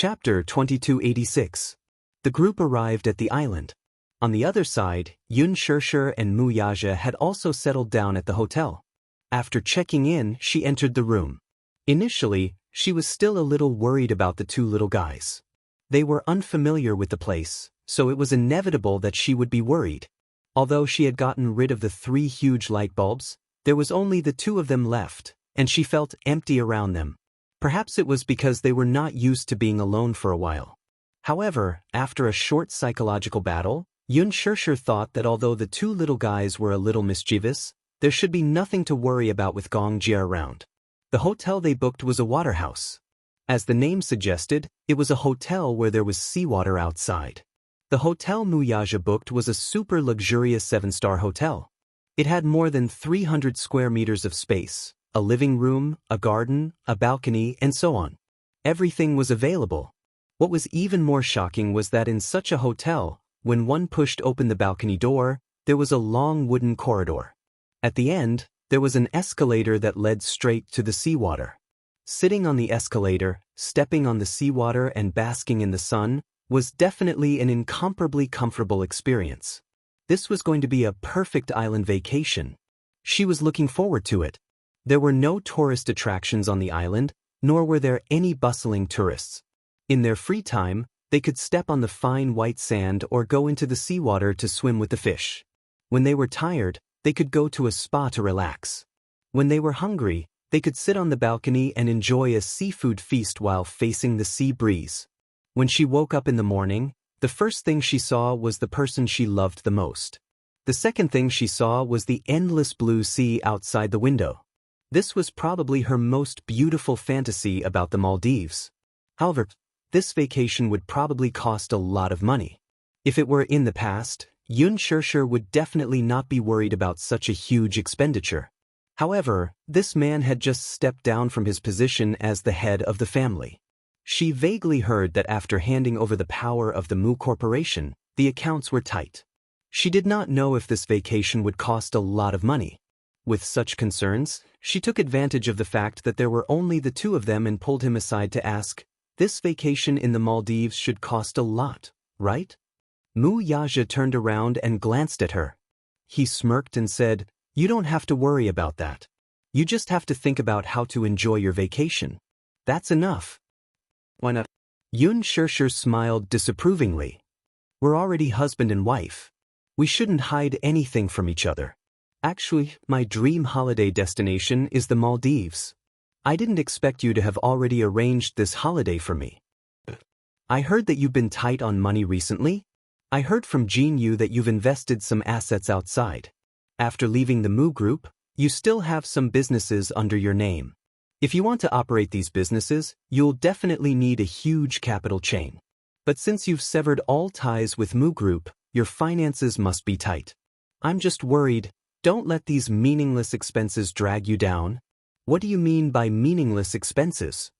Chapter 2286. The group arrived at the island. On the other side, Xianxia and Wuxia had also settled down at the hotel. After checking in, she entered the room. Initially, she was still a little worried about the two little guys. They were unfamiliar with the place, so it was inevitable that she would be worried. Although she had gotten rid of the 3 huge light bulbs, there was only the 2 of them left, and she felt empty around them. Perhaps it was because they were not used to being alone for a while. However, after a short psychological battle, Xianxia thought that although the 2 little guys were a little mischievous, there should be nothing to worry about with Xianxia around. The hotel they booked was a waterhouse. As the name suggested, it was a hotel where there was seawater outside. The hotel Wuxia booked was a super luxurious 7-star hotel. It had more than 300 square meters of space, a living room, a garden, a balcony, and so on. Everything was available. What was even more shocking was that in such a hotel, when one pushed open the balcony door, there was a long wooden corridor. At the end, there was an escalator that led straight to the seawater. Sitting on the escalator, stepping on the seawater and basking in the sun was definitely an incomparably comfortable experience. This was going to be a perfect island vacation. She was looking forward to it. There were no tourist attractions on the island, nor were there any bustling tourists. In their free time, they could step on the fine white sand or go into the seawater to swim with the fish. When they were tired, they could go to a spa to relax. When they were hungry, they could sit on the balcony and enjoy a seafood feast while facing the sea breeze. When she woke up in the morning, the first thing she saw was the person she loved the most. The second thing she saw was the endless blue sea outside the window. This was probably her most beautiful fantasy about the Maldives. However, this vacation would probably cost a lot of money. If it were in the past, Xianxia would definitely not be worried about such a huge expenditure. However, this man had just stepped down from his position as the head of the family. She vaguely heard that after handing over the power of the Mu Corporation, the accounts were tight. She did not know if this vacation would cost a lot of money. With such concerns, she took advantage of the fact that there were only the 2 of them and pulled him aside to ask, "This vacation in the Maldives should cost a lot, right?" Wuxia turned around and glanced at her. He smirked and said, "You don't have to worry about that. You just have to think about how to enjoy your vacation. That's enough." "Why not?" Xianxia smiled disapprovingly. "We're already husband and wife. We shouldn't hide anything from each other. Actually, my dream holiday destination is the Maldives. I didn't expect you to have already arranged this holiday for me." "I heard that you've been tight on money recently. I heard from Jean Yu that you've invested some assets outside. After leaving the Mu Group, you still have some businesses under your name. If you want to operate these businesses, you'll definitely need a huge capital chain. But since you've severed all ties with Mu Group, your finances must be tight. I'm just worried. Don't let these meaningless expenses drag you down." "What do you mean by meaningless expenses?"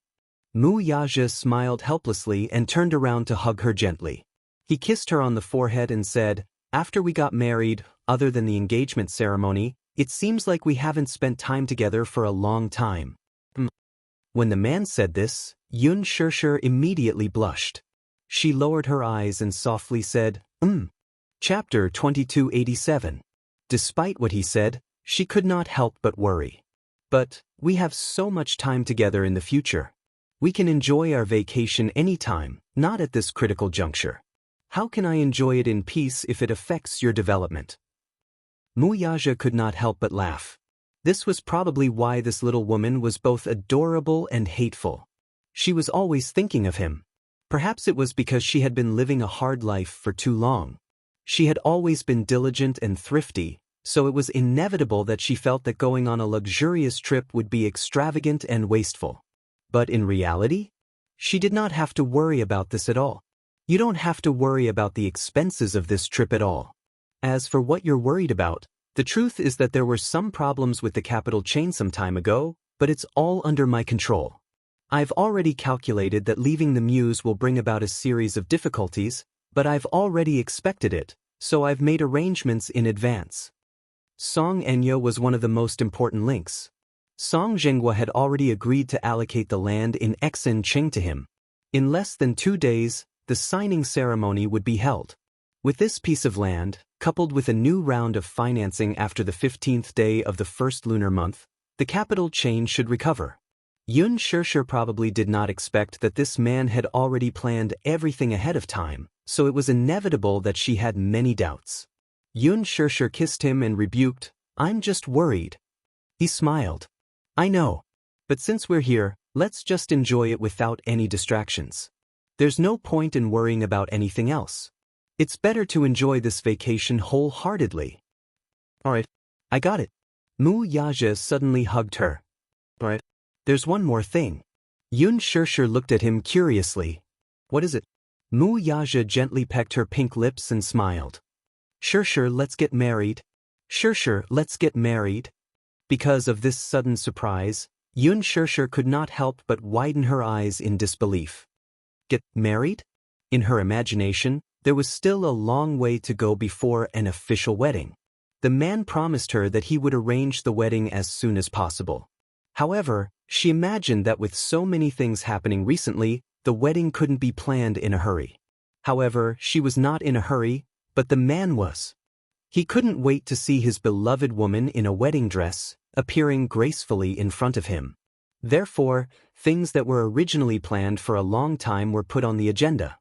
Wuxia smiled helplessly and turned around to hug her gently. He kissed her on the forehead and said, "After we got married, other than the engagement ceremony, it seems like we haven't spent time together for a long time." When the man said this, Xianxia immediately blushed. She lowered her eyes and softly said, Chapter 2287. Despite what he said, she could not help but worry. "But we have so much time together in the future. We can enjoy our vacation anytime, not at this critical juncture. How can I enjoy it in peace if it affects your development?" Wuxia could not help but laugh. This was probably why this little woman was both adorable and hateful. She was always thinking of him. Perhaps it was because she had been living a hard life for too long. She had always been diligent and thrifty, so it was inevitable that she felt that going on a luxurious trip would be extravagant and wasteful. But in reality, she did not have to worry about this at all. You don't have to worry about the expenses of this trip at all. As for what you're worried about, the truth is that there were some problems with the capital chain some time ago, but it's all under my control. I've already calculated that leaving the Muse will bring about a series of difficulties, but I've already expected it, so I've made arrangements in advance. Song Enya was one of the most important links. Song Zhenghua had already agreed to allocate the land in Exin Cheng to him. In less than 2 days, the signing ceremony would be held. With this piece of land, coupled with a new round of financing after the 15th day of the first lunar month, the capital chain should recover. Xianxia probably did not expect that this man had already planned everything ahead of time, so it was inevitable that she had many doubts. Xianxia kissed him and rebuked, "I'm just worried." He smiled. "I know. But since we're here, let's just enjoy it without any distractions. There's no point in worrying about anything else. It's better to enjoy this vacation wholeheartedly." "Alright, I got it." Wuxia suddenly hugged her. "Alright. There's one more thing." Xianxia looked at him curiously. "What is it?" Wuxia gently pecked her pink lips and smiled. Sure, let's get married." Sure, let's get married." Because of this sudden surprise, Xianxia could not help but widen her eyes in disbelief. Get married? In her imagination, there was still a long way to go before an official wedding. The man promised her that he would arrange the wedding as soon as possible. However, she imagined that with so many things happening recently, the wedding couldn't be planned in a hurry. However, she was not in a hurry, but the man was. He couldn't wait to see his beloved woman in a wedding dress, appearing gracefully in front of him. Therefore, things that were originally planned for a long time were put on the agenda.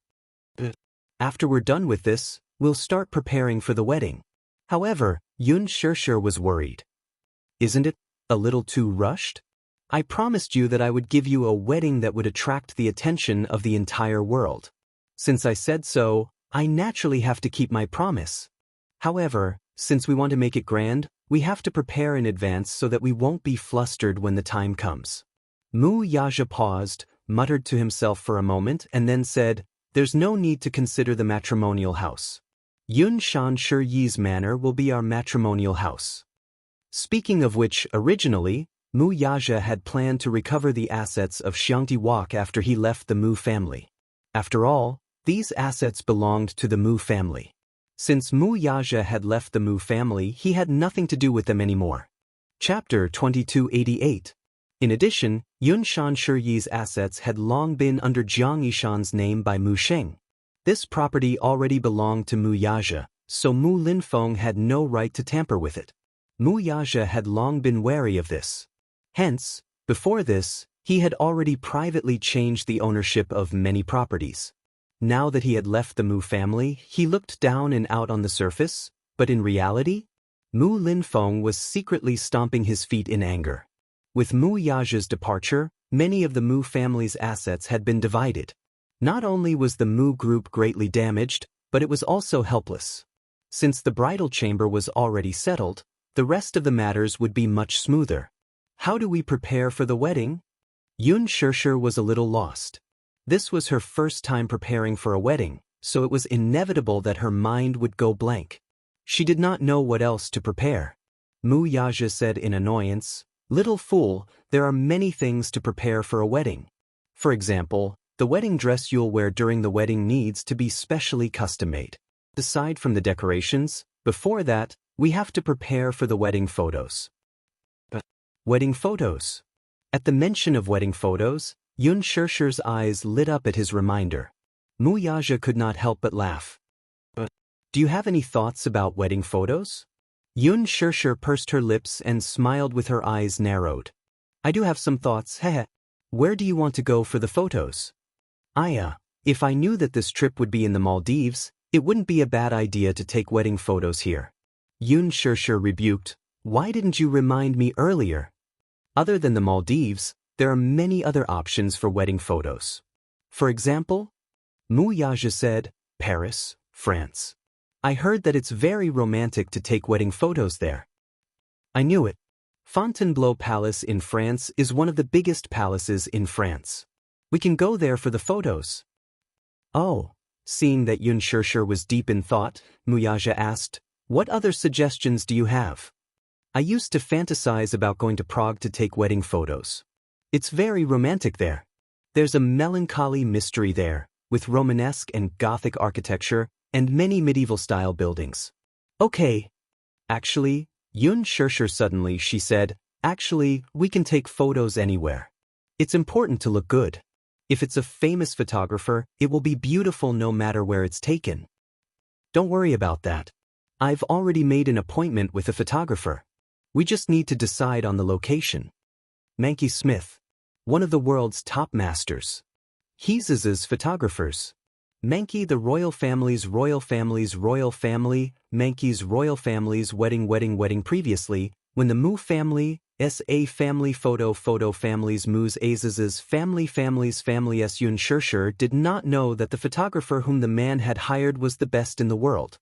After we're done with this, we'll start preparing for the wedding. However, Xianxia was worried. Isn't it a little too rushed? I promised you that I would give you a wedding that would attract the attention of the entire world. Since I said so, I naturally have to keep my promise. However, since we want to make it grand, we have to prepare in advance so that we won't be flustered when the time comes. Wuxia paused, muttered to himself for a moment, and then said, "There's no need to consider the matrimonial house. Xianxia's manor will be our matrimonial house." Speaking of which, originally, Wuxia had planned to recover the assets of Xianxia after he left the Mu family. After all, these assets belonged to the Mu family. Since Wuxia had left the Mu family, he had nothing to do with them anymore. Chapter 2288. In addition, Xianxia's assets had long been under Jiang Yishan's name by Mu Sheng. This property already belonged to Wuxia, so Mu Linfeng had no right to tamper with it. Wuxia had long been wary of this. Hence, before this, he had already privately changed the ownership of many properties. Now that he had left the Mu family, he looked down and out on the surface, but in reality, Mu Linfeng was secretly stomping his feet in anger. With Wuxia's departure, many of the Mu family's assets had been divided. Not only was the Mu group greatly damaged, but it was also helpless. Since the bridal chamber was already settled, the rest of the matters would be much smoother. How do we prepare for the wedding? Xianxia was a little lost. This was her first time preparing for a wedding, so it was inevitable that her mind would go blank. She did not know what else to prepare. Wuxia said in annoyance, "Little fool, there are many things to prepare for a wedding. For example, the wedding dress you'll wear during the wedding needs to be specially custom-made. Aside from the decorations, before that, we have to prepare for the wedding photos." But wedding photos? At the mention of wedding photos, Xianxia's eyes lit up at his reminder. Wuxia could not help but laugh. "But do you have any thoughts about wedding photos?" Xianxia pursed her lips and smiled with her eyes narrowed. "I do have some thoughts, heh. Where do you want to go for the photos?" If I knew that this trip would be in the Maldives, it wouldn't be a bad idea to take wedding photos here." Xianxia rebuked, "Why didn't you remind me earlier? Other than the Maldives, there are many other options for wedding photos. For example?" Wuxia said, "Paris, France. I heard that it's very romantic to take wedding photos there." "I knew it. Fontainebleau Palace in France is one of the biggest palaces in France. We can go there for the photos." "Oh." Seeing that Xianxia was deep in thought, Wuxia asked, "What other suggestions do you have? I used to fantasize about going to Prague to take wedding photos. It's very romantic there. There's a melancholy mystery there, with Romanesque and Gothic architecture and many medieval-style buildings." "Okay." "Actually," Xianxia suddenly, she said, "actually, we can take photos anywhere. It's important to look good. If it's a famous photographer, it will be beautiful no matter where it's taken. Don't worry about that. I've already made an appointment with a photographer. We just need to decide on the location. Mankey Smith, one of the world's top masters. He's his photographers. Mankey the royal family, Mankey's royal family's wedding previously, when the Mu family, SA family photo families Mu's Aziz's family's Xianxia did not know that the photographer whom the man had hired was the best in the world.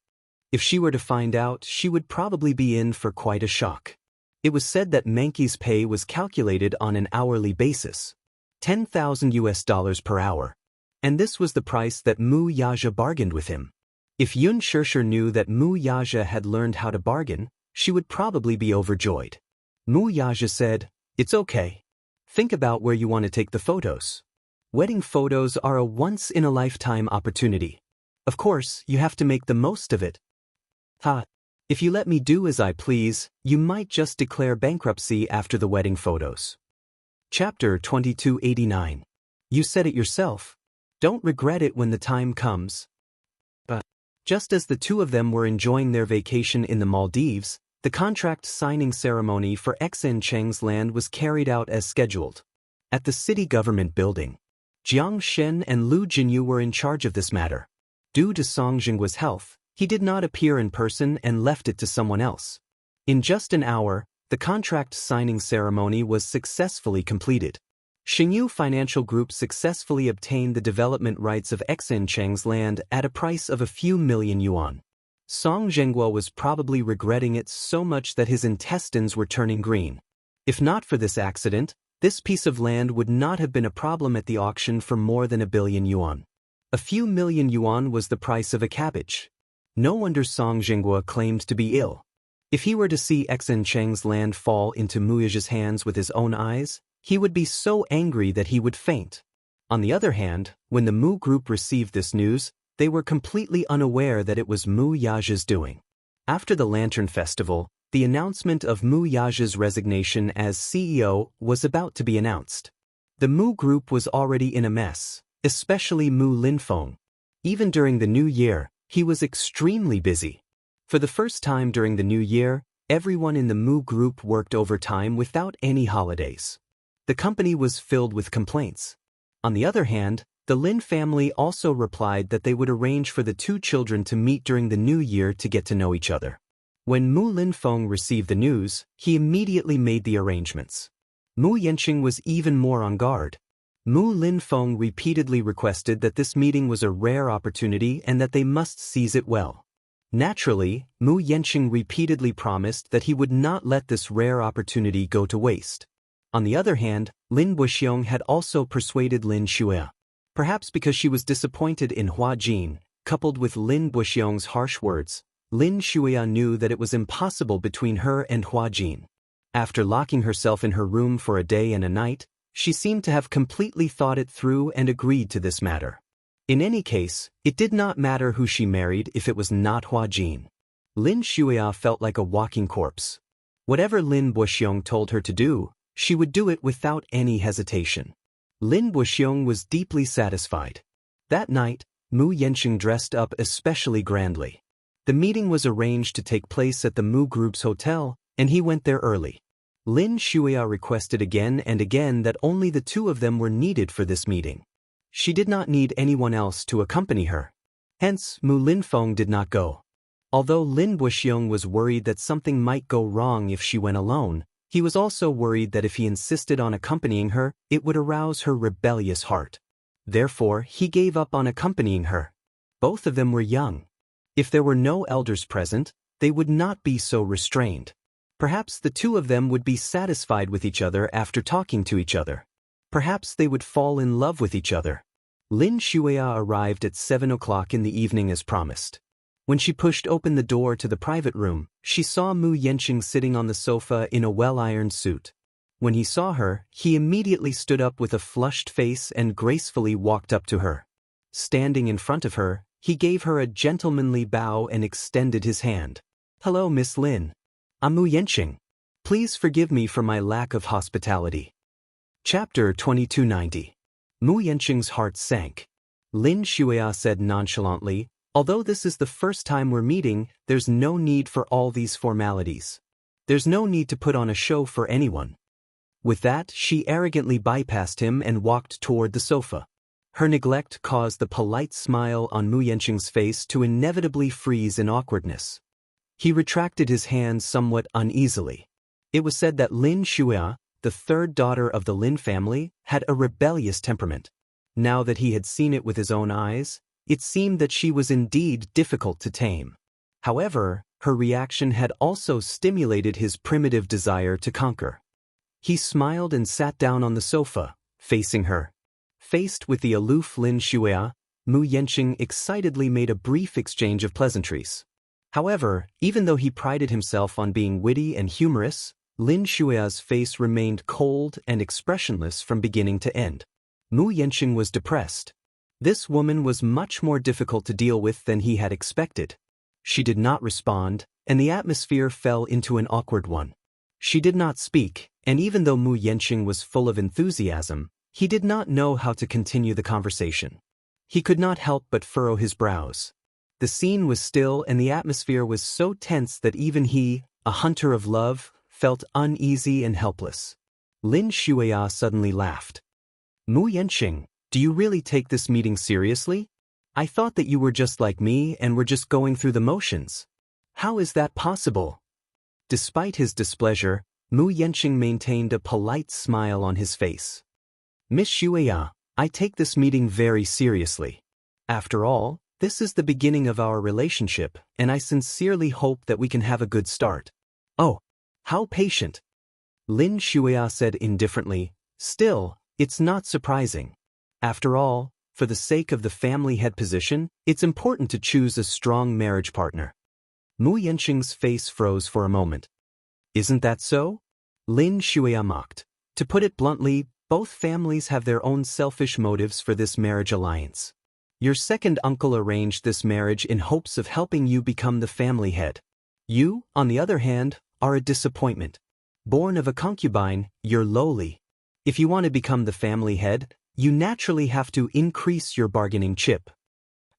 If she were to find out, she would probably be in for quite a shock. It was said that Mankey's pay was calculated on an hourly basis. $10,000 per hour. And this was the price that Mu Yaja bargained with him. If Xianxia knew that Mu Yaja had learned how to bargain, she would probably be overjoyed. Mu Yaja said, "It's okay. Think about where you want to take the photos. Wedding photos are a once-in-a-lifetime opportunity. Of course, you have to make the most of it. If you let me do as I please, you might just declare bankruptcy after the wedding photos." Chapter 2289. You said it yourself. Don't regret it when the time comes. But just as the two of them were enjoying their vacation in the Maldives, the contract signing ceremony for Xianxia's land was carried out as scheduled. At the city government building, Jiang Shen and Lu Jinyu were in charge of this matter. Due to Song Jinggua's health, he did not appear in person and left it to someone else. In just an hour, the contract signing ceremony was successfully completed. Xingyu Financial Group successfully obtained the development rights of Xianxia's land at a price of a few million yuan. Song Jinggua was probably regretting it so much that his intestines were turning green. If not for this accident, this piece of land would not have been a problem at the auction for more than 1 billion yuan. A few million yuan was the price of a cabbage. No wonder Song Jinggua claimed to be ill. If he were to see Xianxia's land fall into Mu Yaja's hands with his own eyes, he would be so angry that he would faint. On the other hand, when the Mu group received this news, they were completely unaware that it was Mu Yaja's doing. After the Lantern Festival, the announcement of Mu Yaja's resignation as CEO was about to be announced. The Mu group was already in a mess, especially Mu Linfeng. Even during the New Year, he was extremely busy. For the first time during the New Year, everyone in the Mu group worked overtime without any holidays. The company was filled with complaints. On the other hand, the Lin family also replied that they would arrange for the two children to meet during the New Year to get to know each other. When Mu Linfeng received the news, he immediately made the arrangements. Mu Yanqing was even more on guard. Mu Linfeng repeatedly requested that this meeting was a rare opportunity and that they must seize it well. Naturally, Mu Yanqing repeatedly promised that he would not let this rare opportunity go to waste. On the other hand, Lin Buxiong had also persuaded Lin Shuya. Perhaps because she was disappointed in Hua Jin, coupled with Lin Buxiong's harsh words, Lin Shuya knew that it was impossible between her and Hua Jin. After locking herself in her room for a day and a night, she seemed to have completely thought it through and agreed to this matter. In any case, it did not matter who she married if it was not Hua Jin. Lin Shuya felt like a walking corpse. Whatever Lin Buxiong told her to do, she would do it without any hesitation. Lin Buxiong was deeply satisfied. That night, Mu Yanqing dressed up especially grandly. The meeting was arranged to take place at the Mu Group's hotel, and he went there early. Lin Shuya requested again and again that only the two of them were needed for this meeting. She did not need anyone else to accompany her. Hence, Mu Linfeng did not go. Although Lin Buxiong was worried that something might go wrong if she went alone, he was also worried that if he insisted on accompanying her, it would arouse her rebellious heart. Therefore, he gave up on accompanying her. Both of them were young. If there were no elders present, they would not be so restrained. Perhaps the two of them would be satisfied with each other after talking to each other. Perhaps they would fall in love with each other. Lin Shuya arrived at 7 o'clock in the evening as promised. When she pushed open the door to the private room, she saw Mu Yanqing sitting on the sofa in a well-ironed suit. When he saw her, he immediately stood up with a flushed face and gracefully walked up to her. Standing in front of her, he gave her a gentlemanly bow and extended his hand. "Hello, Miss Lin. I'm Mu Yanqing. Please forgive me for my lack of hospitality." Chapter 2290. Mu Yanqing's heart sank. Lin Shuya said nonchalantly, although this is the first time we're meeting, there's no need for all these formalities. There's no need to put on a show for anyone. With that, she arrogantly bypassed him and walked toward the sofa. Her neglect caused the polite smile on Mu Yanqing's face to inevitably freeze in awkwardness. He retracted his hands somewhat uneasily. It was said that Lin Shuya, the third daughter of the Lin family, had a rebellious temperament. Now that he had seen it with his own eyes, it seemed that she was indeed difficult to tame. However, her reaction had also stimulated his primitive desire to conquer. He smiled and sat down on the sofa, facing her. Faced with the aloof Lin Shuya, Mu Yanqing excitedly made a brief exchange of pleasantries. However, even though he prided himself on being witty and humorous, Lin Shuya's face remained cold and expressionless from beginning to end. Mu Yanqing was depressed. This woman was much more difficult to deal with than he had expected. She did not respond, and the atmosphere fell into an awkward one. She did not speak, and even though Mu Yanqing was full of enthusiasm, he did not know how to continue the conversation. He could not help but furrow his brows. The scene was still and the atmosphere was so tense that even he, a hunter of love, felt uneasy and helpless. Lin Shuya suddenly laughed. Mu Yanqing, do you really take this meeting seriously? I thought that you were just like me and were just going through the motions. How is that possible? Despite his displeasure, Mu Yanqing maintained a polite smile on his face. Miss Shuya, I take this meeting very seriously. After all, this is the beginning of our relationship, and I sincerely hope that we can have a good start. Oh, how patient. Lin Shuya said indifferently, still, it's not surprising. After all, for the sake of the family head position, it's important to choose a strong marriage partner. Mu Yanqing's face froze for a moment. Isn't that so? Lin Shuya mocked. To put it bluntly, both families have their own selfish motives for this marriage alliance. Your second uncle arranged this marriage in hopes of helping you become the family head. You, on the other hand, are a disappointment. Born of a concubine, you're lowly. If you want to become the family head, you naturally have to increase your bargaining chip.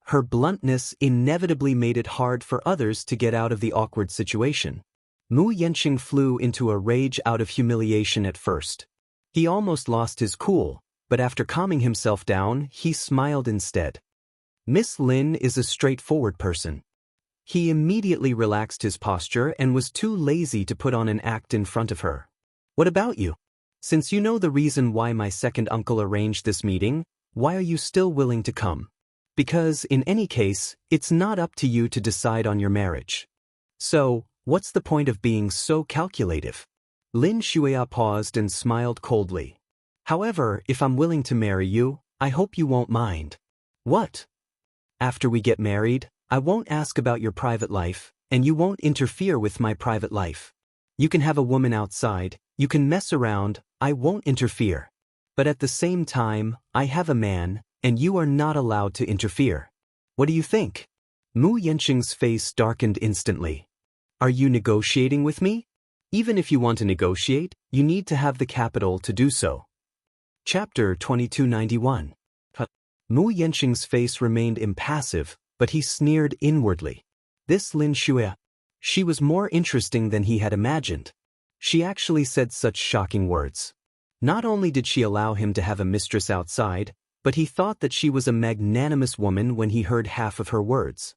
Her bluntness inevitably made it hard for others to get out of the awkward situation. Mu Yanqing flew into a rage out of humiliation at first. He almost lost his cool, but after calming himself down, he smiled instead. Miss Lin is a straightforward person. He immediately relaxed his posture and was too lazy to put on an act in front of her. What about you? Since you know the reason why my second uncle arranged this meeting, why are you still willing to come? Because, in any case, it's not up to you to decide on your marriage. So, what's the point of being so calculative? Lin Shuya paused and smiled coldly. However, if I'm willing to marry you, I hope you won't mind. What? After we get married, I won't ask about your private life, and you won't interfere with my private life. You can have a woman outside, you can mess around, I won't interfere. But at the same time, I have a man, and you are not allowed to interfere. What do you think? Mu Yanqing's face darkened instantly. Are you negotiating with me? Even if you want to negotiate, you need to have the capital to do so. Chapter 2291. Mu Yanqing's face remained impassive, but he sneered inwardly. This Lin Shuya. She was more interesting than he had imagined. She actually said such shocking words. Not only did she allow him to have a mistress outside, but he thought that she was a magnanimous woman when he heard half of her words.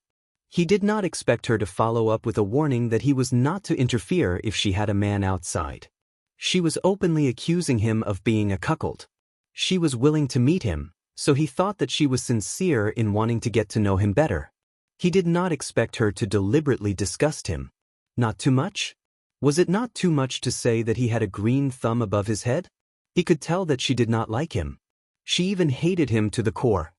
He did not expect her to follow up with a warning that he was not to interfere if she had a man outside. She was openly accusing him of being a cuckold. She was willing to meet him, so he thought that she was sincere in wanting to get to know him better. He did not expect her to deliberately disgust him. Not too much? Was it not too much to say that he had a green thumb above his head? He could tell that she did not like him. She even hated him to the core.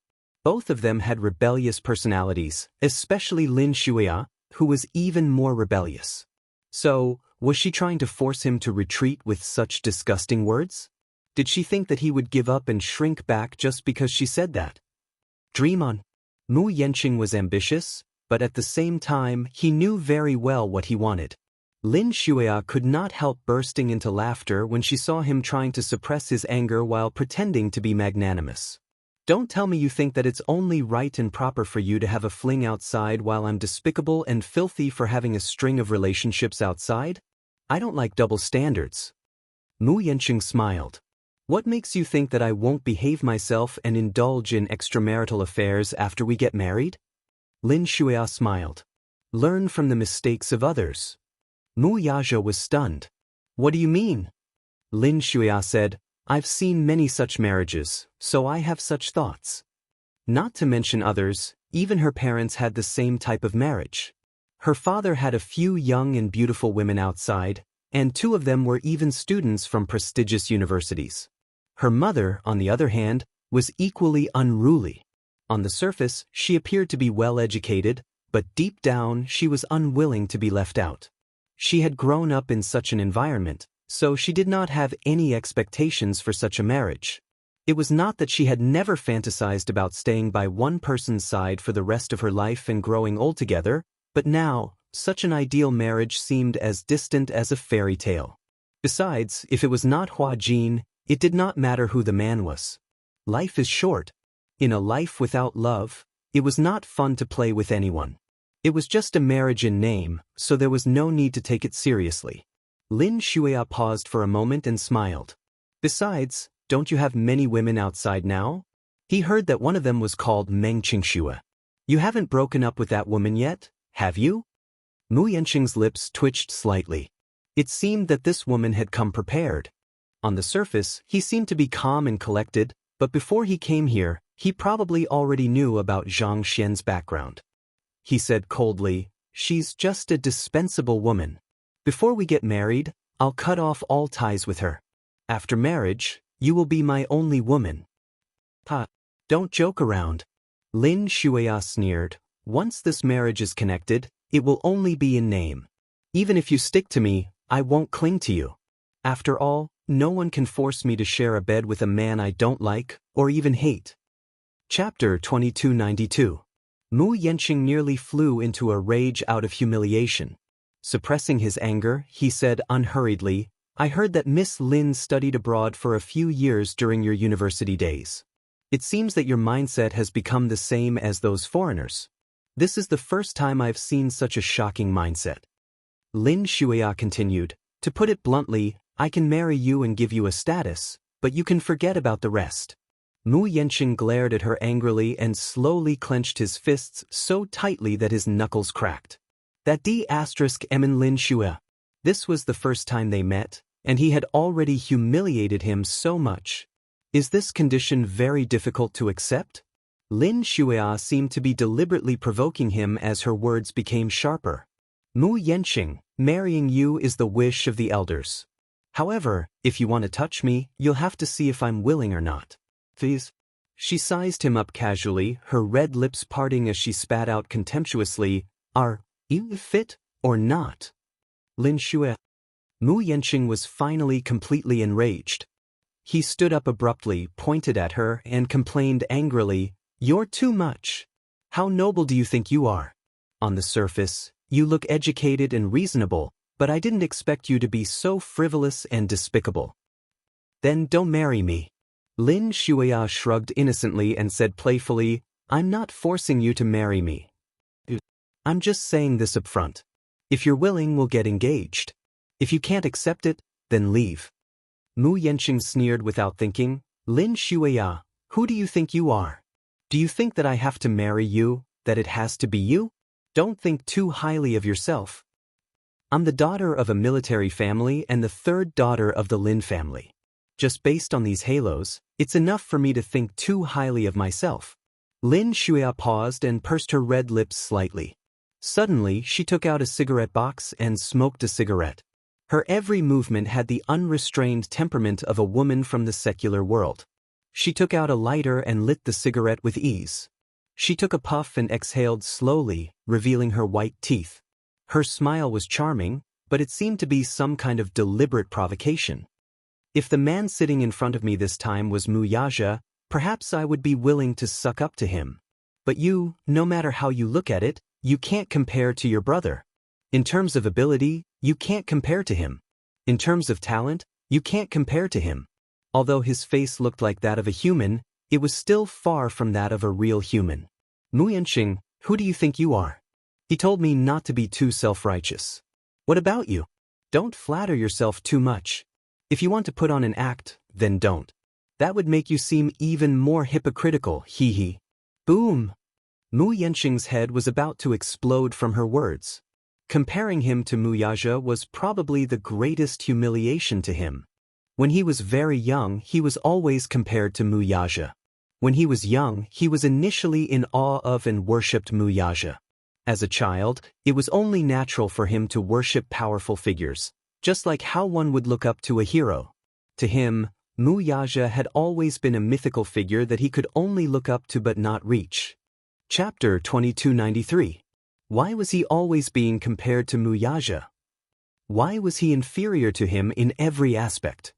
Both of them had rebellious personalities, especially Lin Shuya, who was even more rebellious. So, was she trying to force him to retreat with such disgusting words? Did she think that he would give up and shrink back just because she said that? Dream on. Mu Yanqing was ambitious, but at the same time he knew very well what he wanted. Lin Shuya could not help bursting into laughter when she saw him trying to suppress his anger while pretending to be magnanimous. Don't tell me you think that it's only right and proper for you to have a fling outside while I'm despicable and filthy for having a string of relationships outside? I don't like double standards. Mu Yanqing smiled. What makes you think that I won't behave myself and indulge in extramarital affairs after we get married? Lin Shuya smiled. Learn from the mistakes of others. Mu Yaja was stunned. What do you mean? Lin Shuya said, I've seen many such marriages, so I have such thoughts. Not to mention others, even her parents had the same type of marriage. Her father had a few young and beautiful women outside, and 2 of them were even students from prestigious universities. Her mother, on the other hand, was equally unruly. On the surface, she appeared to be well educated, but deep down she was unwilling to be left out. She had grown up in such an environment, so she did not have any expectations for such a marriage. It was not that she had never fantasized about staying by one person's side for the rest of her life and growing old together, but now, such an ideal marriage seemed as distant as a fairy tale. Besides, if it was not Hua Jin, it did not matter who the man was. Life is short. In a life without love, it was not fun to play with anyone. It was just a marriage in name, so there was no need to take it seriously. Lin Shuya paused for a moment and smiled. Besides, don't you have many women outside now? He heard that one of them was called Meng Qingxue. You haven't broken up with that woman yet, have you? Mu Yanqing's lips twitched slightly. It seemed that this woman had come prepared. On the surface, he seemed to be calm and collected, but before he came here, he probably already knew about Xianxia's background. He said coldly, she's just a dispensable woman. Before we get married, I'll cut off all ties with her. After marriage, you will be my only woman. Ha! Don't joke around. Lin Shuya sneered. Once this marriage is connected, it will only be in name. Even if you stick to me, I won't cling to you. After all, no one can force me to share a bed with a man I don't like, or even hate. Chapter 2292. Mu Yanqing nearly flew into a rage out of humiliation. Suppressing his anger, he said unhurriedly, I heard that Miss Lin studied abroad for a few years during your university days. It seems that your mindset has become the same as those foreigners. This is the first time I've seen such a shocking mindset. Lin Shuya continued, to put it bluntly, I can marry you and give you a status, but you can forget about the rest. Mu Yanqing glared at her angrily and slowly clenched his fists so tightly that his knuckles cracked. That D********, Lin Shuya. This was the first time they met, and he had already humiliated him so much. Is this condition very difficult to accept? Lin Shuya seemed to be deliberately provoking him as her words became sharper. Mu Yanqing, marrying you is the wish of the elders. However, if you want to touch me, you'll have to see if I'm willing or not. Please. She sized him up casually, her red lips parting as she spat out contemptuously, Are you fit or not? Lin Shuya. Mu Yanqing was finally completely enraged. He stood up abruptly, pointed at her, and complained angrily, You're too much. How noble do you think you are? On the surface, you look educated and reasonable, but I didn't expect you to be so frivolous and despicable. Then don't marry me. Lin Shuya shrugged innocently and said playfully, I'm not forcing you to marry me. I'm just saying this up front. If you're willing, we'll get engaged. If you can't accept it, then leave. Mu Yanqing sneered without thinking, Lin Shuya, who do you think you are? Do you think that I have to marry you, that it has to be you? Don't think too highly of yourself. I'm the daughter of a military family and the 3rd daughter of the Lin family. Just based on these halos, it's enough for me to think too highly of myself. Lin Shuya paused and pursed her red lips slightly. Suddenly, she took out a cigarette box and smoked a cigarette. Her every movement had the unrestrained temperament of a woman from the secular world. She took out a lighter and lit the cigarette with ease. She took a puff and exhaled slowly, revealing her white teeth. Her smile was charming, but it seemed to be some kind of deliberate provocation. If the man sitting in front of me this time was Mu Yaja, perhaps I would be willing to suck up to him. But you, no matter how you look at it, you can't compare to your brother. In terms of ability, you can't compare to him. In terms of talent, you can't compare to him. Although his face looked like that of a human, it was still far from that of a real human. Mu Yanqing, who do you think you are? He told me not to be too self-righteous. What about you? Don't flatter yourself too much. If you want to put on an act, then don't. That would make you seem even more hypocritical, hee. Boom! Mu Yanqing's head was about to explode from her words. Comparing him to Muyajia was probably the greatest humiliation to him. When he was very young, he was always compared to Muyajia. When he was young, he was initially in awe of and worshipped Muyajia. As a child, it was only natural for him to worship powerful figures, just like how one would look up to a hero. To him, Muyajia had always been a mythical figure that he could only look up to but not reach. Chapter 2293. Why was he always being compared to Muyajia? Why was he inferior to him in every aspect?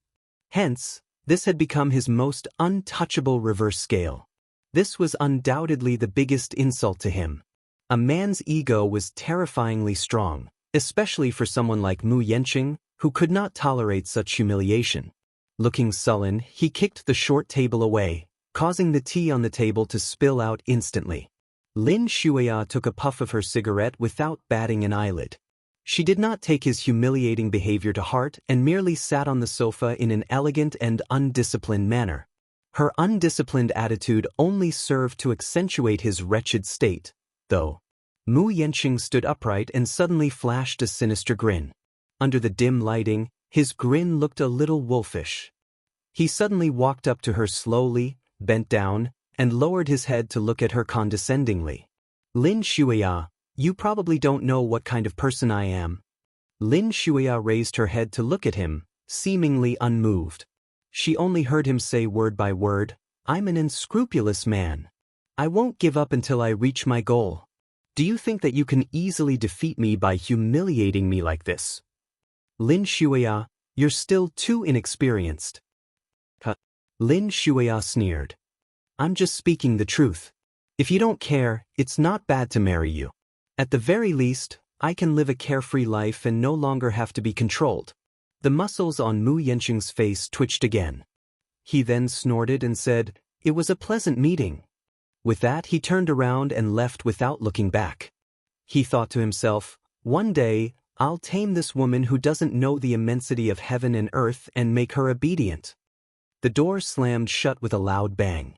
Hence, this had become his most untouchable reverse scale. This was undoubtedly the biggest insult to him. A man's ego was terrifyingly strong, especially for someone like Mu Yanqing, who could not tolerate such humiliation. Looking sullen, he kicked the short table away, causing the tea on the table to spill out instantly. Lin Shuya took a puff of her cigarette without batting an eyelid. She did not take his humiliating behavior to heart and merely sat on the sofa in an elegant and undisciplined manner. Her undisciplined attitude only served to accentuate his wretched state, though. Mu Yanqing stood upright and suddenly flashed a sinister grin. Under the dim lighting, his grin looked a little wolfish. He suddenly walked up to her slowly, bent down, and lowered his head to look at her condescendingly. Lin Shuya, you probably don't know what kind of person I am. Lin Shuya raised her head to look at him, seemingly unmoved. She only heard him say word by word, I'm an unscrupulous man. I won't give up until I reach my goal. Do you think that you can easily defeat me by humiliating me like this? Lin Shuya, you're still too inexperienced. Lin Shuya sneered. I'm just speaking the truth. If you don't care, it's not bad to marry you. At the very least, I can live a carefree life and no longer have to be controlled. The muscles on Mu Yanqing's face twitched again. He then snorted and said, It was a pleasant meeting. With that, he turned around and left without looking back. He thought to himself, one day, I'll tame this woman who doesn't know the immensity of heaven and earth and make her obedient. The door slammed shut with a loud bang.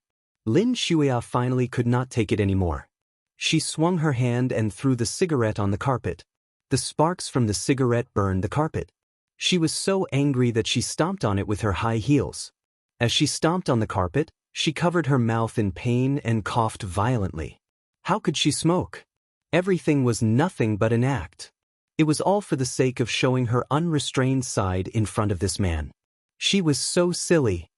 Lin Shuya finally could not take it anymore. She swung her hand and threw the cigarette on the carpet. The sparks from the cigarette burned the carpet. She was so angry that she stomped on it with her high heels. As she stomped on the carpet, she covered her mouth in pain and coughed violently. How could she smoke? Everything was nothing but an act. It was all for the sake of showing her unrestrained side in front of this man. She was so silly.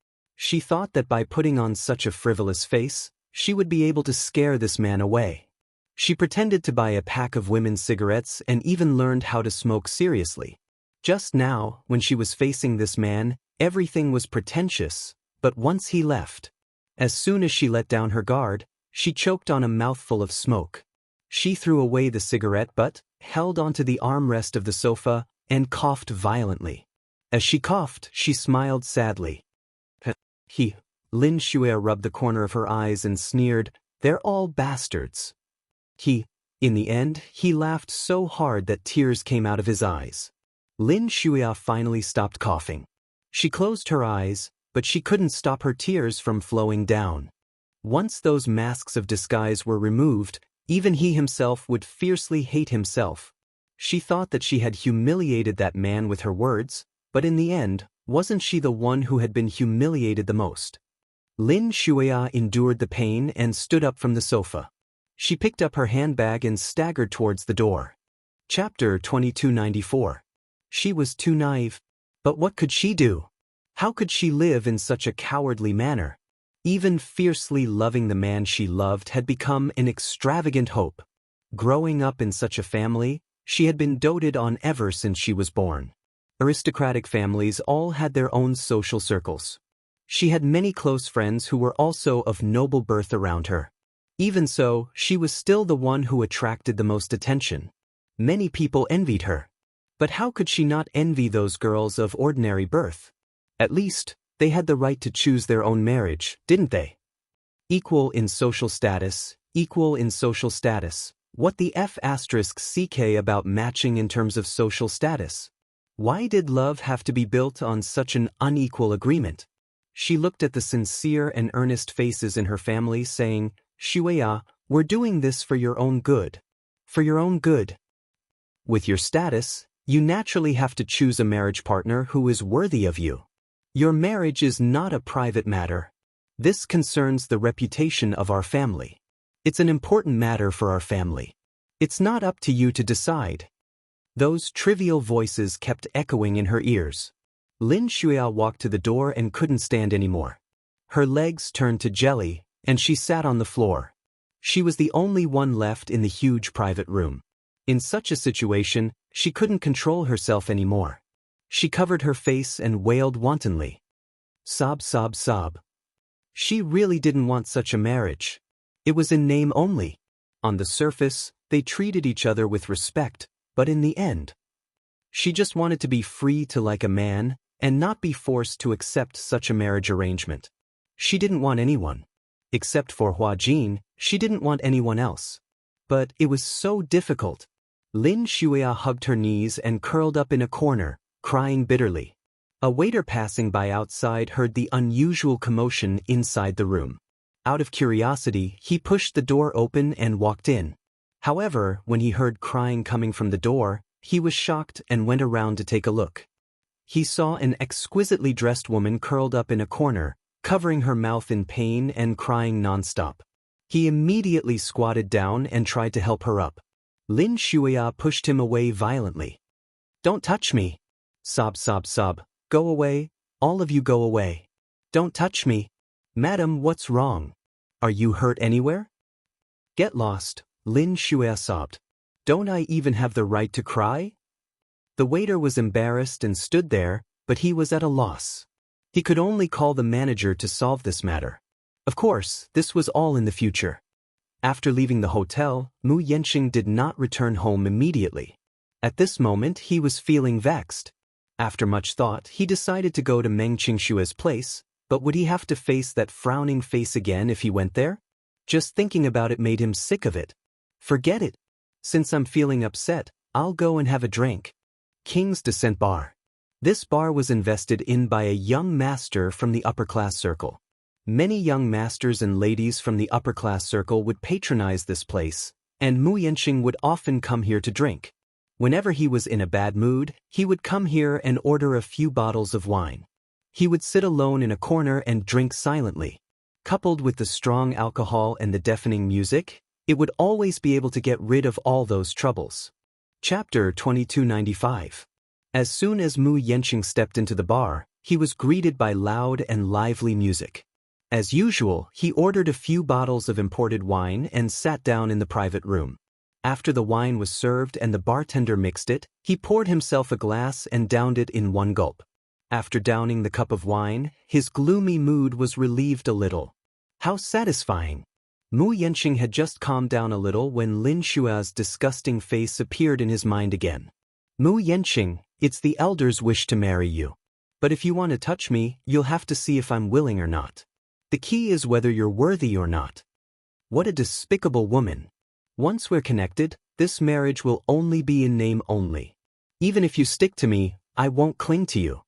She thought that by putting on such a frivolous face, she would be able to scare this man away. She pretended to buy a pack of women's cigarettes and even learned how to smoke seriously. Just now, when she was facing this man, everything was pretentious, but once he left, as soon as she let down her guard, she choked on a mouthful of smoke. She threw away the cigarette butt, held onto the armrest of the sofa, and coughed violently. As she coughed, she smiled sadly. Lin Shuya rubbed the corner of her eyes and sneered, They're all bastards. In the end, he laughed so hard that tears came out of his eyes. Lin Shuya finally stopped coughing. She closed her eyes, but she couldn't stop her tears from flowing down. Once those masks of disguise were removed, even he himself would fiercely hate himself. She thought that she had humiliated that man with her words, but in the end, wasn't she the one who had been humiliated the most? Lin Shuya endured the pain and stood up from the sofa. She picked up her handbag and staggered towards the door. Chapter 2294. She was too naive. But what could she do? How could she live in such a cowardly manner? Even fiercely loving the man she loved had become an extravagant hope. Growing up in such a family, she had been doted on ever since she was born. Aristocratic families all had their own social circles. She had many close friends who were also of noble birth around her. Even so, she was still the one who attracted the most attention. Many people envied her. But how could she not envy those girls of ordinary birth? At least, they had the right to choose their own marriage, didn't they? Equal in social status, equal in social status. What the F***ck about matching in terms of social status? Why did love have to be built on such an unequal agreement? She looked at the sincere and earnest faces in her family, saying, Shuya, we're doing this for your own good. For your own good. With your status, you naturally have to choose a marriage partner who is worthy of you. Your marriage is not a private matter. This concerns the reputation of our family. It's an important matter for our family. It's not up to you to decide. Those trivial voices kept echoing in her ears. Lin Shuya walked to the door and couldn't stand anymore. Her legs turned to jelly, and she sat on the floor. She was the only one left in the huge private room. In such a situation, she couldn't control herself anymore. She covered her face and wailed wantonly. Sob, sob, sob. She really didn't want such a marriage. It was in name only. On the surface, they treated each other with respect, but in the end, she just wanted to be free to like a man and not be forced to accept such a marriage arrangement. She didn't want anyone. Except for Hua Jin, she didn't want anyone else. But it was so difficult. Lin Shuya hugged her knees and curled up in a corner, crying bitterly. A waiter passing by outside heard the unusual commotion inside the room. Out of curiosity, he pushed the door open and walked in. However, when he heard crying coming from the door, he was shocked and went around to take a look. He saw an exquisitely dressed woman curled up in a corner, covering her mouth in pain and crying nonstop. He immediately squatted down and tried to help her up. Lin Shuya pushed him away violently. Don't touch me. Sob, sob, sob. Go away, all of you go away. Don't touch me. Madam, what's wrong? Are you hurt anywhere? Get lost, Lin Shuya sobbed. Don't I even have the right to cry? The waiter was embarrassed and stood there, but he was at a loss. He could only call the manager to solve this matter. Of course, this was all in the future. After leaving the hotel, Mu Yanqing did not return home immediately. At this moment, he was feeling vexed. After much thought, he decided to go to Meng Qingshua's place, but would he have to face that frowning face again if he went there? Just thinking about it made him sick of it. Forget it. Since I'm feeling upset, I'll go and have a drink. King's Descent Bar. This bar was invested in by a young master from the upper-class circle. Many young masters and ladies from the upper-class circle would patronize this place, and Mu Yanqing would often come here to drink. Whenever he was in a bad mood, he would come here and order a few bottles of wine. He would sit alone in a corner and drink silently. Coupled with the strong alcohol and the deafening music, it would always be able to get rid of all those troubles. Chapter 2295. As soon as Mu Yanqing stepped into the bar, he was greeted by loud and lively music. As usual, he ordered a few bottles of imported wine and sat down in the private room. After the wine was served and the bartender mixed it, he poured himself a glass and downed it in one gulp. After downing the cup of wine, his gloomy mood was relieved a little. How satisfying! Mu Yanqing had just calmed down a little when Lin Shuya's disgusting face appeared in his mind again. Mu Yanqing, it's the elders' wish to marry you. But if you want to touch me, you'll have to see if I'm willing or not. The key is whether you're worthy or not. What a despicable woman. Once we're connected, this marriage will only be in name only. Even if you stick to me, I won't cling to you.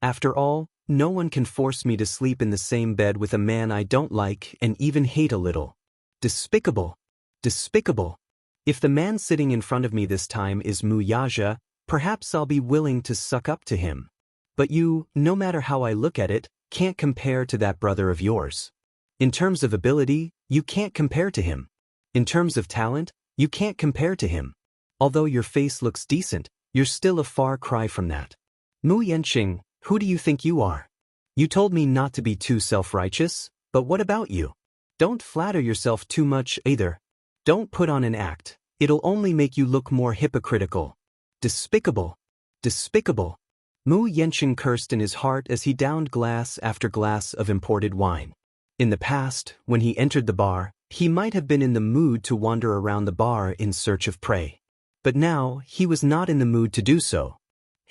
After all, no one can force me to sleep in the same bed with a man I don't like and even hate a little. Despicable. Despicable. If the man sitting in front of me this time is Mu Yaja, perhaps I'll be willing to suck up to him. But you, no matter how I look at it, can't compare to that brother of yours. In terms of ability, you can't compare to him. In terms of talent, you can't compare to him. Although your face looks decent, you're still a far cry from that. Mu Yanqing, who do you think you are? You told me not to be too self-righteous, but what about you? Don't flatter yourself too much either. Don't put on an act, it'll only make you look more hypocritical. Despicable. Despicable. Mu Yanqing cursed in his heart as he downed glass after glass of imported wine. In the past, when he entered the bar, he might have been in the mood to wander around the bar in search of prey. But now, he was not in the mood to do so.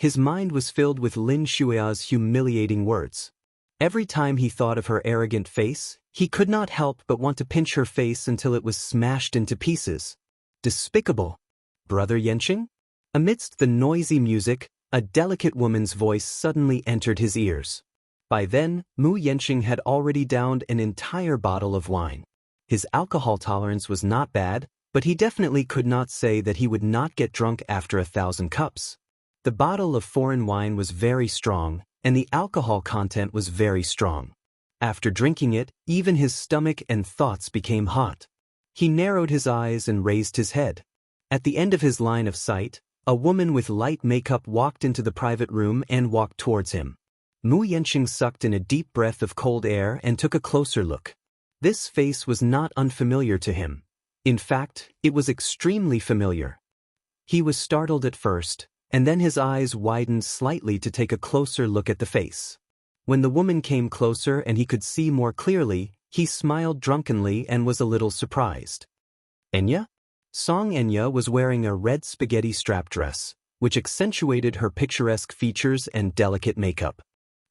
His mind was filled with Lin Shuia's humiliating words. Every time he thought of her arrogant face, he could not help but want to pinch her face until it was smashed into pieces. Despicable. Brother Yanqing? Amidst the noisy music, a delicate woman's voice suddenly entered his ears. By then, Mu Yanqing had already downed an entire bottle of wine. His alcohol tolerance was not bad, but he definitely could not say that he would not get drunk after 1,000 cups. The bottle of foreign wine was very strong, and the alcohol content was very strong. After drinking it, even his stomach and thoughts became hot. He narrowed his eyes and raised his head. At the end of his line of sight, a woman with light makeup walked into the private room and walked towards him. Mu Yanqing sucked in a deep breath of cold air and took a closer look. This face was not unfamiliar to him. In fact, it was extremely familiar. He was startled at first, and then his eyes widened slightly to take a closer look at the face. When the woman came closer and he could see more clearly, he smiled drunkenly and was a little surprised. Enya? Song Enya was wearing a red spaghetti strap dress, which accentuated her picturesque features and delicate makeup.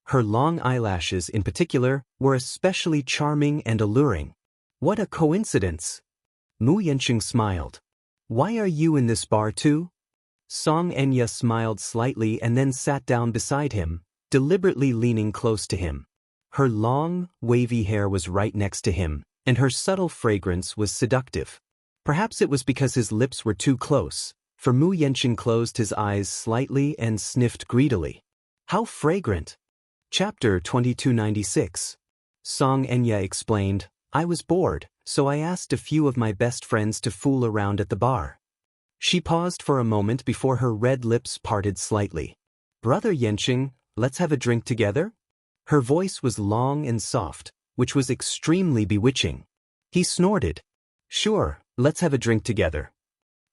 Her long eyelashes, in particular, were especially charming and alluring. What a coincidence! Mu Yanqing smiled. Why are you in this bar too? Song Enya smiled slightly and then sat down beside him, deliberately leaning close to him. Her long, wavy hair was right next to him, and her subtle fragrance was seductive. Perhaps it was because his lips were too close, for Mu Yanqing closed his eyes slightly and sniffed greedily. How fragrant! Chapter 2296. Song Enya explained, I was bored, so I asked a few of my best friends to fool around at the bar. She paused for a moment before her red lips parted slightly. Brother Yanqing, let's have a drink together? Her voice was long and soft, which was extremely bewitching. He snorted. Sure, let's have a drink together.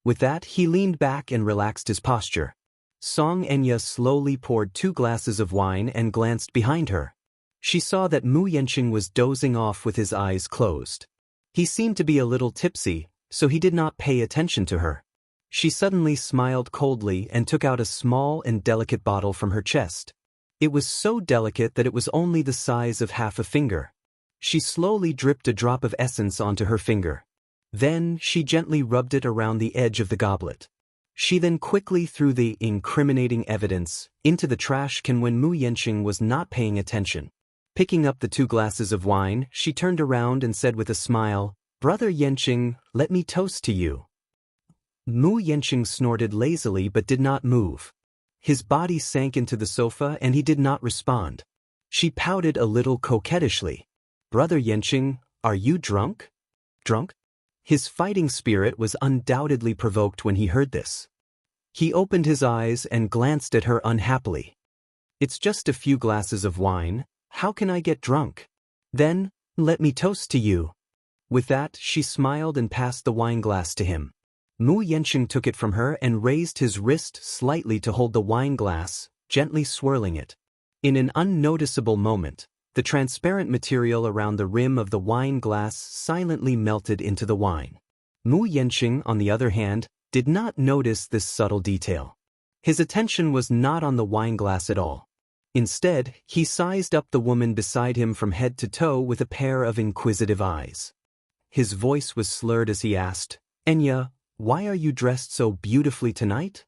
With that, he leaned back and relaxed his posture. Song Enya slowly poured 2 glasses of wine and glanced behind her. She saw that Mu Yanqing was dozing off with his eyes closed. He seemed to be a little tipsy, so he did not pay attention to her. She suddenly smiled coldly and took out a small and delicate bottle from her chest. It was so delicate that it was only the size of half a finger. She slowly dripped a drop of essence onto her finger. Then she gently rubbed it around the edge of the goblet. She then quickly threw the incriminating evidence into the trash can when Mu Yanqing was not paying attention. Picking up the 2 glasses of wine, she turned around and said with a smile, Brother Yanqing, let me toast to you. Mu Yanqing snorted lazily but did not move. His body sank into the sofa and he did not respond. She pouted a little coquettishly. Brother Yanqing, are you drunk? Drunk? His fighting spirit was undoubtedly provoked when he heard this. He opened his eyes and glanced at her unhappily. It's just a few glasses of wine. How can I get drunk? Then, let me toast to you. With that, she smiled and passed the wine glass to him. Mu Yanqing took it from her and raised his wrist slightly to hold the wine glass, gently swirling it. In an unnoticeable moment, the transparent material around the rim of the wine glass silently melted into the wine. Mu Yanqing, on the other hand, did not notice this subtle detail. His attention was not on the wine glass at all. Instead, he sized up the woman beside him from head to toe with a pair of inquisitive eyes. His voice was slurred as he asked, Enya, why are you dressed so beautifully tonight?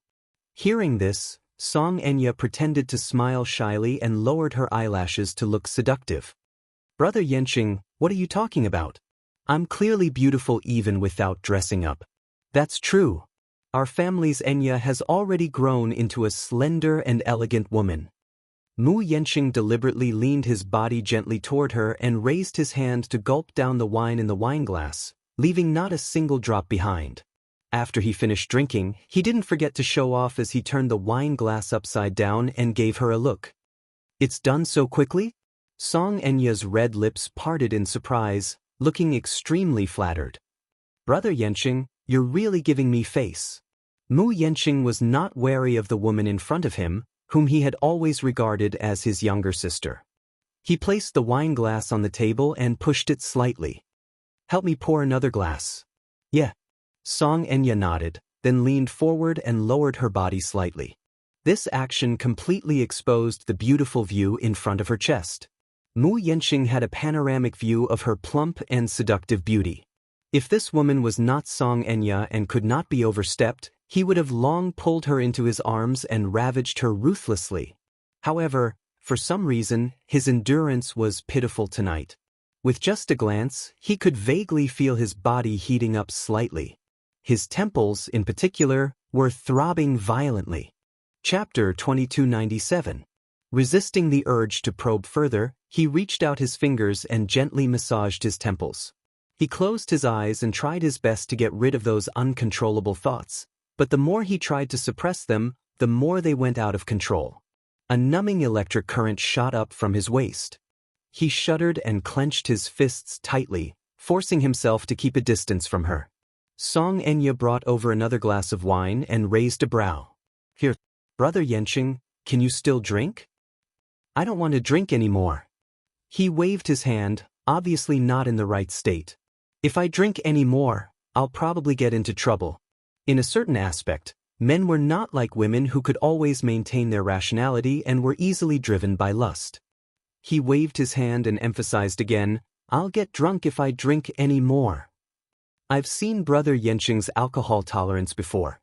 Hearing this, Song Enya pretended to smile shyly and lowered her eyelashes to look seductive. Brother Yanqing, what are you talking about? I'm clearly beautiful even without dressing up. That's true. Our family's Enya has already grown into a slender and elegant woman. Mu Yanqing deliberately leaned his body gently toward her and raised his hand to gulp down the wine in the wineglass, leaving not a single drop behind. After he finished drinking, he didn't forget to show off as he turned the wine glass upside down and gave her a look. It's done so quickly? Song Enya's red lips parted in surprise, looking extremely flattered. Brother Yanqing, you're really giving me face. Mu Yanqing was not wary of the woman in front of him, whom he had always regarded as his younger sister. He placed the wine glass on the table and pushed it slightly. Help me pour another glass. Yeah. Song Enya nodded, then leaned forward and lowered her body slightly. This action completely exposed the beautiful view in front of her chest. Mu Yanqing had a panoramic view of her plump and seductive beauty. If this woman was not Xianxia and could not be overstepped, he would have long pulled her into his arms and ravaged her ruthlessly. However, for some reason, his endurance was pitiful tonight. With just a glance, he could vaguely feel his body heating up slightly. His temples, in particular, were throbbing violently. Chapter 2297. Resisting the urge to probe further, he reached out his fingers and gently massaged his temples. He closed his eyes and tried his best to get rid of those uncontrollable thoughts, but the more he tried to suppress them, the more they went out of control. A numbing electric current shot up from his waist. He shuddered and clenched his fists tightly, forcing himself to keep a distance from her. Xianxia brought over another glass of wine and raised a brow. "Here, Brother Yanqing, can you still drink?" "I don't want to drink anymore." He waved his hand, obviously not in the right state. "If I drink any more, I'll probably get into trouble." In a certain aspect, men were not like women who could always maintain their rationality and were easily driven by lust. He waved his hand and emphasized again, "I'll get drunk if I drink any more." "I've seen Brother Yanqing's alcohol tolerance before.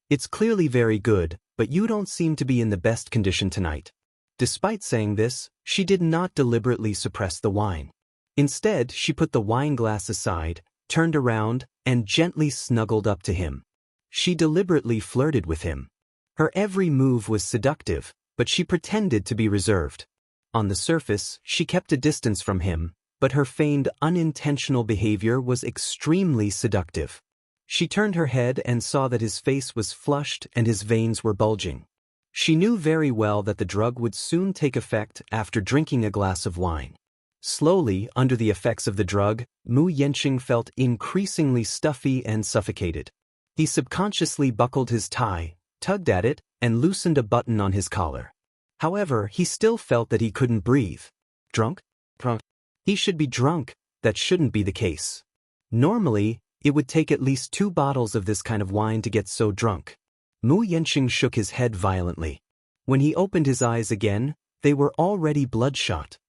It's clearly very good, but you don't seem to be in the best condition tonight." Despite saying this, she did not deliberately suppress the wine. Instead, she put the wine glass aside, turned around, and gently snuggled up to him. She deliberately flirted with him. Her every move was seductive, but she pretended to be reserved. On the surface, she kept a distance from him, but her feigned unintentional behavior was extremely seductive. She turned her head and saw that his face was flushed and his veins were bulging. She knew very well that the drug would soon take effect after drinking a glass of wine. Slowly, under the effects of the drug, Mu Yanqing felt increasingly stuffy and suffocated. He subconsciously buckled his tie, tugged at it, and loosened a button on his collar. However, he still felt that he couldn't breathe. Drunk? He should be drunk. That shouldn't be the case. Normally, it would take at least 2 bottles of this kind of wine to get so drunk. Mu Yanqing shook his head violently. When he opened his eyes again, they were already bloodshot.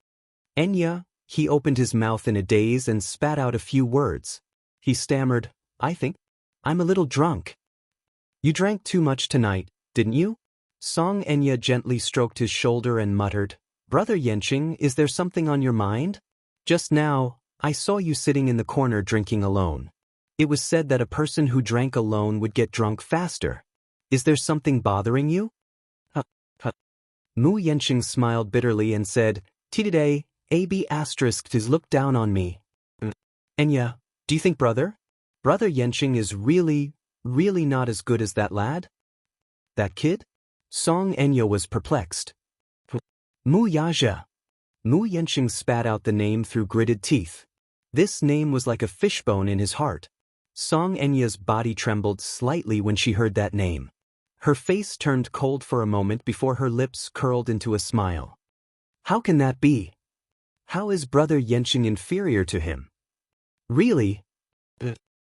"Enya," he opened his mouth in a daze and spat out a few words. He stammered, "I think I'm a little drunk." "You drank too much tonight, didn't you?" Xianxia gently stroked his shoulder and muttered, "Brother Yanqing, is there something on your mind? Just now, I saw you sitting in the corner drinking alone. It was said that a person who drank alone would get drunk faster. Is there something bothering you?" Mu Yanqing smiled bitterly and said, "Today, AB** is looked down on me." "Enya, do you think Brother Yanqing is really not as good as that lad? That kid?" Xianxia was perplexed. Wuxia. Mu Yanqing spat out the name through gritted teeth. This name was like a fishbone in his heart. Xianxia's body trembled slightly when she heard that name. Her face turned cold for a moment before her lips curled into a smile. How can that be? How is Brother Yanqing inferior to him? Really?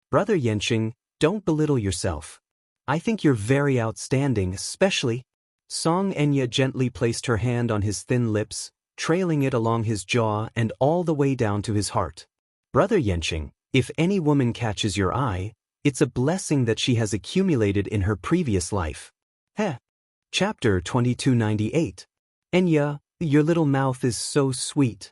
Brother Yanqing, don't belittle yourself. I think you're very outstanding, especially. Xianxia gently placed her hand on his thin lips, trailing it along his jaw and all the way down to his heart. Brother Yanqing, if any woman catches your eye, it's a blessing that she has accumulated in her previous life. Heh. Chapter 2298. Enya, your little mouth is so sweet.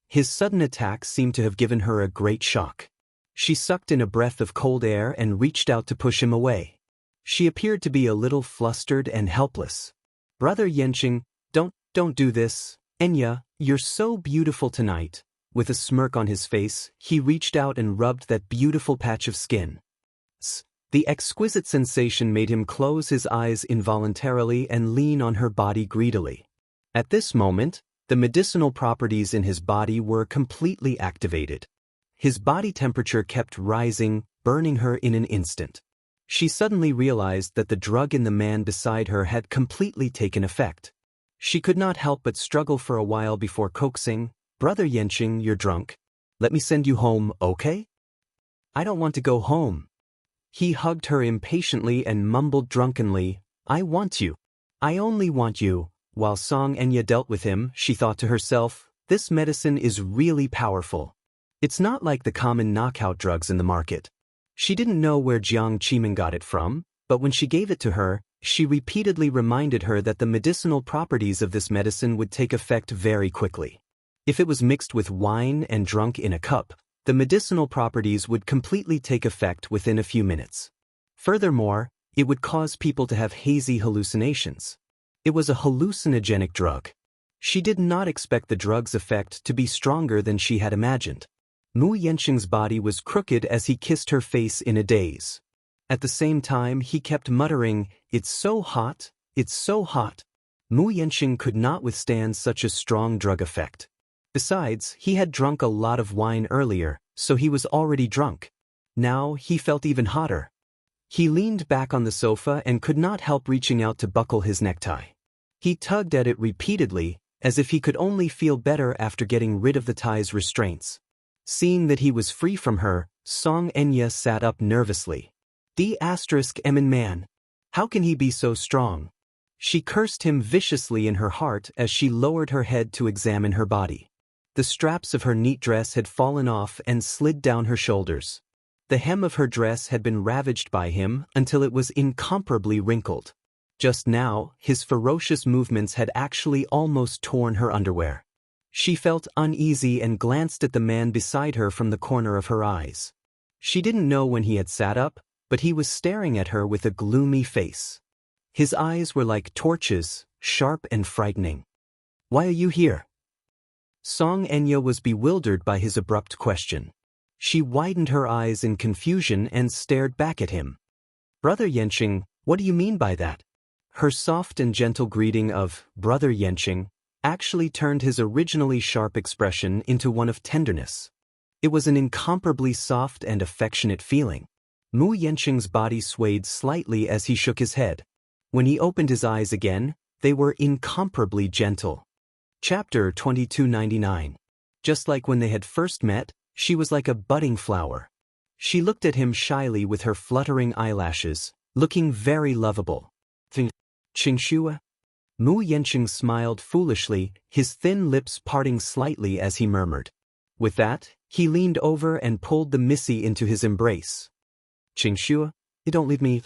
His sudden attack seemed to have given her a great shock. She sucked in a breath of cold air and reached out to push him away. She appeared to be a little flustered and helpless. Brother Yanqing, don't do this. Enya, you're so beautiful tonight. With a smirk on his face, he reached out and rubbed that beautiful patch of skin. The exquisite sensation made him close his eyes involuntarily and lean on her body greedily. At this moment, the medicinal properties in his body were completely activated. His body temperature kept rising, burning her in an instant. She suddenly realized that the drug in the man beside her had completely taken effect. She could not help but struggle for a while before coaxing, Brother Yanqing, you're drunk. Let me send you home, okay? I don't want to go home. He hugged her impatiently and mumbled drunkenly, I want you. I only want you. While Xianxia dealt with him, she thought to herself, this medicine is really powerful. It's not like the common knockout drugs in the market. She didn't know where Jiang Qimin got it from, but when she gave it to her, she repeatedly reminded her that the medicinal properties of this medicine would take effect very quickly. If it was mixed with wine and drunk in a cup, the medicinal properties would completely take effect within a few minutes. Furthermore, it would cause people to have hazy hallucinations. It was a hallucinogenic drug. She did not expect the drug's effect to be stronger than she had imagined. Mu Yanqing's body was crooked as he kissed her face in a daze. At the same time, he kept muttering, "It's so hot, it's so hot." Mu Yanqing could not withstand such a strong drug effect. Besides, he had drunk a lot of wine earlier, so he was already drunk. Now, he felt even hotter. He leaned back on the sofa and could not help reaching out to buckle his necktie. He tugged at it repeatedly, as if he could only feel better after getting rid of the tie's restraints. Seeing that he was free from her, Xianxia sat up nervously. Emin man. How can he be so strong? She cursed him viciously in her heart as she lowered her head to examine her body. The straps of her neat dress had fallen off and slid down her shoulders. The hem of her dress had been ravaged by him until it was incomparably wrinkled. Just now, his ferocious movements had actually almost torn her underwear. She felt uneasy and glanced at the man beside her from the corner of her eyes. She didn't know when he had sat up, but he was staring at her with a gloomy face. His eyes were like torches, sharp and frightening. "Why are you here?" Xianxia was bewildered by his abrupt question. She widened her eyes in confusion and stared back at him. "Brother Yanqing, what do you mean by that?" Her soft and gentle greeting of "Brother Yanqing" actually turned his originally sharp expression into one of tenderness. It was an incomparably soft and affectionate feeling. Mu Yanqing's body swayed slightly as he shook his head. When he opened his eyes again, they were incomparably gentle. Chapter 2299. Just like when they had first met, she was like a budding flower. She looked at him shyly with her fluttering eyelashes, looking very lovable. "Xianxia?" Mu Yanqing smiled foolishly, his thin lips parting slightly as he murmured. With that, he leaned over and pulled the missy into his embrace. "Xianxia, you don't leave me."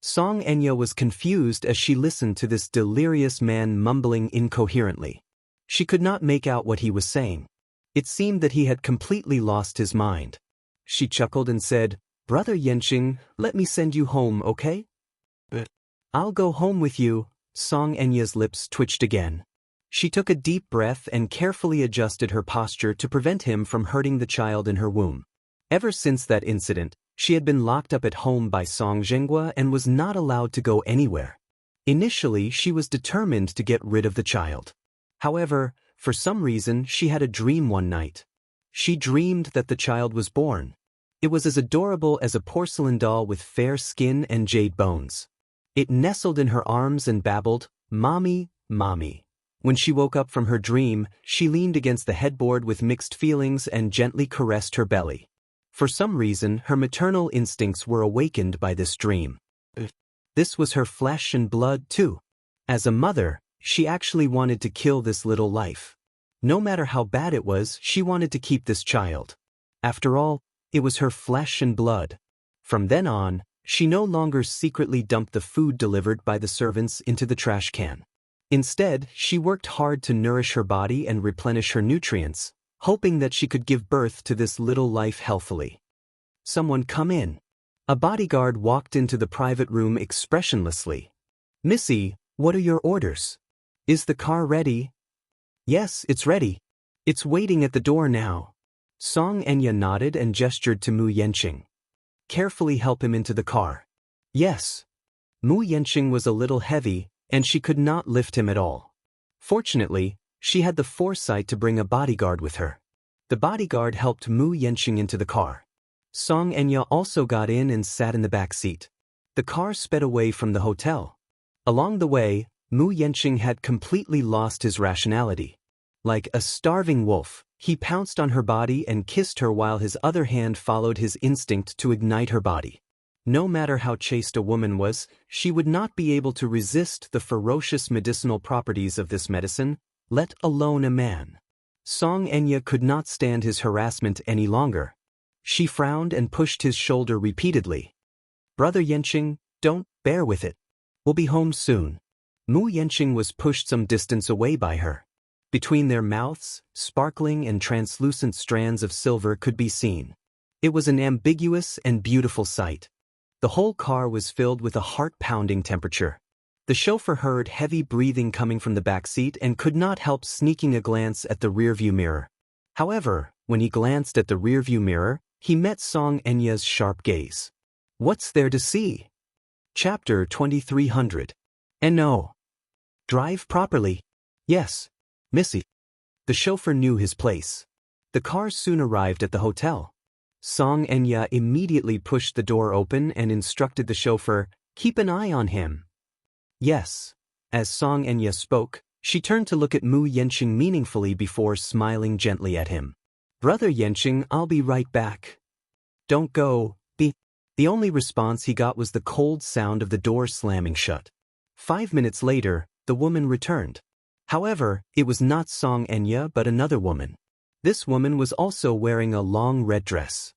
Xianxia was confused as she listened to this delirious man mumbling incoherently. She could not make out what he was saying. It seemed that he had completely lost his mind. She chuckled and said, "Brother Yanqing, let me send you home, okay?" "But I'll go home with you." Xianxia's lips twitched again. She took a deep breath and carefully adjusted her posture to prevent him from hurting the child in her womb. Ever since that incident, she had been locked up at home by Song Zhenghua and was not allowed to go anywhere. Initially, she was determined to get rid of the child. However, for some reason, she had a dream one night. She dreamed that the child was born. It was as adorable as a porcelain doll with fair skin and jade bones. It nestled in her arms and babbled, "Mommy, mommy." When she woke up from her dream, she leaned against the headboard with mixed feelings and gently caressed her belly. For some reason, her maternal instincts were awakened by this dream. This was her flesh and blood, too. As a mother, she actually wanted to kill this little life. No matter how bad it was, she wanted to keep this child. After all, it was her flesh and blood. From then on, she no longer secretly dumped the food delivered by the servants into the trash can. Instead, she worked hard to nourish her body and replenish her nutrients, hoping that she could give birth to this little life healthily. "Someone come in." A bodyguard walked into the private room expressionlessly. "Missy, what are your orders? Is the car ready?" "Yes, it's ready. It's waiting at the door now." Xianxia nodded and gestured to Mu Yanqing. "Carefully help him into the car." "Yes." Mu Yanqing was a little heavy, and she could not lift him at all. Fortunately, she had the foresight to bring a bodyguard with her. The bodyguard helped Mu Yanqing into the car. Xianxia also got in and sat in the back seat. The car sped away from the hotel. Along the way, Mu Yanqing had completely lost his rationality. Like a starving wolf, he pounced on her body and kissed her while his other hand followed his instinct to ignite her body. No matter how chaste a woman was, she would not be able to resist the ferocious medicinal properties of this medicine, let alone a man. Xianxia could not stand his harassment any longer. She frowned and pushed his shoulder repeatedly. "Brother Yanqing, don't bear with it. We'll be home soon." Mu Yanqing was pushed some distance away by her. Between their mouths, sparkling and translucent strands of silver could be seen. It was an ambiguous and beautiful sight. The whole car was filled with a heart-pounding temperature. The chauffeur heard heavy breathing coming from the back seat and could not help sneaking a glance at the rearview mirror. However, when he glanced at the rearview mirror, he met Xianxia's sharp gaze. "What's there to see?" Chapter 2300. And no. Drive properly. Yes, Missy. The chauffeur knew his place. The car soon arrived at the hotel. Xianxia immediately pushed the door open and instructed the chauffeur, "Keep an eye on him." Yes. As Xianxia spoke, she turned to look at Mu Yanqing meaningfully before smiling gently at him. "Brother Yanqing, I'll be right back." "Don't go, be." The only response he got was the cold sound of the door slamming shut. 5 minutes later, the woman returned. However, it was not Xianxia but another woman. This woman was also wearing a long red dress.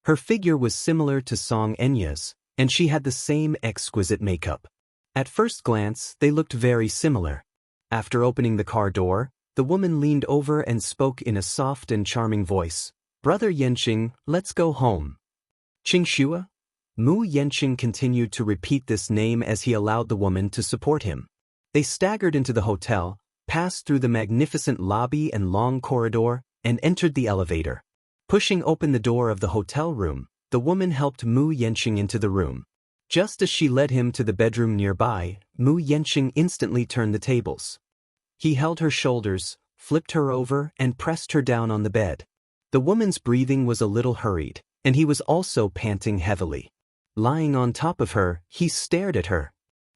Her figure was similar to Xianxia's, and she had the same exquisite makeup. At first glance, they looked very similar. After opening the car door, the woman leaned over and spoke in a soft and charming voice. "Brother Yanqing, let's go home." "Xianxia?" Mu Yanqing continued to repeat this name as he allowed the woman to support him. They staggered into the hotel, passed through the magnificent lobby and long corridor, and entered the elevator. Pushing open the door of the hotel room, the woman helped Mu Yanqing into the room. Just as she led him to the bedroom nearby, Mu Yanqing instantly turned the tables. He held her shoulders, flipped her over, and pressed her down on the bed. The woman's breathing was a little hurried, and he was also panting heavily. Lying on top of her, he stared at her.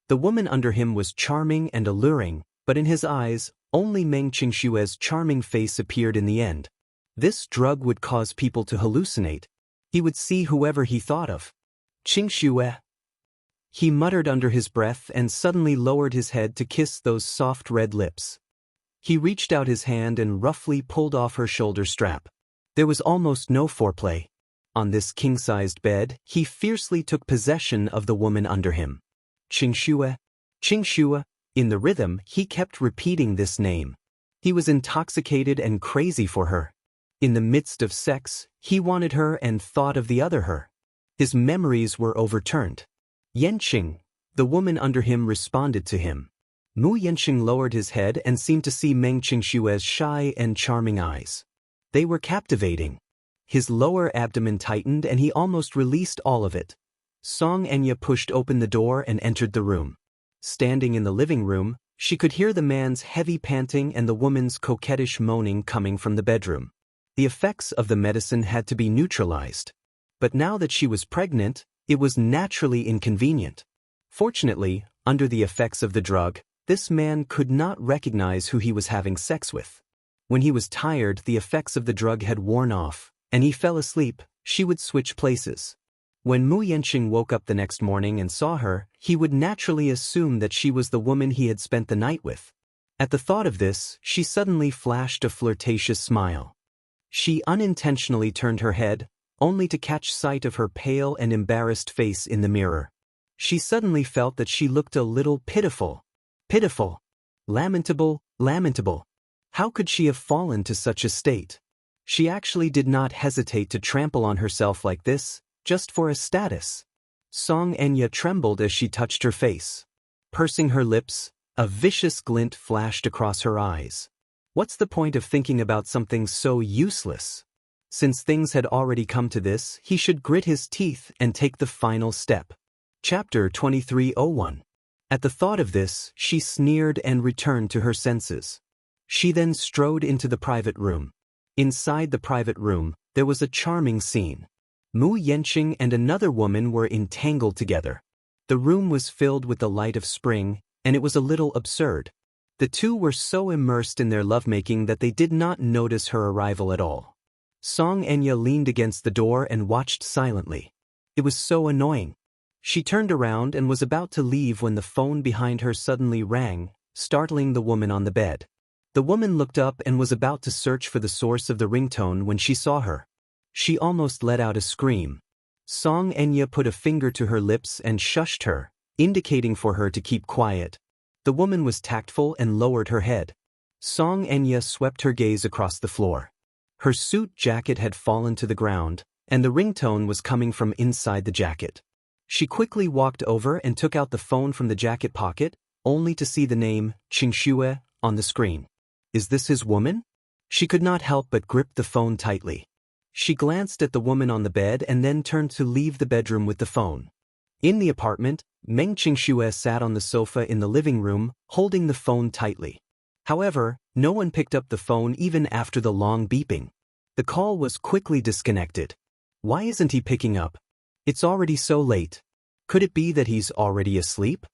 The woman under him was charming and alluring, but in his eyes, only Meng Qingshue's charming face appeared in the end. This drug would cause people to hallucinate. He would see whoever he thought of. "Qingxue." He muttered under his breath and suddenly lowered his head to kiss those soft red lips. He reached out his hand and roughly pulled off her shoulder strap. There was almost no foreplay. On this king-sized bed, he fiercely took possession of the woman under him. "Qingxue, Qingxue." In the rhythm, he kept repeating this name. He was intoxicated and crazy for her. In the midst of sex, he wanted her and thought of the other her. His memories were overturned. "Yanqing." The woman under him responded to him. Mu Yanqing lowered his head and seemed to see Meng Qingshue's shy and charming eyes. They were captivating. His lower abdomen tightened and he almost released all of it. Xianxia pushed open the door and entered the room. Standing in the living room, she could hear the man's heavy panting and the woman's coquettish moaning coming from the bedroom. The effects of the medicine had to be neutralized. But now that she was pregnant, it was naturally inconvenient. Fortunately, under the effects of the drug, this man could not recognize who he was having sex with. When he was tired, the effects of the drug had worn off, and he fell asleep. She would switch places. When Mu Yanqing woke up the next morning and saw her, he would naturally assume that she was the woman he had spent the night with. At the thought of this, she suddenly flashed a flirtatious smile. She unintentionally turned her head, only to catch sight of her pale and embarrassed face in the mirror. She suddenly felt that she looked a little pitiful. Pitiful. Lamentable, lamentable. How could she have fallen to such a state? She actually did not hesitate to trample on herself like this, just for a status. Xianxia trembled as she touched her face. Pursing her lips, a vicious glint flashed across her eyes. What's the point of thinking about something so useless? Since things had already come to this, he should grit his teeth and take the final step. Chapter 2301. At the thought of this, she sneered and returned to her senses. She then strode into the private room. Inside the private room, there was a charming scene. Mu Yanqing and another woman were entangled together. The room was filled with the light of spring, and it was a little absurd. The two were so immersed in their lovemaking that they did not notice her arrival at all. Xianxia leaned against the door and watched silently. It was so annoying. She turned around and was about to leave when the phone behind her suddenly rang, startling the woman on the bed. The woman looked up and was about to search for the source of the ringtone when she saw her. She almost let out a scream. Xianxia put a finger to her lips and shushed her, indicating for her to keep quiet. The woman was tactful and lowered her head. Xianxia swept her gaze across the floor. Her suit jacket had fallen to the ground, and the ringtone was coming from inside the jacket. She quickly walked over and took out the phone from the jacket pocket, only to see the name, Xianxia, on the screen. Is this his woman? She could not help but grip the phone tightly. She glanced at the woman on the bed and then turned to leave the bedroom with the phone. In the apartment, Xianxia sat on the sofa in the living room, holding the phone tightly. However, no one picked up the phone even after the long beeping. The call was quickly disconnected. Why isn't he picking up? It's already so late. Could it be that he's already asleep?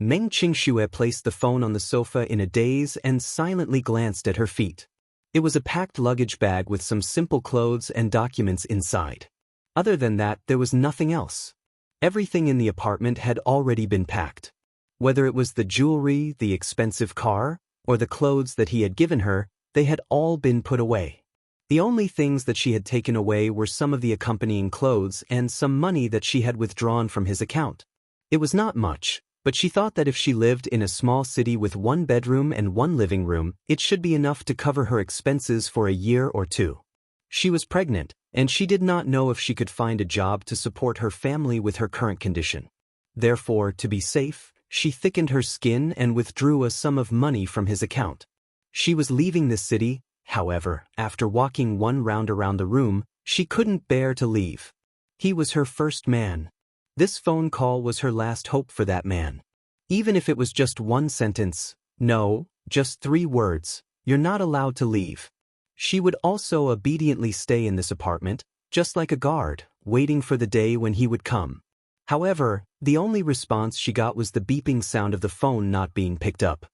Xianxia placed the phone on the sofa in a daze and silently glanced at her feet. It was a packed luggage bag with some simple clothes and documents inside. Other than that, there was nothing else. Everything in the apartment had already been packed. Whether it was the jewelry, the expensive car, or the clothes that he had given her, they had all been put away. The only things that she had taken away were some of the accompanying clothes and some money that she had withdrawn from his account. It was not much, but she thought that if she lived in a small city with one bedroom and one living room, it should be enough to cover her expenses for a year or two. She was pregnant, and she did not know if she could find a job to support her family with her current condition. Therefore, to be safe, she thickened her skin and withdrew a sum of money from his account. She was leaving this city, however, after walking one round around the room, she couldn't bear to leave. He was her first man. This phone call was her last hope for that man. Even if it was just one sentence, no, just 3 words, you're not allowed to leave. She would also obediently stay in this apartment, just like a guard, waiting for the day when he would come. However, the only response she got was the beeping sound of the phone not being picked up.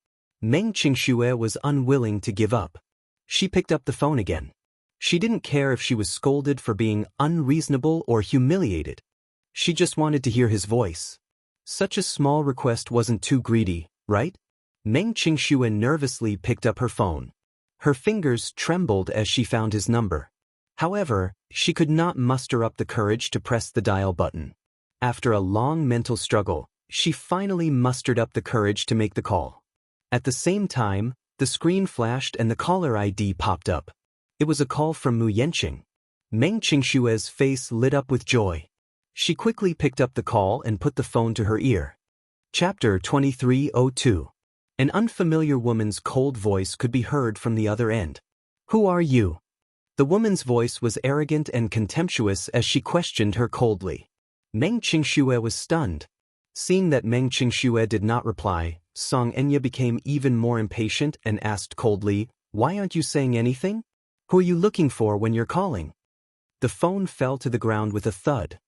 Xianxia was unwilling to give up. She picked up the phone again. She didn't care if she was scolded for being unreasonable or humiliated. She just wanted to hear his voice. Such a small request wasn't too greedy, right? Xianxia nervously picked up her phone. Her fingers trembled as she found his number. However, she could not muster up the courage to press the dial button. After a long mental struggle, she finally mustered up the courage to make the call. At the same time, the screen flashed and the caller ID popped up. It was a call from Mu Yanqing. Xianxia's face lit up with joy. She quickly picked up the call and put the phone to her ear. Chapter 2302. An unfamiliar woman's cold voice could be heard from the other end. Who are you? The woman's voice was arrogant and contemptuous as she questioned her coldly. Xianxia was stunned. Seeing that Xianxia did not reply, Xianxia became even more impatient and asked coldly, "Why aren't you saying anything? Who are you looking for when you're calling?" The phone fell to the ground with a thud.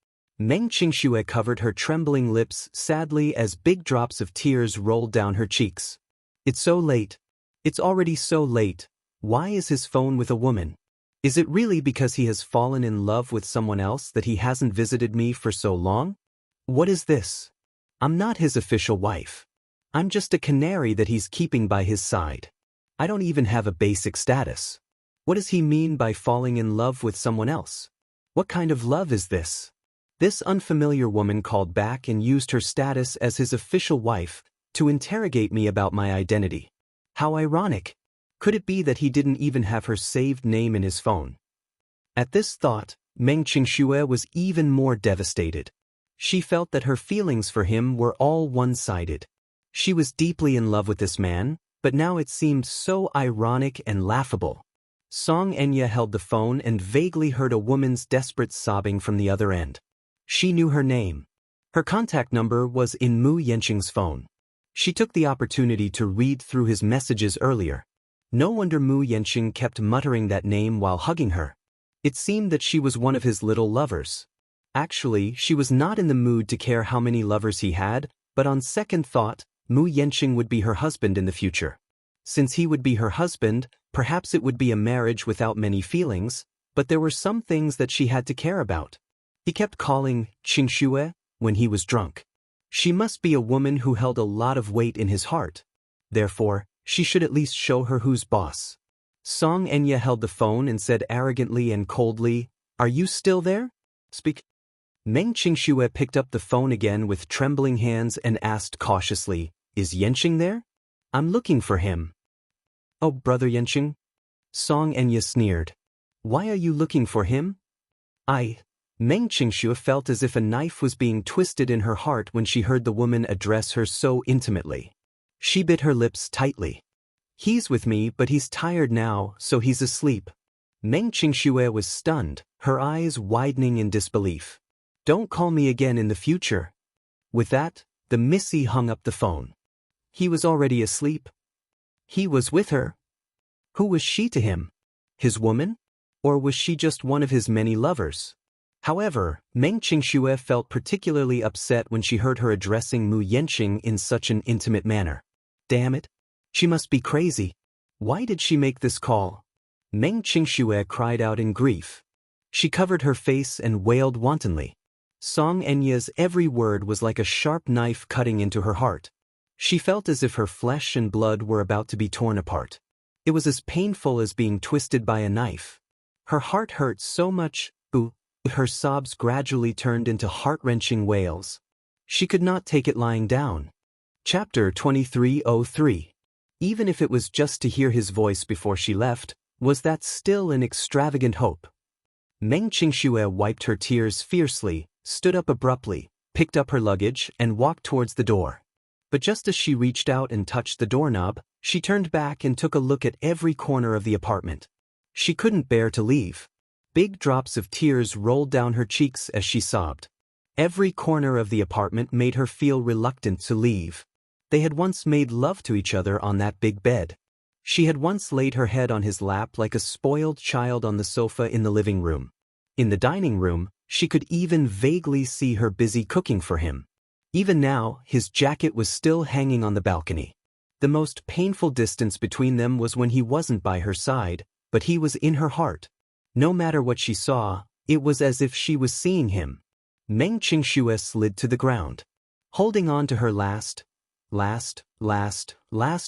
Xianxia covered her trembling lips sadly as big drops of tears rolled down her cheeks. It's so late. It's already so late. Why is his phone with a woman? Is it really because he has fallen in love with someone else that he hasn't visited me for so long? What is this? I'm not his official wife. I'm just a canary that he's keeping by his side. I don't even have a basic status. What does he mean by falling in love with someone else? What kind of love is this? This unfamiliar woman called back and used her status as his official wife to interrogate me about my identity. How ironic. Could it be that he didn't even have her saved name in his phone? At this thought, Xianxia was even more devastated. She felt that her feelings for him were all one-sided. She was deeply in love with this man, but now it seemed so ironic and laughable. Xianxia held the phone and vaguely heard a woman's desperate sobbing from the other end. She knew her name. Her contact number was in Mu Yanqing's phone. She took the opportunity to read through his messages earlier. No wonder Mu Yanqing kept muttering that name while hugging her. It seemed that she was one of his little lovers. Actually, she was not in the mood to care how many lovers he had, but on second thought, Mu Yanqing would be her husband in the future. Since he would be her husband, perhaps it would be a marriage without many feelings, but there were some things that she had to care about. He kept calling Xianxia, when he was drunk. She must be a woman who held a lot of weight in his heart. Therefore, she should at least show her who's boss. Xianxia held the phone and said arrogantly and coldly, "Are you still there? Speak." Meng Qingxue picked up the phone again with trembling hands and asked cautiously, "Is Yanqing there? I'm looking for him." "Oh, brother Yanqing?" Xianxia sneered. "Why are you looking for him?" Meng Qingxue felt as if a knife was being twisted in her heart when she heard the woman address her so intimately. She bit her lips tightly. "He's with me, but he's tired now, so he's asleep." Meng Qingxue was stunned, her eyes widening in disbelief. "Don't call me again in the future." With that, the missy hung up the phone. He was already asleep. He was with her. Who was she to him? His woman? Or was she just one of his many lovers? However, Meng Qingxue felt particularly upset when she heard her addressing Mu Yanqing in such an intimate manner. Damn it! She must be crazy. Why did she make this call? Meng Qingxue cried out in grief. She covered her face and wailed wantonly. Xianxia's every word was like a sharp knife cutting into her heart. She felt as if her flesh and blood were about to be torn apart. It was as painful as being twisted by a knife. Her heart hurt so much, her sobs gradually turned into heart-wrenching wails. She could not take it lying down. Chapter 2303. Even if it was just to hear his voice before she left, was that still an extravagant hope? Meng Qingxue wiped her tears fiercely, stood up abruptly, picked up her luggage, and walked towards the door. But just as she reached out and touched the doorknob, she turned back and took a look at every corner of the apartment. She couldn't bear to leave. Big drops of tears rolled down her cheeks as she sobbed. Every corner of the apartment made her feel reluctant to leave. They had once made love to each other on that big bed. She had once laid her head on his lap like a spoiled child on the sofa in the living room. In the dining room, she could even vaguely see her busy cooking for him. Even now, his jacket was still hanging on the balcony. The most painful distance between them was when he wasn't by her side, but he was in her heart. No matter what she saw, it was as if she was seeing him. Meng Qingxue slid to the ground. Holding on to her last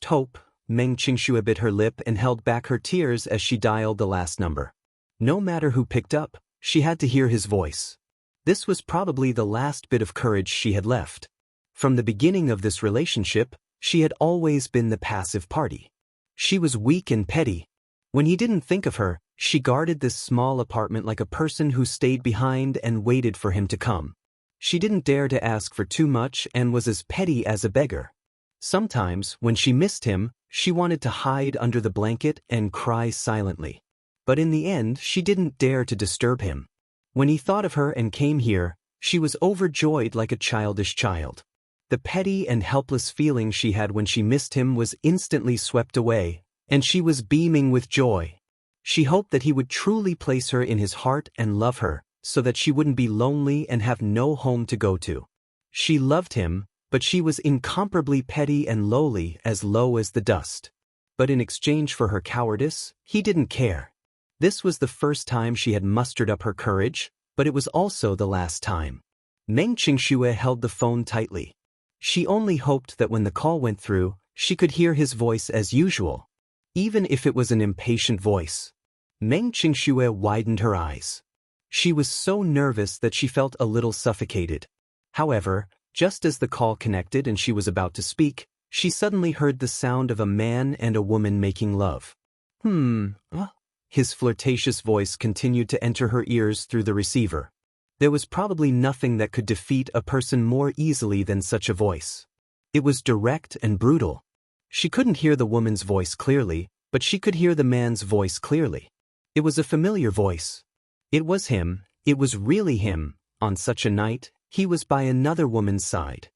hope, Meng Qingxue bit her lip and held back her tears as she dialed the last number. No matter who picked up, she had to hear his voice. This was probably the last bit of courage she had left. From the beginning of this relationship, she had always been the passive party. She was weak and petty. When he didn't think of her, she guarded this small apartment like a person who stayed behind and waited for him to come. She didn't dare to ask for too much and was as petty as a beggar. Sometimes, when she missed him, she wanted to hide under the blanket and cry silently. But in the end, she didn't dare to disturb him. When he thought of her and came here, she was overjoyed like a childish child. The petty and helpless feeling she had when she missed him was instantly swept away, and she was beaming with joy. She hoped that he would truly place her in his heart and love her, so that she wouldn't be lonely and have no home to go to. She loved him, but she was incomparably petty and lowly, as low as the dust. But in exchange for her cowardice, he didn't care. This was the first time she had mustered up her courage, but it was also the last time. Meng Qingxue held the phone tightly. She only hoped that when the call went through, she could hear his voice as usual, even if it was an impatient voice. Meng Qingxue widened her eyes. She was so nervous that she felt a little suffocated. However, just as the call connected and she was about to speak, she suddenly heard the sound of a man and a woman making love. His flirtatious voice continued to enter her ears through the receiver. There was probably nothing that could defeat a person more easily than such a voice. It was direct and brutal. She couldn't hear the woman's voice clearly, but she could hear the man's voice clearly. It was a familiar voice. It was him, it was really him. On such a night, he was by another woman's side.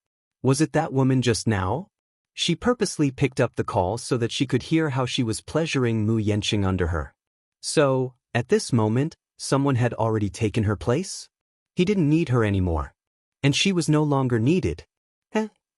Was it that woman just now? She purposely picked up the call so that she could hear how she was pleasuring Mu Yanqing under her. So, at this moment, someone had already taken her place? He didn't need her anymore. And she was no longer needed.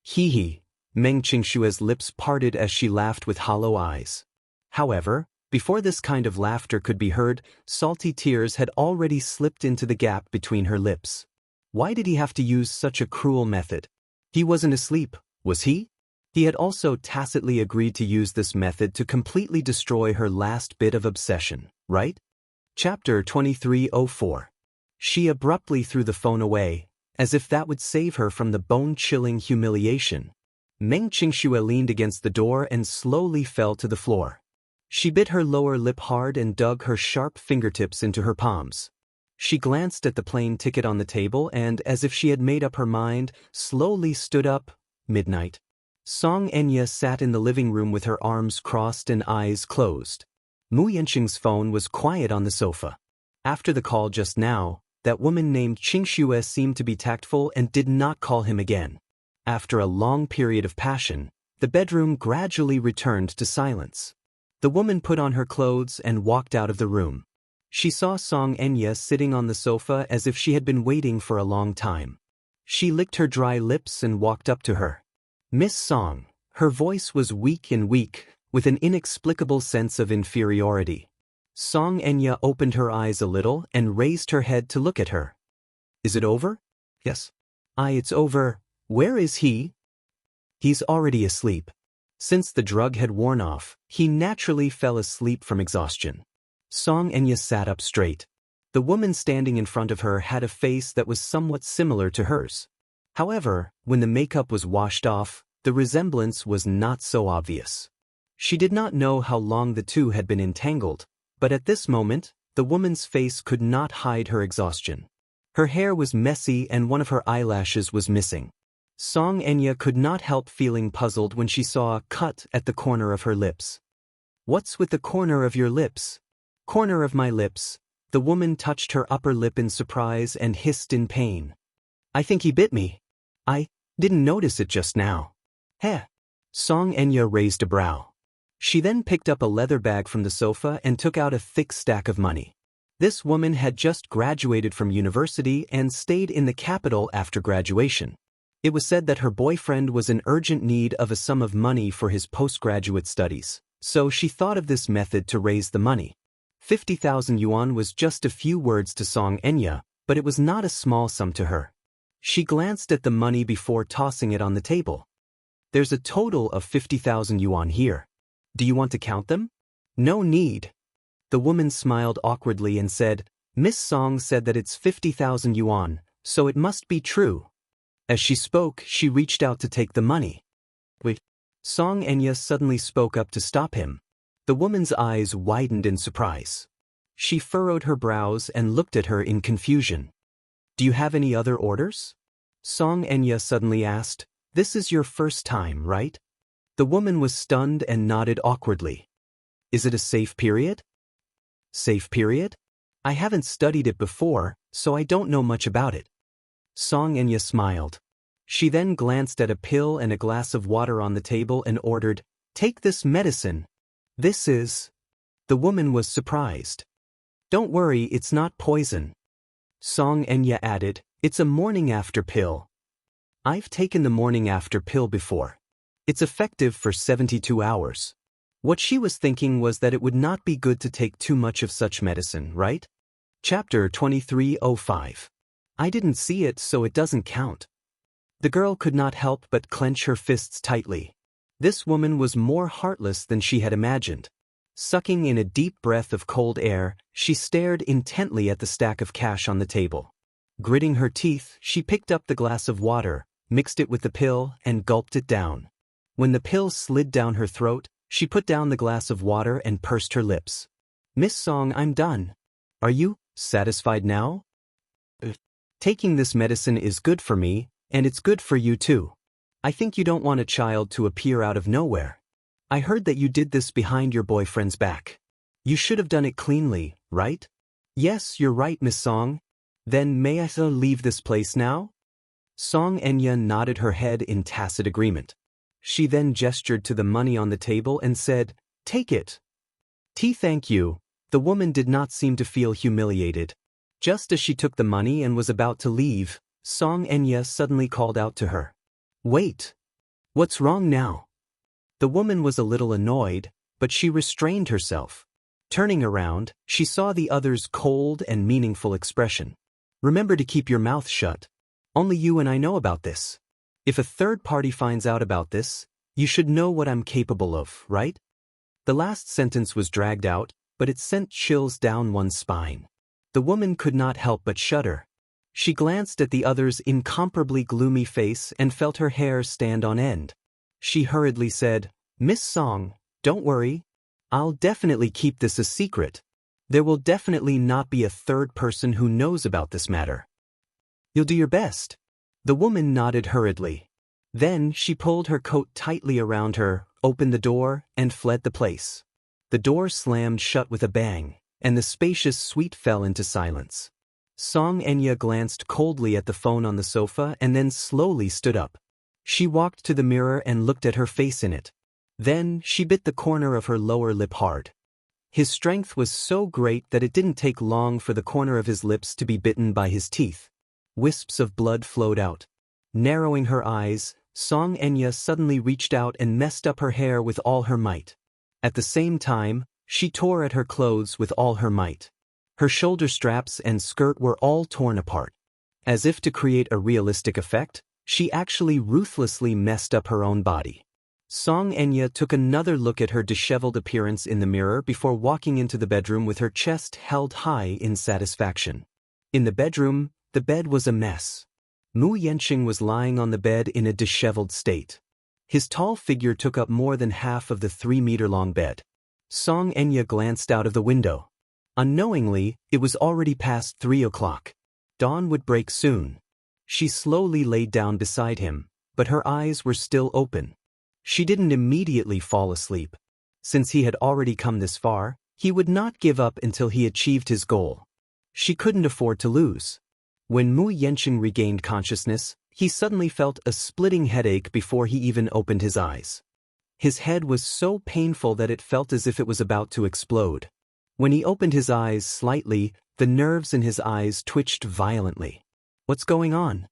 Hee. Meng Qingxue's lips parted as she laughed with hollow eyes. However, before this kind of laughter could be heard, salty tears had already slipped into the gap between her lips. Why did he have to use such a cruel method? He wasn't asleep, was he? He had also tacitly agreed to use this method to completely destroy her last bit of obsession, right? Chapter 2304. She abruptly threw the phone away, as if that would save her from the bone-chilling humiliation. Meng Qingxue leaned against the door and slowly fell to the floor. She bit her lower lip hard and dug her sharp fingertips into her palms. She glanced at the plane ticket on the table and, as if she had made up her mind, slowly stood up. Midnight. Xianxia sat in the living room with her arms crossed and eyes closed. Mu Yanqing's phone was quiet on the sofa. After the call just now, that woman named Qingxue seemed to be tactful and did not call him again. After a long period of passion, the bedroom gradually returned to silence. The woman put on her clothes and walked out of the room. She saw Xianxia sitting on the sofa as if she had been waiting for a long time. She licked her dry lips and walked up to her. Miss Song, her voice was weak and weak, with an inexplicable sense of inferiority. Xianxia opened her eyes a little and raised her head to look at her. Is it over? Yes. It's over. Where is he? He's already asleep. Since the drug had worn off, he naturally fell asleep from exhaustion. Xianxia sat up straight. The woman standing in front of her had a face that was somewhat similar to hers. However, when the makeup was washed off, the resemblance was not so obvious. She did not know how long the two had been entangled, but at this moment, the woman's face could not hide her exhaustion. Her hair was messy and one of her eyelashes was missing. Xianxia could not help feeling puzzled when she saw a cut at the corner of her lips. What's with the corner of your lips? Corner of my lips. The woman touched her upper lip in surprise and hissed in pain. I think he bit me. I didn't notice it just now. Heh. Xianxia raised a brow. She then picked up a leather bag from the sofa and took out a thick stack of money. This woman had just graduated from university and stayed in the capital after graduation. It was said that her boyfriend was in urgent need of a sum of money for his postgraduate studies, so she thought of this method to raise the money. 50,000 yuan was just a few words to Xianxia, but it was not a small sum to her. She glanced at the money before tossing it on the table. There's a total of 50,000 yuan here. Do you want to count them? No need. The woman smiled awkwardly and said, Miss Song said that it's 50,000 yuan, so it must be true. As she spoke, she reached out to take the money. Wait. Xianxia suddenly spoke up to stop him. The woman's eyes widened in surprise. She furrowed her brows and looked at her in confusion. Do you have any other orders? Xianxia suddenly asked. This is your first time, right? The woman was stunned and nodded awkwardly. Is it a safe period? Safe period? I haven't studied it before, so I don't know much about it. Xianxia smiled. She then glanced at a pill and a glass of water on the table and ordered, Take this medicine. This is... The woman was surprised. Don't worry, it's not poison. Xianxia added, It's a morning after pill. I've taken the morning after pill before. It's effective for 72 hours. What she was thinking was that it would not be good to take too much of such medicine, right? Chapter 2305. I didn't see it, so it doesn't count. The girl could not help but clench her fists tightly. This woman was more heartless than she had imagined. Sucking in a deep breath of cold air, she stared intently at the stack of cash on the table. Gritting her teeth, she picked up the glass of water, mixed it with the pill, and gulped it down. When the pill slid down her throat, she put down the glass of water and pursed her lips. Miss Song, I'm done. Are you satisfied now? Taking this medicine is good for me, and it's good for you too. I think you don't want a child to appear out of nowhere. I heard that you did this behind your boyfriend's back. You should have done it cleanly, right? Yes, you're right, Miss Song. Then may I leave this place now? Xianxia nodded her head in tacit agreement. She then gestured to the money on the table and said, Take it. Thank you. The woman did not seem to feel humiliated. Just as she took the money and was about to leave, Xianxia suddenly called out to her. Wait. What's wrong now? The woman was a little annoyed, but she restrained herself. Turning around, she saw the other's cold and meaningful expression. Remember to keep your mouth shut. Only you and I know about this. If a third party finds out about this, you should know what I'm capable of, right? The last sentence was dragged out, but it sent chills down one's spine. The woman could not help but shudder. She glanced at the other's incomparably gloomy face and felt her hair stand on end. She hurriedly said, "Miss Song, don't worry. I'll definitely keep this a secret. There will definitely not be a third person who knows about this matter. You'll do your best." The woman nodded hurriedly. Then she pulled her coat tightly around her, opened the door, and fled the place. The door slammed shut with a bang, and the spacious suite fell into silence. Xianxia glanced coldly at the phone on the sofa and then slowly stood up. She walked to the mirror and looked at her face in it. Then she bit the corner of her lower lip hard. His strength was so great that it didn't take long for the corner of his lips to be bitten by his teeth. Wisps of blood flowed out. Narrowing her eyes, Xianxia suddenly reached out and messed up her hair with all her might. At the same time, she tore at her clothes with all her might. Her shoulder straps and skirt were all torn apart. As if to create a realistic effect, she actually ruthlessly messed up her own body. Xianxia took another look at her disheveled appearance in the mirror before walking into the bedroom with her chest held high in satisfaction. In the bedroom, the bed was a mess. Mu Yanqing was lying on the bed in a disheveled state. His tall figure took up more than half of the 3-meter-long bed. Xianxia glanced out of the window. Unknowingly, it was already past 3 o'clock. Dawn would break soon. She slowly laid down beside him, but her eyes were still open. She didn't immediately fall asleep. Since he had already come this far, he would not give up until he achieved his goal. She couldn't afford to lose. When Mu Yanqing regained consciousness, he suddenly felt a splitting headache before he even opened his eyes. His head was so painful that it felt as if it was about to explode. When he opened his eyes slightly, the nerves in his eyes twitched violently. What's going on?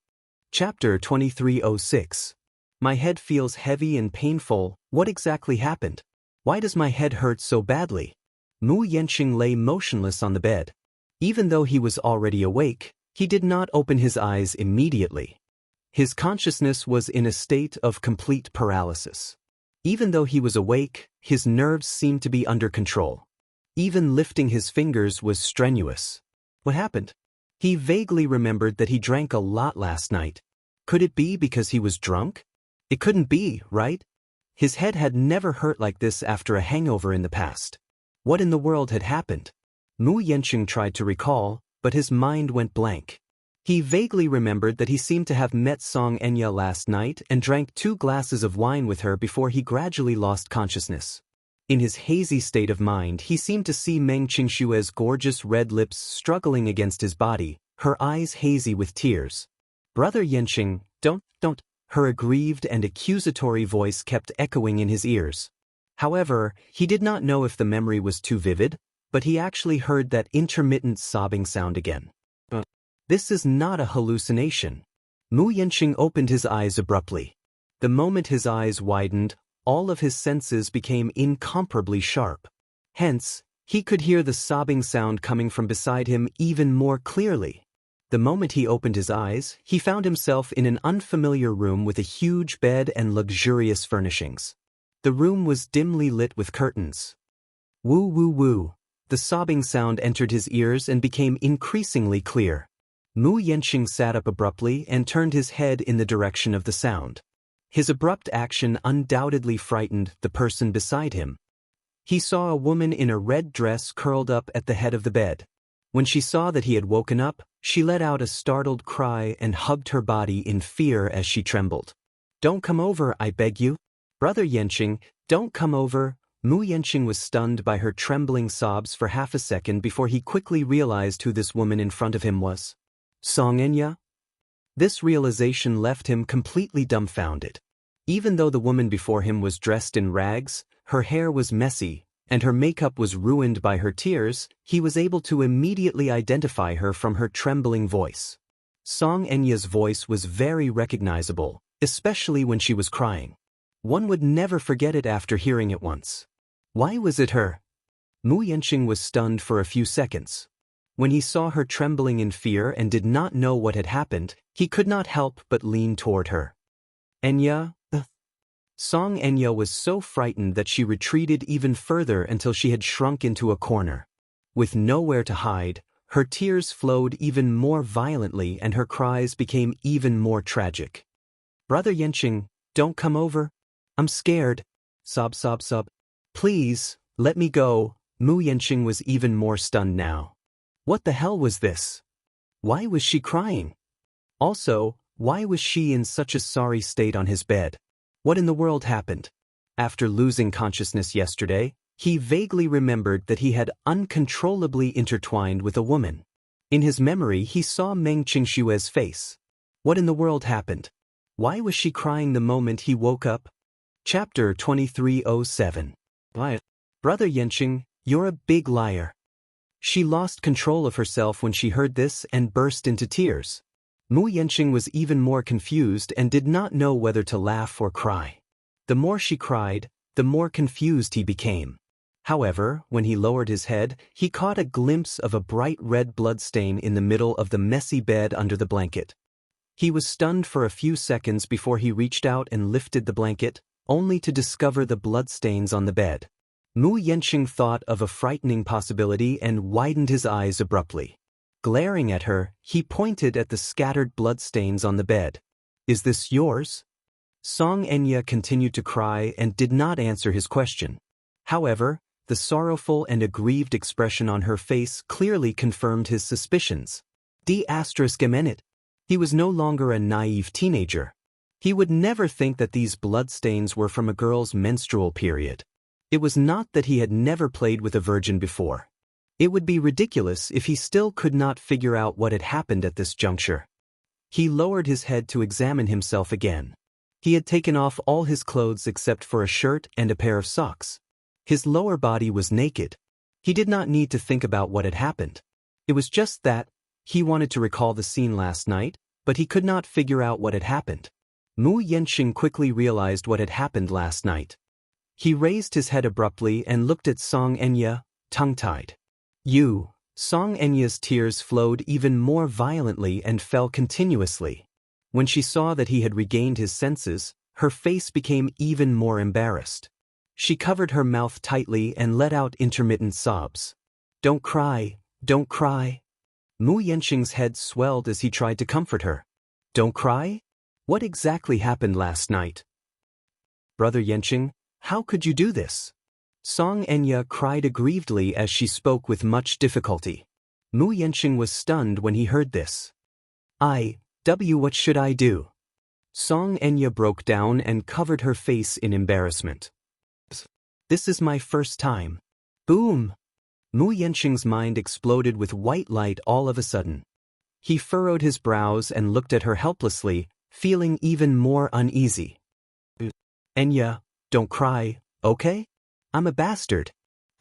Chapter 2306. My head feels heavy and painful. What exactly happened? Why does my head hurt so badly? Mu Yanqing lay motionless on the bed. Even though he was already awake, he did not open his eyes immediately. His consciousness was in a state of complete paralysis. Even though he was awake, his nerves seemed to be under control. Even lifting his fingers was strenuous. What happened? He vaguely remembered that he drank a lot last night. Could it be because he was drunk? It couldn't be, right? His head had never hurt like this after a hangover in the past. What in the world had happened? Mu Yanqing tried to recall, but his mind went blank. He vaguely remembered that he seemed to have met Xianxia last night and drank 2 glasses of wine with her before he gradually lost consciousness. In his hazy state of mind, he seemed to see Meng Qingshue's gorgeous red lips struggling against his body, her eyes hazy with tears. "Brother Yanqing, don't." Her aggrieved and accusatory voice kept echoing in his ears. However, he did not know if the memory was too vivid, but he actually heard that intermittent sobbing sound again. This is not a hallucination. Mu Yanqing opened his eyes abruptly. The moment his eyes widened, all of his senses became incomparably sharp. Hence, he could hear the sobbing sound coming from beside him even more clearly. The moment he opened his eyes, he found himself in an unfamiliar room with a huge bed and luxurious furnishings. The room was dimly lit with curtains. Woo woo woo. The sobbing sound entered his ears and became increasingly clear. Mu Yanqing sat up abruptly and turned his head in the direction of the sound. His abrupt action undoubtedly frightened the person beside him. He saw a woman in a red dress curled up at the head of the bed. When she saw that he had woken up, she let out a startled cry and hugged her body in fear as she trembled. "Don't come over, I beg you. Brother Yanqing, don't come over." Mu Yanqing was stunned by her trembling sobs for half a second before he quickly realized who this woman in front of him was. Xianxia? This realization left him completely dumbfounded. Even though the woman before him was dressed in rags, her hair was messy, and her makeup was ruined by her tears, he was able to immediately identify her from her trembling voice. Xianxia's voice was very recognizable, especially when she was crying. One would never forget it after hearing it once. Why was it her? Mu Yanqing was stunned for a few seconds. When he saw her trembling in fear and did not know what had happened, he could not help but lean toward her. Enya? Song Enya was so frightened that she retreated even further until she had shrunk into a corner. With nowhere to hide, her tears flowed even more violently and her cries became even more tragic. Brother Yanqing, don't come over. I'm scared. Sob, sob, sob. Please, let me go. Mu Yanqing was even more stunned now. What the hell was this? Why was she crying? Also, why was she in such a sorry state on his bed? What in the world happened? After losing consciousness yesterday, he vaguely remembered that he had uncontrollably intertwined with a woman. In his memory he saw Meng Qingshue's face. What in the world happened? Why was she crying the moment he woke up? Chapter 2307. Brother Yanqing, you're a big liar. She lost control of herself when she heard this and burst into tears. Mu Yanqing was even more confused and did not know whether to laugh or cry. The more she cried, the more confused he became. However, when he lowered his head, he caught a glimpse of a bright red bloodstain in the middle of the messy bed under the blanket. He was stunned for a few seconds before he reached out and lifted the blanket, only to discover the bloodstains on the bed. Mu Yanqing thought of a frightening possibility and widened his eyes abruptly. Glaring at her, he pointed at the scattered bloodstains on the bed. Is this yours? Song Enya continued to cry and did not answer his question. However, the sorrowful and aggrieved expression on her face clearly confirmed his suspicions. He was no longer a naive teenager. He would never think that these bloodstains were from a girl's menstrual period. It was not that he had never played with a virgin before. It would be ridiculous if he still could not figure out what had happened at this juncture. He lowered his head to examine himself again. He had taken off all his clothes except for a shirt and a pair of socks. His lower body was naked. He did not need to think about what had happened. It was just that he wanted to recall the scene last night, but he could not figure out what had happened. Mu Yanqing quickly realized what had happened last night. He raised his head abruptly and looked at Song Enya, tongue-tied. Song Enya's tears flowed even more violently and fell continuously. When she saw that he had regained his senses, her face became even more embarrassed. She covered her mouth tightly and let out intermittent sobs. Don't cry, don't cry. Mu Yanqing's head swelled as he tried to comfort her. Don't cry? What exactly happened last night? Brother Yanqing, how could you do this? Song Enya cried aggrievedly as she spoke with much difficulty. Mu Yanqing was stunned when he heard this. What should I do? Song Enya broke down and covered her face in embarrassment. This is my first time. Boom! Mu Yanqing's mind exploded with white light all of a sudden. He furrowed his brows and looked at her helplessly, feeling even more uneasy. Enya, don't cry, okay? I'm a bastard.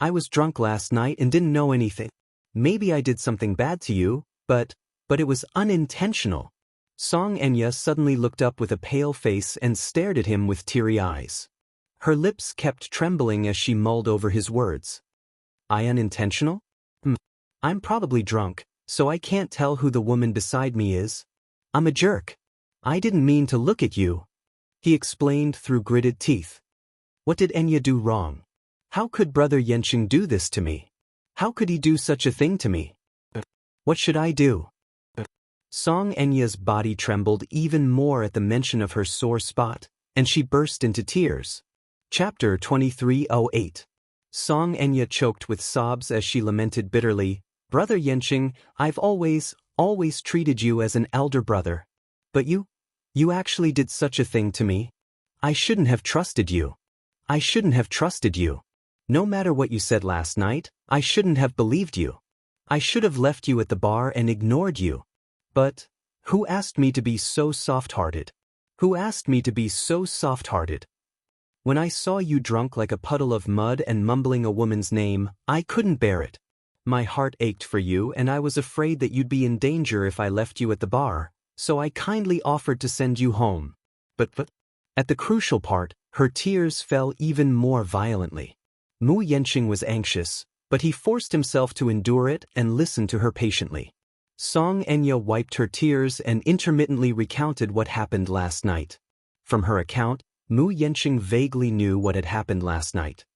I was drunk last night and didn't know anything. Maybe I did something bad to you, but it was unintentional. Song Enya suddenly looked up with a pale face and stared at him with teary eyes. Her lips kept trembling as she mulled over his words. I unintentional? I'm probably drunk, so I can't tell who the woman beside me is. I'm a jerk. I didn't mean to look at you. He explained through gritted teeth. What did Enya do wrong? How could Brother Yanqing do this to me? How could he do such a thing to me? What should I do? Song Enya's body trembled even more at the mention of her sore spot, and she burst into tears. Chapter 2308. Song Enya choked with sobs as she lamented bitterly, Brother Yanqing, I've always treated you as an elder brother. But you actually did such a thing to me. I shouldn't have trusted you. I shouldn't have trusted you. No matter what you said last night, I shouldn't have believed you. I should have left you at the bar and ignored you. But who asked me to be so soft-hearted? Who asked me to be so soft-hearted? When I saw you drunk like a puddle of mud and mumbling a woman's name, I couldn't bear it. My heart ached for you and I was afraid that you'd be in danger if I left you at the bar, so I kindly offered to send you home. But at the crucial part, her tears fell even more violently. Mu Yanqing was anxious, but he forced himself to endure it and listen to her patiently. Xianxia wiped her tears and intermittently recounted what happened last night. From her account, Mu Yanqing vaguely knew what had happened last night.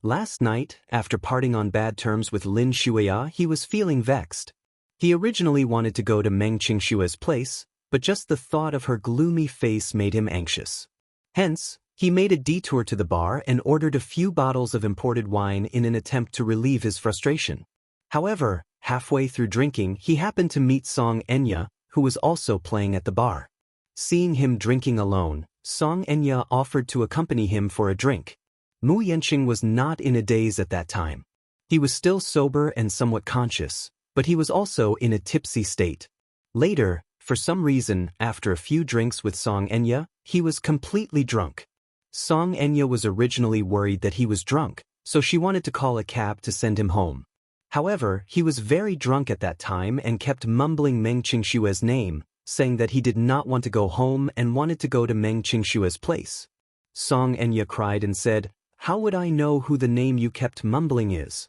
Last night, after parting on bad terms with Lin Shuya, he was feeling vexed. He originally wanted to go to Meng Qingshua's place, but just the thought of her gloomy face made him anxious. Hence, he made a detour to the bar and ordered a few bottles of imported wine in an attempt to relieve his frustration. However, halfway through drinking, he happened to meet Xianxia, who was also playing at the bar. Seeing him drinking alone, Xianxia offered to accompany him for a drink. Mu Yanqing was not in a daze at that time. He was still sober and somewhat conscious, but he was also in a tipsy state. Later, for some reason, after a few drinks with Xianxia, he was completely drunk. Xianxia was originally worried that he was drunk, so she wanted to call a cab to send him home. However, he was very drunk at that time and kept mumbling Meng Qingshua's name, saying that he did not want to go home and wanted to go to Meng Qingshua's place. Xianxia cried and said, "How would I know who the name you kept mumbling is?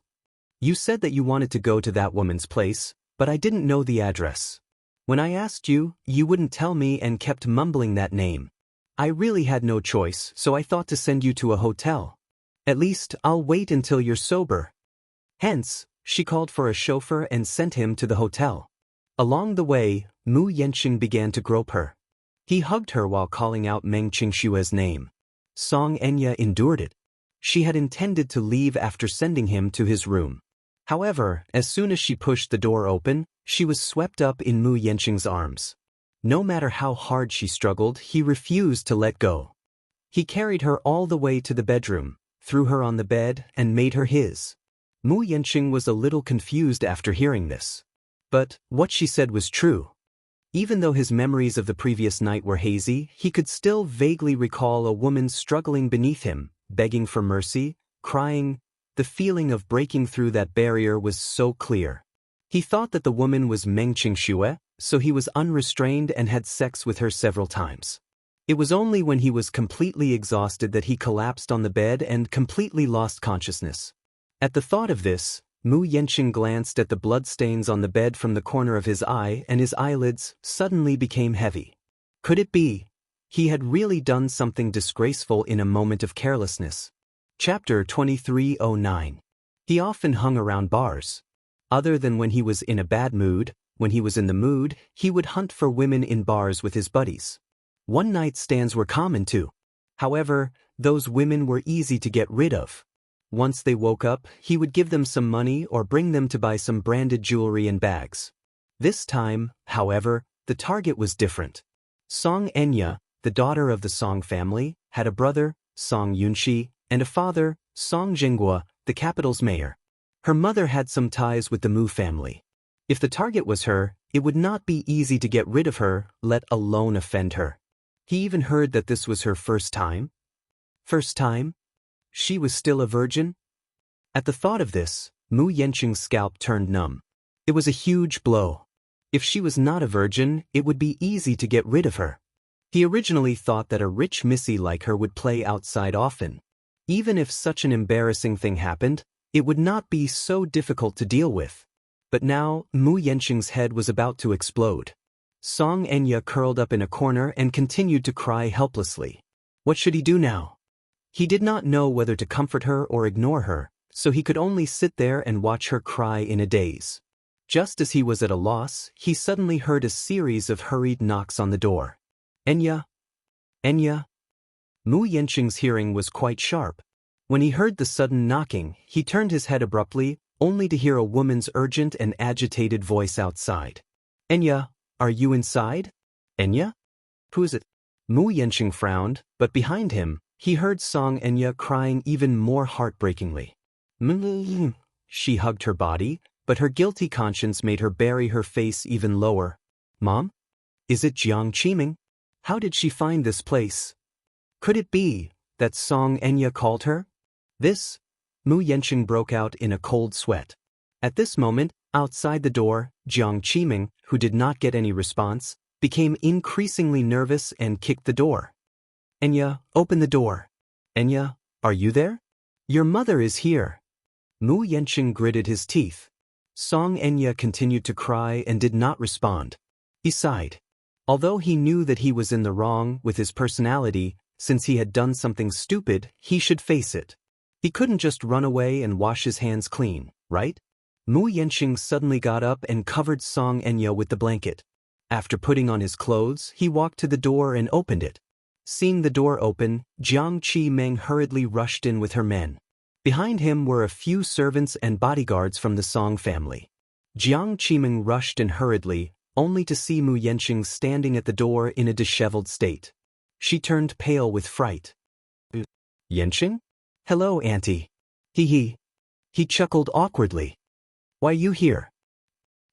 You said that you wanted to go to that woman's place, but I didn't know the address. When I asked you, you wouldn't tell me and kept mumbling that name. I really had no choice, so I thought to send you to a hotel. At least, I'll wait until you're sober." Hence, she called for a chauffeur and sent him to the hotel. Along the way, Mu Yanqing began to grope her. He hugged her while calling out Meng Qingshua's name. Xianxia endured it. She had intended to leave after sending him to his room. However, as soon as she pushed the door open, she was swept up in Mu Yanqing's arms. No matter how hard she struggled, he refused to let go. He carried her all the way to the bedroom, threw her on the bed, and made her his. Mu Yanqing was a little confused after hearing this. But what she said was true. Even though his memories of the previous night were hazy, he could still vaguely recall a woman struggling beneath him, begging for mercy, crying. The feeling of breaking through that barrier was so clear. He thought that the woman was Meng Qingxue, so he was unrestrained and had sex with her several times. It was only when he was completely exhausted that he collapsed on the bed and completely lost consciousness. At the thought of this, Mu Yanqing glanced at the bloodstains on the bed from the corner of his eye, and his eyelids suddenly became heavy. Could it be? He had really done something disgraceful in a moment of carelessness. Chapter 2309. He often hung around bars. Other than when he was in a bad mood, when he was in the mood, he would hunt for women in bars with his buddies. One-night stands were common too. However, those women were easy to get rid of. Once they woke up, he would give them some money or bring them to buy some branded jewelry and bags. This time, however, the target was different. Xianxia, the daughter of the Song family, had a brother, Song Yunxi, and a father, Song Jinghua, the capital's mayor. Her mother had some ties with the Mu family. If the target was her, it would not be easy to get rid of her, let alone offend her. He even heard that this was her first time. First time? She was still a virgin? At the thought of this, Mu Yanqing's scalp turned numb. It was a huge blow. If she was not a virgin, it would be easy to get rid of her. He originally thought that a rich missy like her would play outside often. Even if such an embarrassing thing happened, it would not be so difficult to deal with. But now, Mu Yanqing's head was about to explode. Xianxia curled up in a corner and continued to cry helplessly. What should he do now? He did not know whether to comfort her or ignore her, so he could only sit there and watch her cry in a daze. Just as he was at a loss, he suddenly heard a series of hurried knocks on the door. "Enya? Enya?" Mu Yanqing's hearing was quite sharp. When he heard the sudden knocking, he turned his head abruptly, only to hear a woman's urgent and agitated voice outside. "Enya, are you inside? Enya? Who is it?" Mu Yanqing frowned, but behind him, he heard Xianxia crying even more heartbreakingly. She hugged her body, but her guilty conscience made her bury her face even lower. "Mom? Is it Jiang Qiming? How did she find this place? Could it be that Xianxia called her?" This, Mu Yanqing broke out in a cold sweat. At this moment, outside the door, Jiang Qiming, who did not get any response, became increasingly nervous and kicked the door. "Enya, open the door. Enya, are you there? Your mother is here." Mu Yanqing gritted his teeth. Xianxia continued to cry and did not respond. He sighed. Although he knew that he was in the wrong with his personality, since he had done something stupid, he should face it. He couldn't just run away and wash his hands clean, right? Mu Yanqing suddenly got up and covered Xianxia with the blanket. After putting on his clothes, he walked to the door and opened it. Seeing the door open, Jiang Qimeng hurriedly rushed in with her men. Behind him were a few servants and bodyguards from the Song family. Jiang Qimeng rushed in hurriedly, only to see Mu Yanqing standing at the door in a disheveled state. She turned pale with fright. Yanqing? Hello, Auntie. He chuckled awkwardly. Why you here?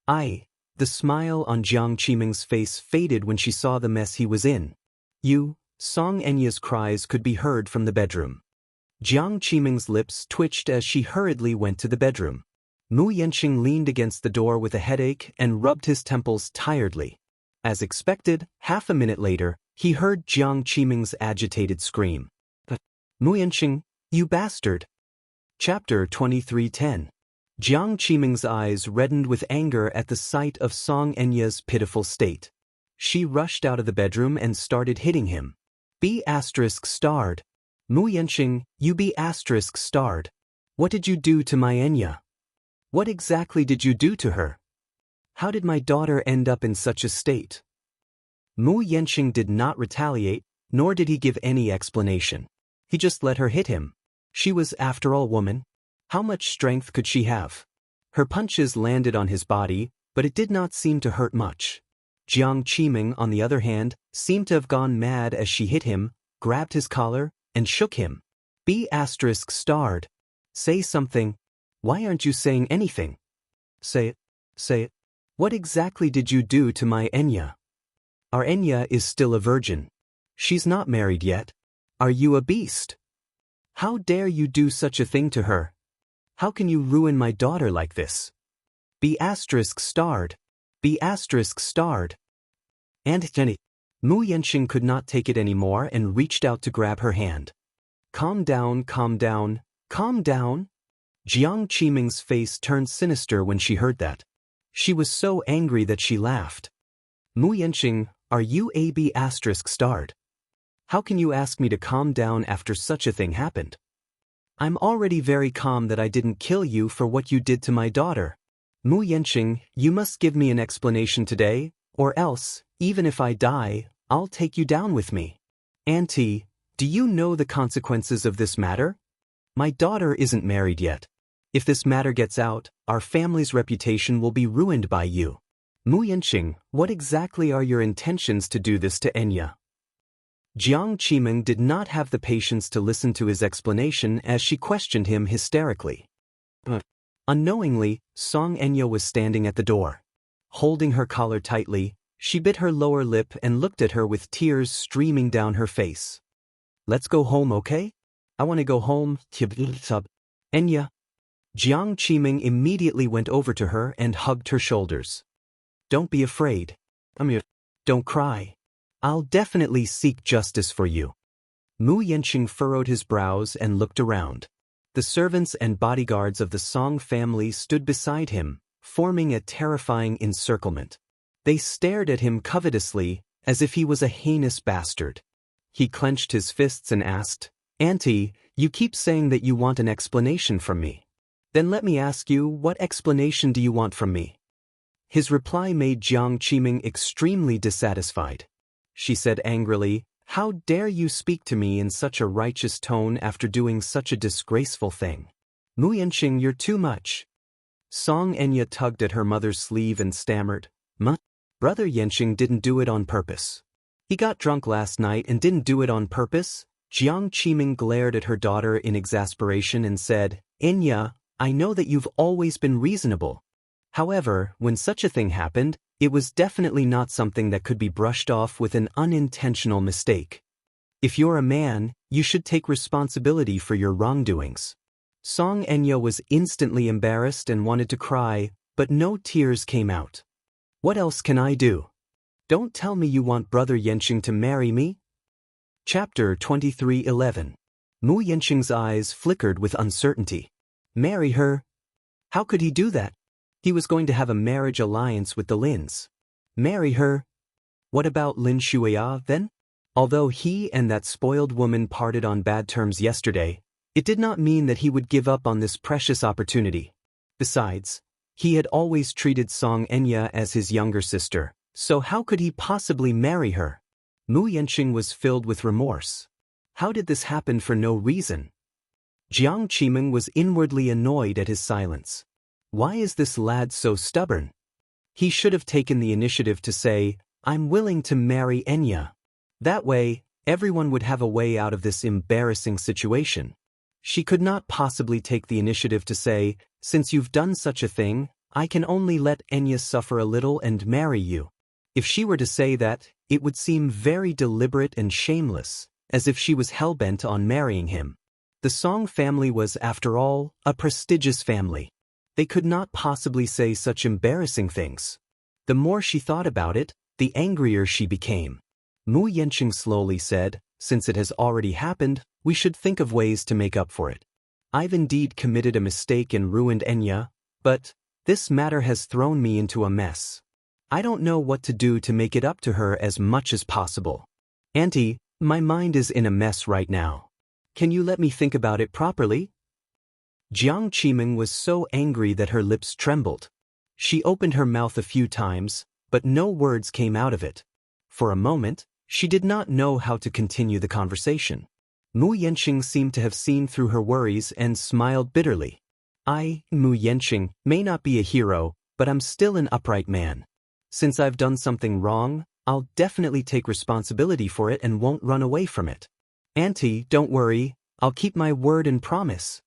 The smile on Jiang Qimeng's face faded when she saw the mess he was in. Xianxia's cries could be heard from the bedroom. Jiang Qimeng's lips twitched as she hurriedly went to the bedroom. Mu Yanqing leaned against the door with a headache and rubbed his temples tiredly. As expected, half a minute later, he heard Jiang Qimeng's agitated scream. Mu Yanqing, you bastard! Chapter 23:10. Jiang Qimeng's eyes reddened with anger at the sight of Xianxia's pitiful state. She rushed out of the bedroom and started hitting him. B*****. Mu Yanqing, you B*****. What did you do to my Enya? What exactly did you do to her? How did my daughter end up in such a state? Mu Yanqing did not retaliate, nor did he give any explanation. He just let her hit him. She was, after all, woman. How much strength could she have? Her punches landed on his body, but it did not seem to hurt much. Jiang Qimeng, on the other hand, seemed to have gone mad as she hit him, grabbed his collar, and shook him. B*****. Say something. Why aren't you saying anything? Say it. What exactly did you do to my Enya? Our Enya is still a virgin. She's not married yet. Are you a beast? How dare you do such a thing to her? How can you ruin my daughter like this? B*****. And Jenny. Mu Yanqing could not take it anymore and reached out to grab her hand. Calm down. Jiang Qimeng's face turned sinister when she heard that. She was so angry that she laughed. Mu Yanqing, are you a B*****? How can you ask me to calm down after such a thing happened? I'm already very calm that I didn't kill you for what you did to my daughter. Mu Yanqing, you must give me an explanation today, or else, even if I die, I'll take you down with me. Auntie, do you know the consequences of this matter? My daughter isn't married yet. If this matter gets out, our family's reputation will be ruined by you. Mu Yanqing, what exactly are your intentions to do this to Enya? Jiang Qimeng did not have the patience to listen to his explanation as she questioned him hysterically. Unknowingly, Xianxia was standing at the door. Holding her collar tightly, she bit her lower lip and looked at her with tears streaming down her face. Let's go home, okay? I want to go home, Enya. Jiang Qimeng immediately went over to her and hugged her shoulders. Don't be afraid. Don't cry. I'll definitely seek justice for you. Mu Yanqing furrowed his brows and looked around. The servants and bodyguards of the Song family stood beside him, forming a terrifying encirclement. They stared at him covetously, as if he was a heinous bastard. He clenched his fists and asked, Auntie, you keep saying that you want an explanation from me. Then let me ask you, what explanation do you want from me? His reply made Jiang Qimeng extremely dissatisfied. She said angrily, How dare you speak to me in such a righteous tone after doing such a disgraceful thing? Mu Yanqing, you're too much. Xianxia tugged at her mother's sleeve and stammered, Brother Yanqing didn't do it on purpose. He got drunk last night and didn't do it on purpose. Jiang Qimeng glared at her daughter in exasperation and said, Enya, I know that you've always been reasonable. However, when such a thing happened, it was definitely not something that could be brushed off with an unintentional mistake. If you're a man, you should take responsibility for your wrongdoings. Xianxia was instantly embarrassed and wanted to cry, but no tears came out. What else can I do? Don't tell me you want Brother Yanqing to marry me? Chapter 23:11. Mu Yanqing's eyes flickered with uncertainty. Marry her? How could he do that? He was going to have a marriage alliance with the Lins. Marry her? What about Lin Shuya then? Although he and that spoiled woman parted on bad terms yesterday, it did not mean that he would give up on this precious opportunity. Besides, he had always treated Xianxia as his younger sister, so how could he possibly marry her? Mu Yanqing was filled with remorse. How did this happen for no reason? Jiang Qimeng was inwardly annoyed at his silence. Why is this lad so stubborn? He should have taken the initiative to say, I'm willing to marry Enya. That way, everyone would have a way out of this embarrassing situation. She could not possibly take the initiative to say, since you've done such a thing, I can only let Enya suffer a little and marry you. If she were to say that, it would seem very deliberate and shameless, as if she was hell-bent on marrying him. The Song family was, after all, a prestigious family. They could not possibly say such embarrassing things. The more she thought about it, the angrier she became. Mu Yanqing slowly said, since it has already happened, we should think of ways to make up for it. I've indeed committed a mistake and ruined Enya, but this matter has thrown me into a mess. I don't know what to do to make it up to her as much as possible. Auntie, my mind is in a mess right now. Can you let me think about it properly? Jiang Qimeng was so angry that her lips trembled. She opened her mouth a few times, but no words came out of it. For a moment, she did not know how to continue the conversation. Mu Yanqing seemed to have seen through her worries and smiled bitterly. I, Mu Yanqing, may not be a hero, but I'm still an upright man. Since I've done something wrong, I'll definitely take responsibility for it and won't run away from it. Auntie, don't worry, I'll keep my word and promise.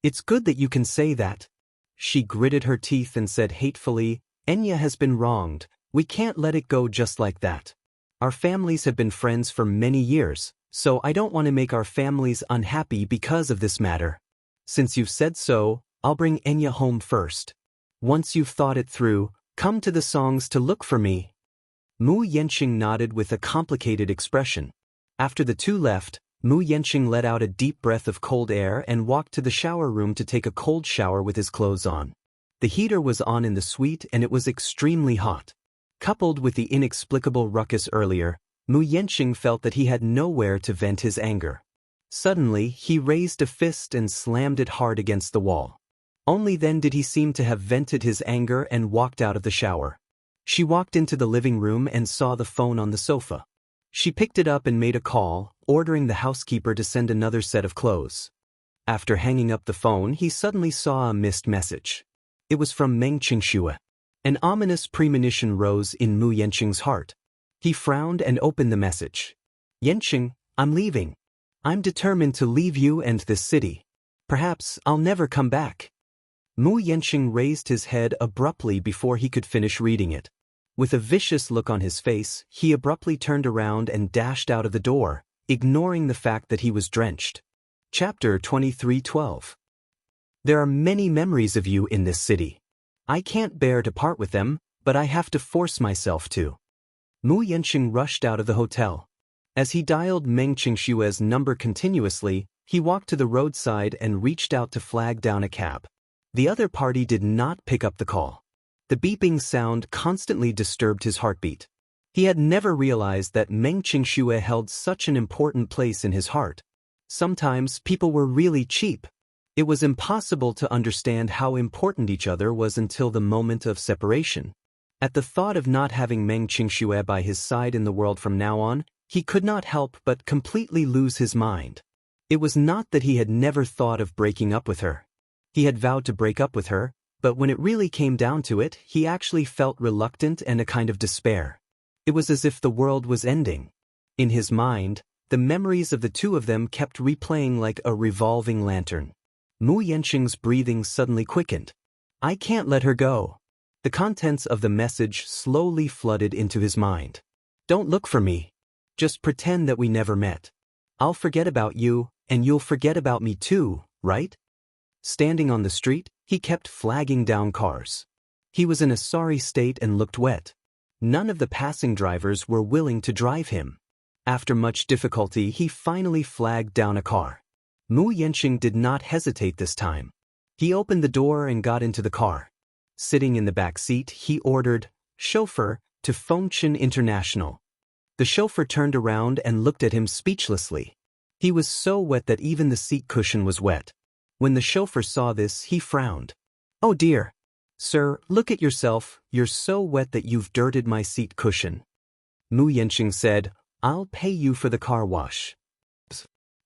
It's good that you can say that. She gritted her teeth and said hatefully, Enya has been wronged, we can't let it go just like that. Our families have been friends for many years, so I don't want to make our families unhappy because of this matter. Since you've said so, I'll bring Enya home first. Once you've thought it through, come to the Songs to look for me. Mu Yanqing nodded with a complicated expression. After the two left, Mu Yanqing let out a deep breath of cold air and walked to the shower room to take a cold shower with his clothes on. The heater was on in the suite and it was extremely hot. Coupled with the inexplicable ruckus earlier, Mu Yanqing felt that he had nowhere to vent his anger. Suddenly, he raised a fist and slammed it hard against the wall. Only then did he seem to have vented his anger and walked out of the shower. She walked into the living room and saw the phone on the sofa. She picked it up and made a call, ordering the housekeeper to send another set of clothes. After hanging up the phone, he suddenly saw a missed message. It was from Meng Qingxue. An ominous premonition rose in Mu Yanqing's heart. He frowned and opened the message. Yanqing, I'm leaving. I'm determined to leave you and this city. Perhaps I'll never come back. Mu Yanqing raised his head abruptly before he could finish reading it. With a vicious look on his face, he abruptly turned around and dashed out of the door, ignoring the fact that he was drenched. Chapter 23:12. There are many memories of you in this city. I can't bear to part with them, but I have to force myself to. Mu Yanqing rushed out of the hotel. As he dialed Meng Qingshue's number continuously, he walked to the roadside and reached out to flag down a cab. The other party did not pick up the call. The beeping sound constantly disturbed his heartbeat. He had never realized that Meng Qingxue held such an important place in his heart. Sometimes people were really cheap. It was impossible to understand how important each other was until the moment of separation. At the thought of not having Meng Qingxue by his side in the world from now on, he could not help but completely lose his mind. It was not that he had never thought of breaking up with her. He had vowed to break up with her, but when it really came down to it, he actually felt reluctant and a kind of despair. It was as if the world was ending. In his mind, the memories of the two of them kept replaying like a revolving lantern. Mu Yanqing's breathing suddenly quickened. I can't let her go. The contents of the message slowly flooded into his mind. Don't look for me. Just pretend that we never met. I'll forget about you, and you'll forget about me too, right? Standing on the street, he kept flagging down cars. He was in a sorry state and looked wet. None of the passing drivers were willing to drive him. After much difficulty, he finally flagged down a car. Mu Yanqing did not hesitate this time. He opened the door and got into the car. Sitting in the back seat, he ordered, "Chauffeur, to Fengchen International." The chauffeur turned around and looked at him speechlessly. He was so wet that even the seat cushion was wet. When the chauffeur saw this, he frowned. "Oh dear. Sir, look at yourself, you're so wet that you've dirted my seat cushion." Mu Yanqing said, "I'll pay you for the car wash."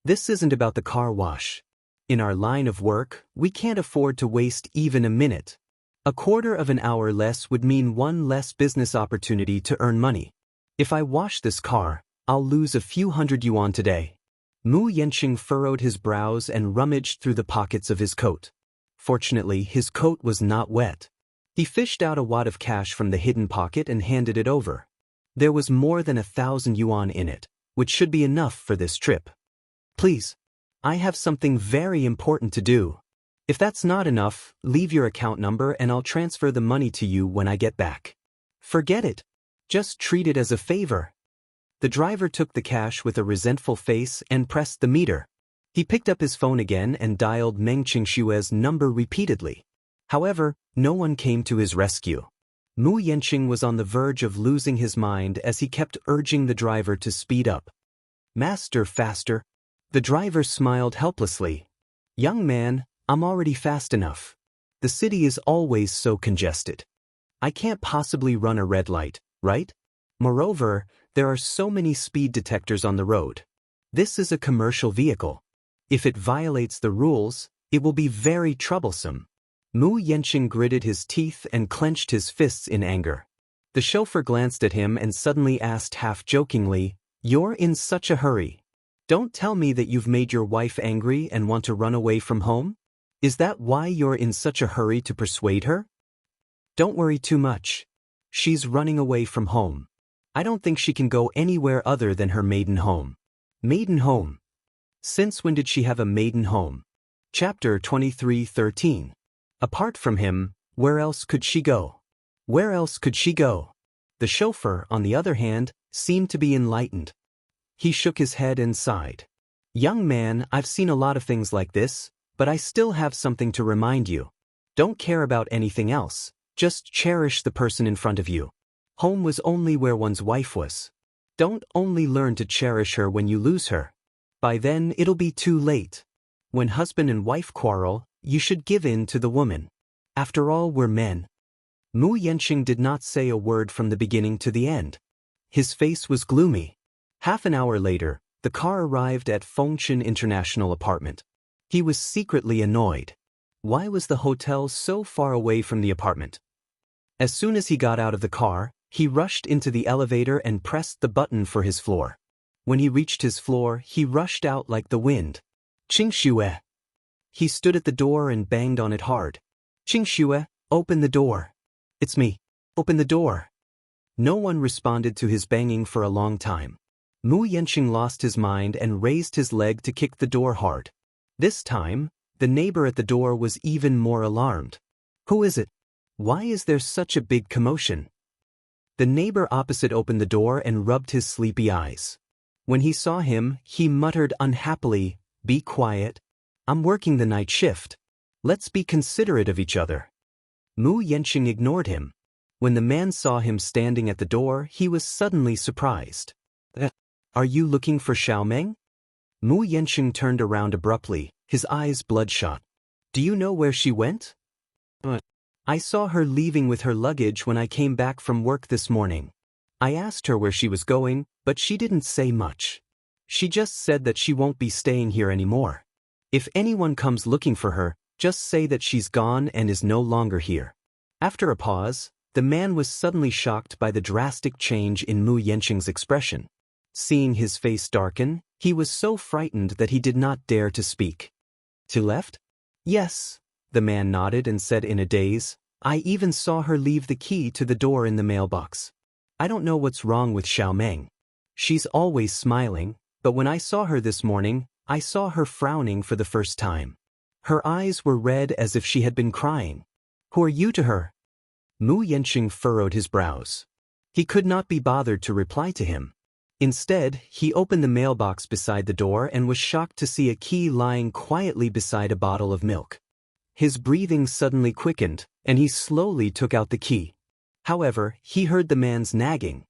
This isn't about the car wash. In our line of work, we can't afford to waste even a minute. A quarter of an hour less would mean one less business opportunity to earn money. If I wash this car, I'll lose a few hundred yuan today. Mu Yanqing furrowed his brows and rummaged through the pockets of his coat. Fortunately, his coat was not wet. He fished out a wad of cash from the hidden pocket and handed it over. There was more than 1,000 yuan in it, which should be enough for this trip. "Please, I have something very important to do. If that's not enough, leave your account number and I'll transfer the money to you when I get back." "Forget it. Just treat it as a favor." The driver took the cash with a resentful face and pressed the meter. He picked up his phone again and dialed Meng Qingshue's number repeatedly. However, no one came to his rescue. Mu Yanqing was on the verge of losing his mind as he kept urging the driver to speed up. "Master, faster." The driver smiled helplessly. "Young man, I'm already fast enough. The city is always so congested. I can't possibly run a red light, right? Moreover, there are so many speed detectors on the road. This is a commercial vehicle. If it violates the rules, it will be very troublesome." Mu Yanqing gritted his teeth and clenched his fists in anger. The chauffeur glanced at him and suddenly asked half-jokingly, "You're in such a hurry. Don't tell me that you've made your wife angry and want to run away from home? Is that why you're in such a hurry to persuade her?" "Don't worry too much. She's running away from home. I don't think she can go anywhere other than her maiden home." Maiden home? Since when did she have a maiden home? Chapter 23:13. Apart from him, where else could she go? Where else could she go? The chauffeur, on the other hand, seemed to be enlightened. He shook his head and sighed. "Young man, I've seen a lot of things like this, but I still have something to remind you. Don't care about anything else, just cherish the person in front of you. Home was only where one's wife was. Don't only learn to cherish her when you lose her. By then it'll be too late. When husband and wife quarrel, you should give in to the woman. After all, we're men." Mu Yanqing did not say a word from the beginning to the end. His face was gloomy. Half an hour later, the car arrived at Fengchen International Apartment. He was secretly annoyed. Why was the hotel so far away from the apartment? As soon as he got out of the car, he rushed into the elevator and pressed the button for his floor. When he reached his floor, he rushed out like the wind. "Qingshuo." He stood at the door and banged on it hard. "Qingshuo, open the door." "It's me. Open the door." No one responded to his banging for a long time. Mu Yanqing lost his mind and raised his leg to kick the door hard. This time, the neighbor at the door was even more alarmed. "Who is it? Why is there such a big commotion?" The neighbor opposite opened the door and rubbed his sleepy eyes. When he saw him, he muttered unhappily, "Be quiet. I'm working the night shift. Let's be considerate of each other." Mu Yanqing ignored him. When the man saw him standing at the door, he was suddenly surprised. "Are you looking for Xiaomeng?" Mu Yanqing turned around abruptly, his eyes bloodshot. "Do you know where she went?" "I saw her leaving with her luggage when I came back from work this morning. I asked her where she was going, but she didn't say much. She just said that she won't be staying here anymore. If anyone comes looking for her, just say that she's gone and is no longer here." After a pause, the man was suddenly shocked by the drastic change in Mu Yanqing's expression. Seeing his face darken, he was so frightened that he did not dare to speak. "To left?" "Yes," the man nodded and said in a daze, "I even saw her leave the key to the door in the mailbox. I don't know what's wrong with Xiaomeng. She's always smiling, but when I saw her this morning, I saw her frowning for the first time. Her eyes were red as if she had been crying. Who are you to her?" Mu Yanqing furrowed his brows. He could not be bothered to reply to him. Instead, he opened the mailbox beside the door and was shocked to see a key lying quietly beside a bottle of milk. His breathing suddenly quickened, and he slowly took out the key. However, he heard the man's nagging.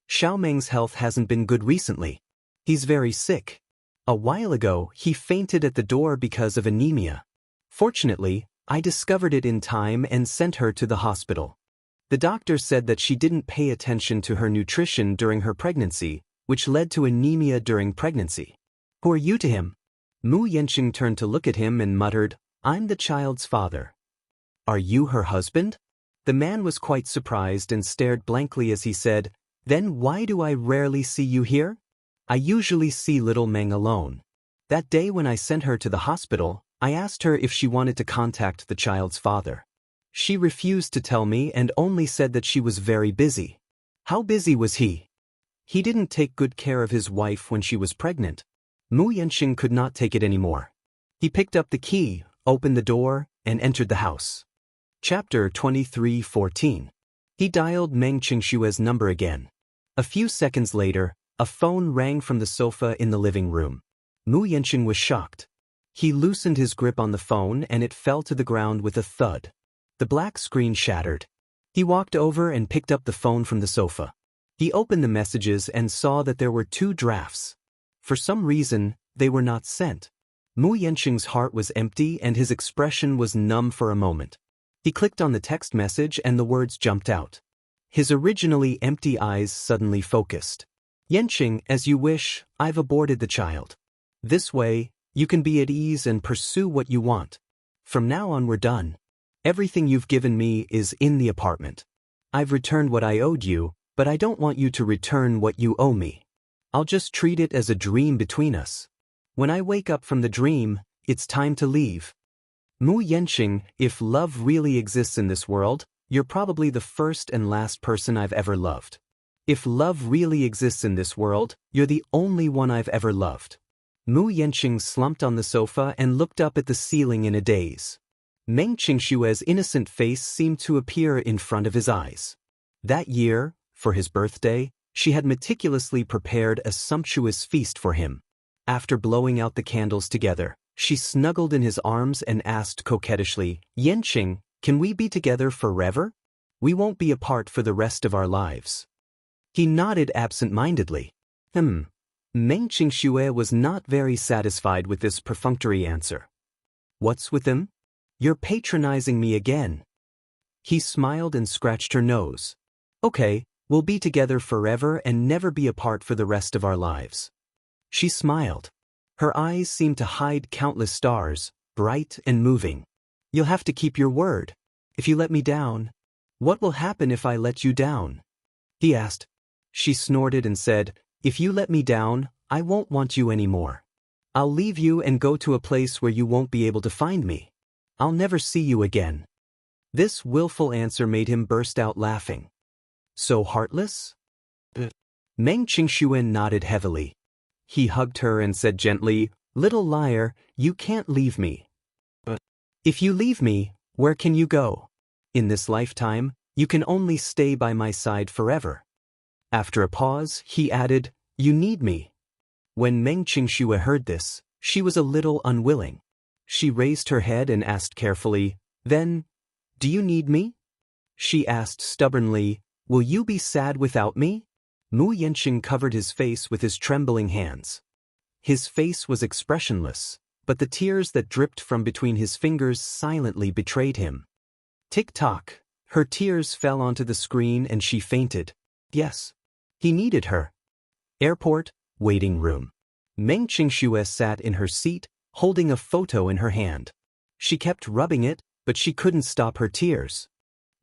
Xiaomeng's health hasn't been good recently. He's very sick. A while ago, he fainted at the door because of anemia. Fortunately, I discovered it in time and sent her to the hospital. The doctor said that she didn't pay attention to her nutrition during her pregnancy, which led to anemia during pregnancy. Who are you to him? Mu Yanqing turned to look at him and muttered, I'm the child's father. Are you her husband? The man was quite surprised and stared blankly as he said, Then why do I rarely see you here? I usually see little Meng alone. That day when I sent her to the hospital, I asked her if she wanted to contact the child's father. She refused to tell me and only said that she was very busy. How busy was he? He didn't take good care of his wife when she was pregnant. Mu Yanqing could not take it anymore. He picked up the key, opened the door, and entered the house. Chapter 23:14. He dialed Meng Qingshue's number again. A few seconds later, a phone rang from the sofa in the living room. Mu Yanqing was shocked. He loosened his grip on the phone and it fell to the ground with a thud. The black screen shattered. He walked over and picked up the phone from the sofa. He opened the messages and saw that there were 2 drafts. For some reason, they were not sent. Mu Yanqing's heart was empty and his expression was numb for a moment. He clicked on the text message and the words jumped out. His originally empty eyes suddenly focused. Yanqing, as you wish, I've aborted the child. This way, you can be at ease and pursue what you want. From now on we're done. Everything you've given me is in the apartment. I've returned what I owed you, but I don't want you to return what you owe me. I'll just treat it as a dream between us. When I wake up from the dream, it's time to leave. Mu Yanqing, if love really exists in this world, you're probably the first and last person I've ever loved. If love really exists in this world, you're the only one I've ever loved. Mu Yanqing slumped on the sofa and looked up at the ceiling in a daze. Meng Qingshue's innocent face seemed to appear in front of his eyes. That year, for his birthday, she had meticulously prepared a sumptuous feast for him. After blowing out the candles together, she snuggled in his arms and asked coquettishly, Yanqing, can we be together forever? We won't be apart for the rest of our lives. He nodded absent-mindedly. Meng Qingxue was not very satisfied with this perfunctory answer. What's with him? You're patronizing me again. He smiled and scratched her nose. Okay, we'll be together forever and never be apart for the rest of our lives. She smiled. Her eyes seemed to hide countless stars, bright and moving. You'll have to keep your word. If you let me down, what will happen if I let you down? He asked. She snorted and said, If you let me down, I won't want you anymore. I'll leave you and go to a place where you won't be able to find me. I'll never see you again. This willful answer made him burst out laughing. So heartless? Meng Qingxue nodded heavily. He hugged her and said gently, Little liar, you can't leave me. If you leave me, where can you go? In this lifetime, you can only stay by my side forever. After a pause, he added, You need me. When Meng Qingxue heard this, she was a little unwilling. She raised her head and asked carefully, Then, do you need me? She asked stubbornly, Will you be sad without me? Mu Yanqing covered his face with his trembling hands. His face was expressionless, but the tears that dripped from between his fingers silently betrayed him. Tick-tock, her tears fell onto the screen and she fainted. Yes, he needed her. Airport, waiting room. Meng Qingxue sat in her seat, holding a photo in her hand. She kept rubbing it, but she couldn't stop her tears.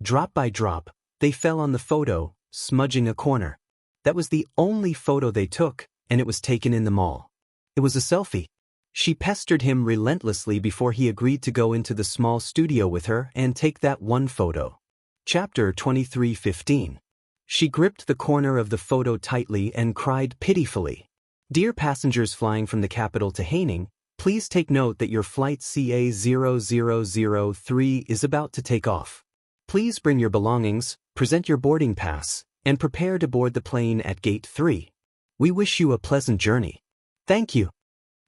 Drop by drop, they fell on the photo, smudging a corner. That was the only photo they took, and it was taken in the mall. It was a selfie. She pestered him relentlessly before he agreed to go into the small studio with her and take that one photo. Chapter 23:15. She gripped the corner of the photo tightly and cried pitifully. Dear passengers flying from the capital to Haining, please take note that your flight CA0003 is about to take off. Please bring your belongings, present your boarding pass, and prepare to board the plane at Gate 3. We wish you a pleasant journey. Thank you.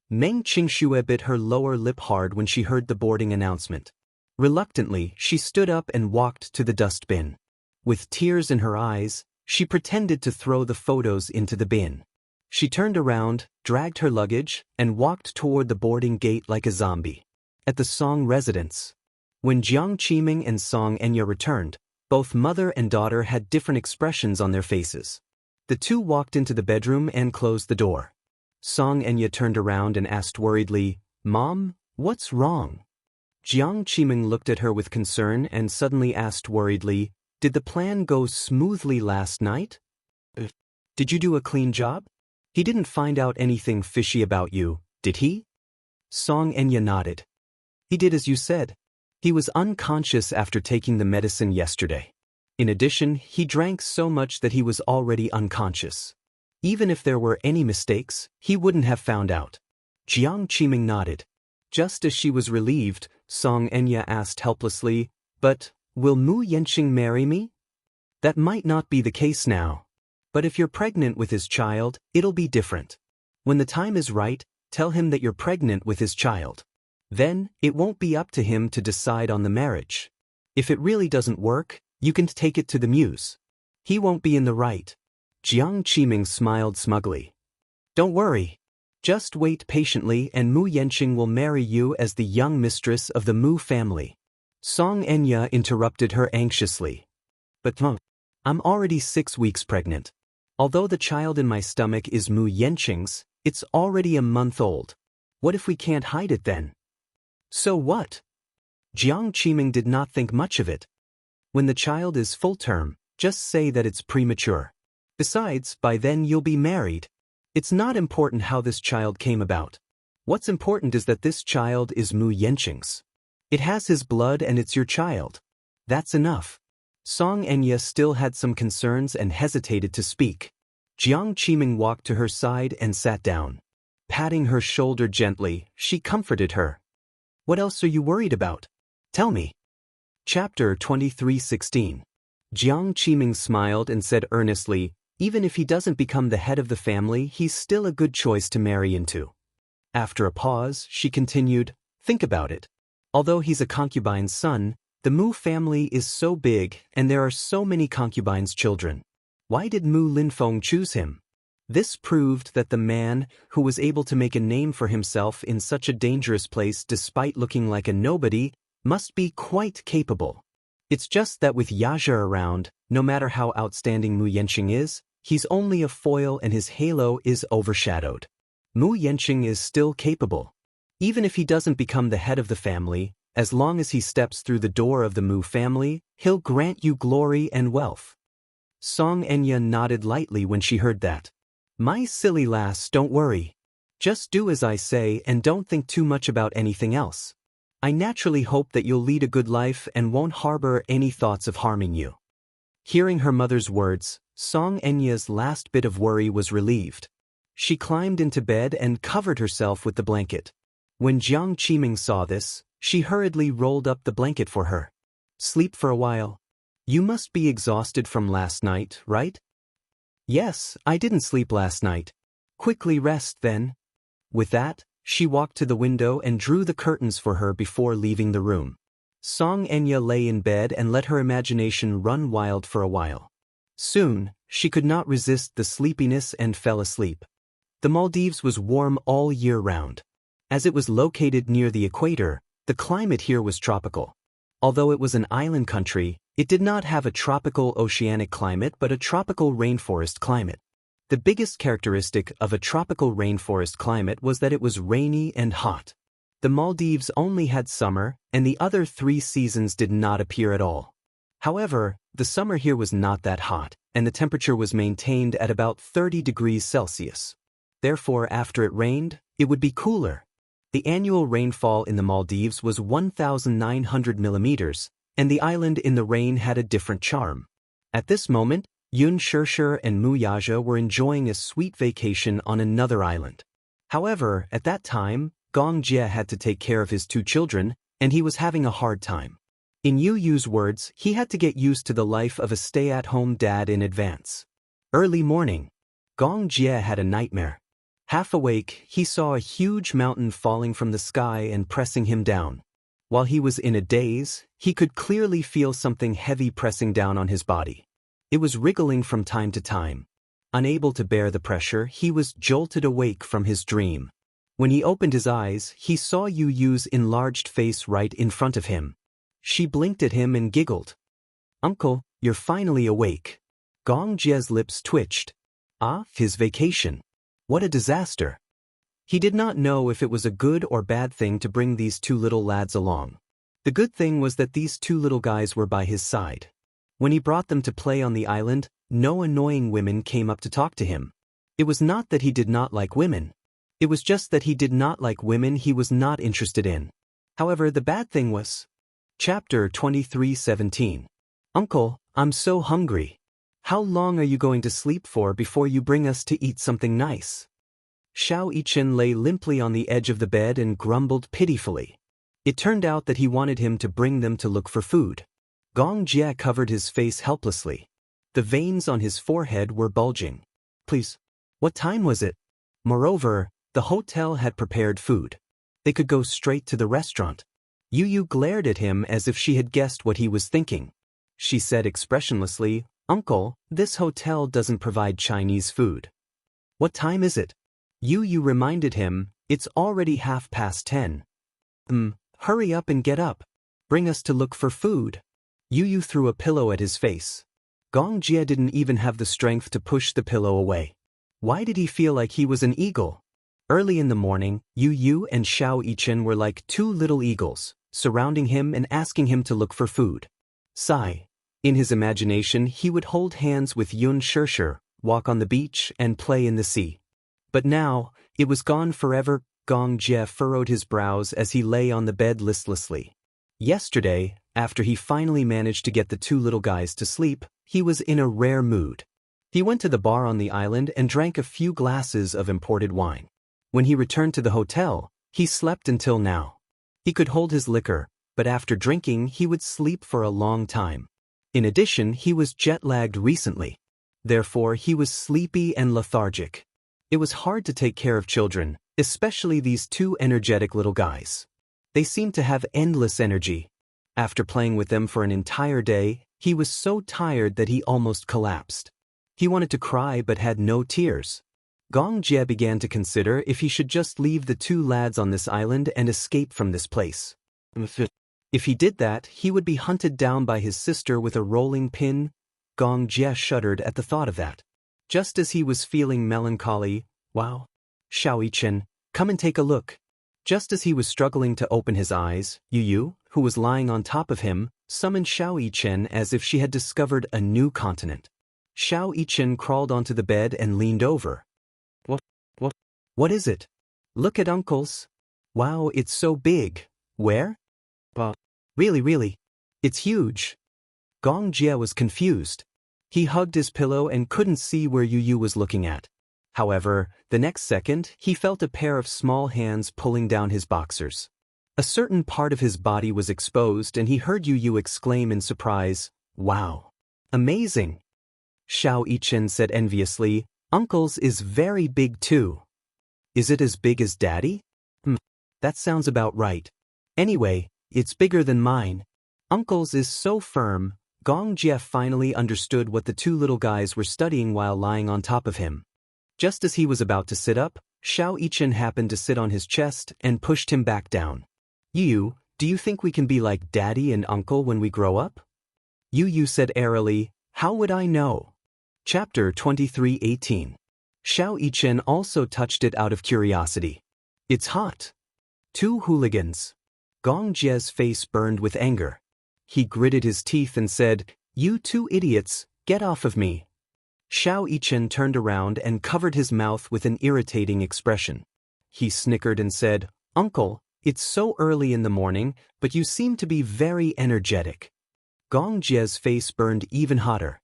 Meng Qingxue bit her lower lip hard when she heard the boarding announcement. Reluctantly, she stood up and walked to the dustbin. With tears in her eyes, she pretended to throw the photos into the bin. She turned around, dragged her luggage, and walked toward the boarding gate like a zombie. At the Song residence. When Jiang Qiming and Song Enya returned, both mother and daughter had different expressions on their faces. The two walked into the bedroom and closed the door. Song Enya turned around and asked worriedly, "Mom, what's wrong?" Jiang Qiming looked at her with concern and suddenly asked worriedly, "Did the plan go smoothly last night? Did you do a clean job? He didn't find out anything fishy about you, did he?" Song Enya nodded. "He did as you said. He was unconscious after taking the medicine yesterday. In addition, he drank so much that he was already unconscious. Even if there were any mistakes, he wouldn't have found out." Jiang Qiming nodded. Just as she was relieved, Song Enya asked helplessly, "But will Mu Yanqing marry me?" "That might not be the case now. But if you're pregnant with his child, it'll be different. When the time is right, tell him that you're pregnant with his child. Then, it won't be up to him to decide on the marriage. If it really doesn't work, you can take it to the muse. He won't be in the right." Jiang Qiming smiled smugly. "Don't worry. Just wait patiently and Mu Yanqing will marry you as the young mistress of the Mu family." Song Enya interrupted her anxiously. "But I'm already 6 weeks pregnant. Although the child in my stomach is Mu Yanqing's, it's already a month old. What if we can't hide it then?" "So what?" Jiang Qiming did not think much of it. "When the child is full term, just say that it's premature. Besides, by then you'll be married. It's not important how this child came about. What's important is that this child is Mu Yanqing's. It has his blood and it's your child. That's enough." Song Enya still had some concerns and hesitated to speak. Jiang Qiming walked to her side and sat down. Patting her shoulder gently, she comforted her. "What else are you worried about? Tell me." Chapter 23:16. Jiang Qiming smiled and said earnestly, "Even if he doesn't become the head of the family, he's still a good choice to marry into." After a pause, she continued, "Think about it. Although he's a concubine's son, the Mu family is so big and there are so many concubines' children. Why did Mu Linfeng choose him? This proved that the man, who was able to make a name for himself in such a dangerous place despite looking like a nobody, must be quite capable. It's just that with Yaxia around, no matter how outstanding Mu Yanqing is, he's only a foil and his halo is overshadowed. Mu Yanqing is still capable. Even if he doesn't become the head of the family, as long as he steps through the door of the Mu family, he'll grant you glory and wealth." Song Enya nodded lightly when she heard that. "My silly lass, don't worry. Just do as I say and don't think too much about anything else. I naturally hope that you'll lead a good life and won't harbor any thoughts of harming you." Hearing her mother's words, Song Enya's last bit of worry was relieved. She climbed into bed and covered herself with the blanket. When Jiang Qiming saw this, she hurriedly rolled up the blanket for her. "Sleep for a while. You must be exhausted from last night, right?" "Yes, I didn't sleep last night. Quickly rest then." With that, she walked to the window and drew the curtains for her before leaving the room. Song Enya lay in bed and let her imagination run wild for a while. Soon, she could not resist the sleepiness and fell asleep. The Maldives was warm all year round. As it was located near the equator, the climate here was tropical. Although it was an island country, it did not have a tropical oceanic climate but a tropical rainforest climate. The biggest characteristic of a tropical rainforest climate was that it was rainy and hot. The Maldives only had summer, and the other 3 seasons did not appear at all. However, the summer here was not that hot, and the temperature was maintained at about 30 degrees Celsius. Therefore, after it rained, it would be cooler. The annual rainfall in the Maldives was 1,900 millimeters, and the island in the rain had a different charm. At this moment, Xianxia and Wuxia were enjoying a sweet vacation on another island. However, at that time, Jia had to take care of his 2 children, and he was having a hard time. In Yu's words, he had to get used to the life of a stay-at-home dad in advance. Early morning, Jia had a nightmare. Half awake, he saw a huge mountain falling from the sky and pressing him down. While he was in a daze, he could clearly feel something heavy pressing down on his body. It was wriggling from time to time. Unable to bear the pressure, he was jolted awake from his dream. When he opened his eyes, he saw Yu Yu's enlarged face right in front of him. She blinked at him and giggled. "Uncle, you're finally awake." Gong Jie's lips twitched. Ah, his vacation. What a disaster. He did not know if it was a good or bad thing to bring these two little lads along. The good thing was that these two little guys were by his side. When he brought them to play on the island, no annoying women came up to talk to him. It was not that he did not like women. It was just that he did not like women he was not interested in. However, the bad thing was... Chapter 23:17. Uncle, I'm so hungry. How long are you going to sleep for before you bring us to eat something nice? Xianxia lay limply on the edge of the bed and grumbled pitifully. It turned out that he wanted him to bring them to look for food. Gong Jie covered his face helplessly. The veins on his forehead were bulging. Please. What time was it? Moreover, the hotel had prepared food. They could go straight to the restaurant. Yu Yu glared at him as if she had guessed what he was thinking. She said expressionlessly, "Uncle, this hotel doesn't provide Chinese food." "What time is it?" Yu Yu reminded him, "It's already 10:30. Hurry up and get up. Bring us to look for food." Yu Yu threw a pillow at his face. Gong Jie didn't even have the strength to push the pillow away. Why did he feel like he was an eagle? Early in the morning, Yu Yu and Xianxia were like two little eagles, surrounding him and asking him to look for food. Sigh. In his imagination, he would hold hands with Xianxia, walk on the beach, and play in the sea. But now, it was gone forever. Gong Jie furrowed his brows as he lay on the bed listlessly. Yesterday, after he finally managed to get the two little guys to sleep, he was in a rare mood. He went to the bar on the island and drank a few glasses of imported wine. When he returned to the hotel, he slept until now. He could hold his liquor, but after drinking he would sleep for a long time. In addition, he was jet-lagged recently. Therefore, he was sleepy and lethargic. It was hard to take care of children, especially these two energetic little guys. They seemed to have endless energy. After playing with them for an entire day, he was so tired that he almost collapsed. He wanted to cry but had no tears. Gong Jie began to consider if he should just leave the two lads on this island and escape from this place. If he did that, he would be hunted down by his sister with a rolling pin. Gong Jie shuddered at the thought of that. Just as he was feeling melancholy, wow! Xianxia, come and take a look. Just as he was struggling to open his eyes, Yu Yu, who was lying on top of him, summoned Xianxia as if she had discovered a new continent. Xianxia crawled onto the bed and leaned over. What is it? Look at Uncle's. Wow, it's so big. Where? Really, it's huge. Gong Jie was confused. He hugged his pillow and couldn't see where Yu Yu was looking at. However, the next second, he felt a pair of small hands pulling down his boxers. A certain part of his body was exposed and he heard Yu Yu exclaim in surprise, "Wow! Amazing!" Xianxia said enviously, "Uncle's is very big too." "Is it as big as Daddy?" That sounds about right. Anyway, it's bigger than mine. Uncle's is so firm." Gong Jie finally understood what the two little guys were studying while lying on top of him. Just as he was about to sit up, Xianxia happened to sit on his chest and pushed him back down. "Yu Yu, do you think we can be like Daddy and Uncle when we grow up?" Yu Yu said airily, "How would I know?" Chapter 23:18. Xianxia also touched it out of curiosity. "It's hot." Two hooligans. Gong Jie's face burned with anger. He gritted his teeth and said, "You two idiots, get off of me." Xianxia turned around and covered his mouth with an irritating expression. He snickered and said, "Uncle, it's so early in the morning, but you seem to be very energetic." Gong Jie's face burned even hotter.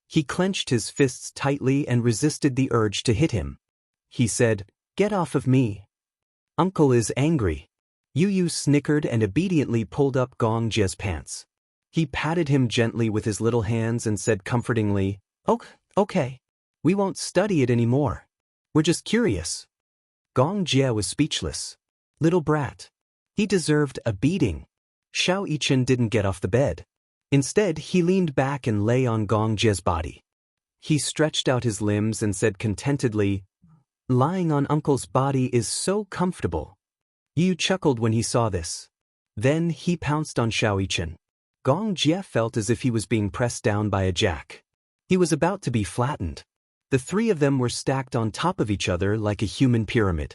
He clenched his fists tightly and resisted the urge to hit him. He said, "Get off of me. Uncle is angry." Yu Yu snickered and obediently pulled up Gong Jie's pants. He patted him gently with his little hands and said comfortingly, Okay. We won't study it anymore. We're just curious." Gong Jie was speechless. Little brat. He deserved a beating. Xiao Yichen didn't get off the bed. Instead, he leaned back and lay on Gong Jie's body. He stretched out his limbs and said contentedly, "Lying on Uncle's body is so comfortable." Yu chuckled when he saw this. Then he pounced on Xiao Yichen. Gong Jie felt as if he was being pressed down by a jack. He was about to be flattened. The three of them were stacked on top of each other like a human pyramid.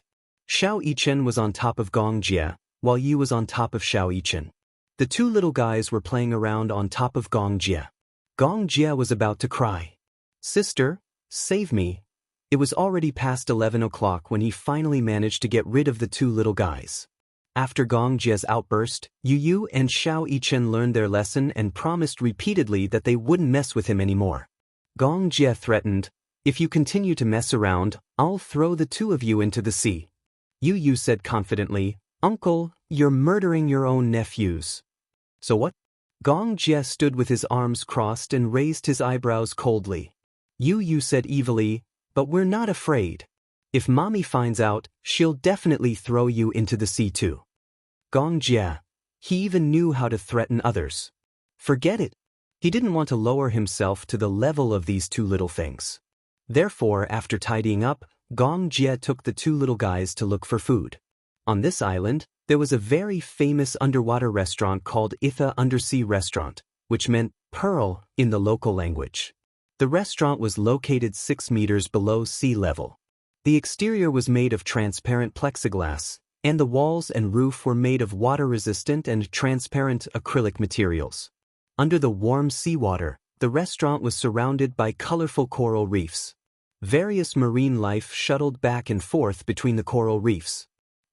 Xiao Yichen was on top of Gong Jie, while Yu was on top of Xiao Yichen. The two little guys were playing around on top of Gong Jie. Gong Jie was about to cry. "Sister, save me." It was already past 11 o'clock when he finally managed to get rid of the two little guys. After Gong Jie's outburst, Yu and Xiao Yichen learned their lesson and promised repeatedly that they wouldn't mess with him anymore. Gong Jie threatened, "If you continue to mess around, I'll throw the two of you into the sea." Yu said confidently, "Uncle, you're murdering your own nephews." "So what?" Gong Jie stood with his arms crossed and raised his eyebrows coldly. Yu said evilly, "But we're not afraid. If Mommy finds out, she'll definitely throw you into the sea too." Gong Jie, he even knew how to threaten others. Forget it. He didn't want to lower himself to the level of these two little things. Therefore, after tidying up, Gong Jie took the two little guys to look for food. On this island, there was a very famous underwater restaurant called Itha Undersea Restaurant, which meant pearl in the local language. The restaurant was located 6 meters below sea level. The exterior was made of transparent plexiglass, and the walls and roof were made of water-resistant and transparent acrylic materials. Under the warm seawater, the restaurant was surrounded by colorful coral reefs. Various marine life shuttled back and forth between the coral reefs.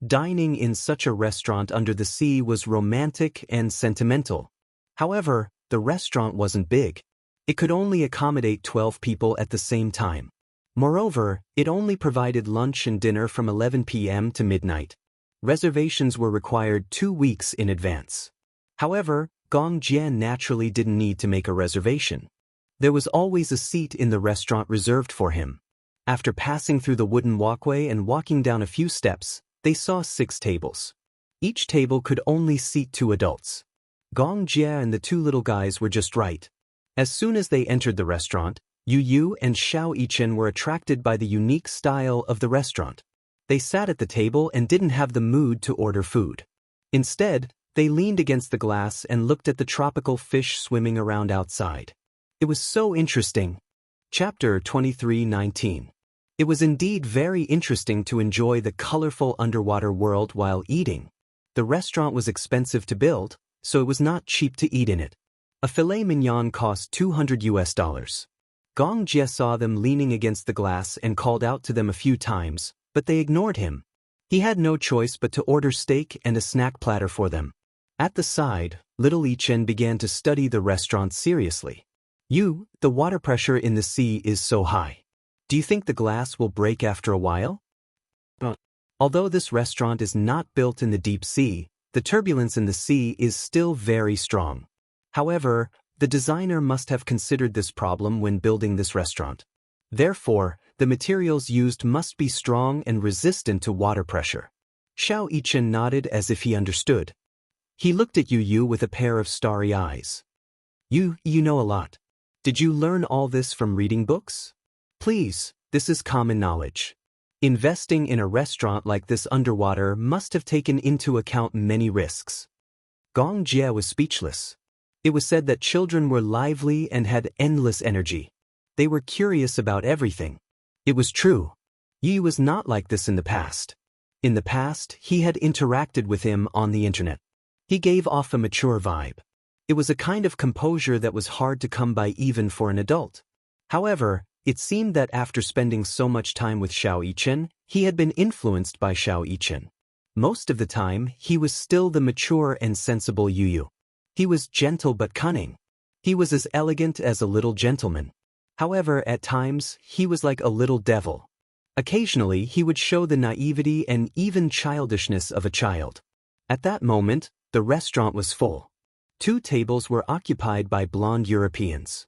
Dining in such a restaurant under the sea was romantic and sentimental. However, the restaurant wasn't big. It could only accommodate 12 people at the same time. Moreover, it only provided lunch and dinner from 11 p.m. to midnight. Reservations were required 2 weeks in advance. However, Gong Jie naturally didn't need to make a reservation. There was always a seat in the restaurant reserved for him. After passing through the wooden walkway and walking down a few steps, they saw 6 tables. Each table could only seat 2 adults. Gong Jie and the two little guys were just right. As soon as they entered the restaurant, Yu and Xiao Yichen were attracted by the unique style of the restaurant. They sat at the table and didn't have the mood to order food. Instead, they leaned against the glass and looked at the tropical fish swimming around outside. It was so interesting. Chapter 23:19. It was indeed very interesting to enjoy the colorful underwater world while eating. The restaurant was expensive to build, so it was not cheap to eat in it. A filet mignon cost $200. Gong Jie saw them leaning against the glass and called out to them a few times, but they ignored him. He had no choice but to order steak and a snack platter for them. At the side, little Yichen began to study the restaurant seriously. "You, the water pressure in the sea is so high. Do you think the glass will break after a while?" Although this restaurant is not built in the deep sea, the turbulence in the sea is still very strong. However, the designer must have considered this problem when building this restaurant. Therefore, the materials used must be strong and resistant to water pressure. Xiao Yichen nodded as if he understood. He looked at Yu with a pair of starry eyes. You know a lot. Did you learn all this from reading books? Please, this is common knowledge. Investing in a restaurant like this underwater must have taken into account many risks. Gong Jie was speechless. It was said that children were lively and had endless energy. They were curious about everything. It was true. Yi was not like this in the past. In the past, he had interacted with him on the internet. He gave off a mature vibe. It was a kind of composure that was hard to come by even for an adult. However, it seemed that after spending so much time with Xiao Yichen, he had been influenced by Xiao Yichen. Most of the time, he was still the mature and sensible Yu. He was gentle but cunning. He was as elegant as a little gentleman. However, at times, he was like a little devil. Occasionally, he would show the naivety and even childishness of a child. At that moment, the restaurant was full. 2 tables were occupied by blonde Europeans.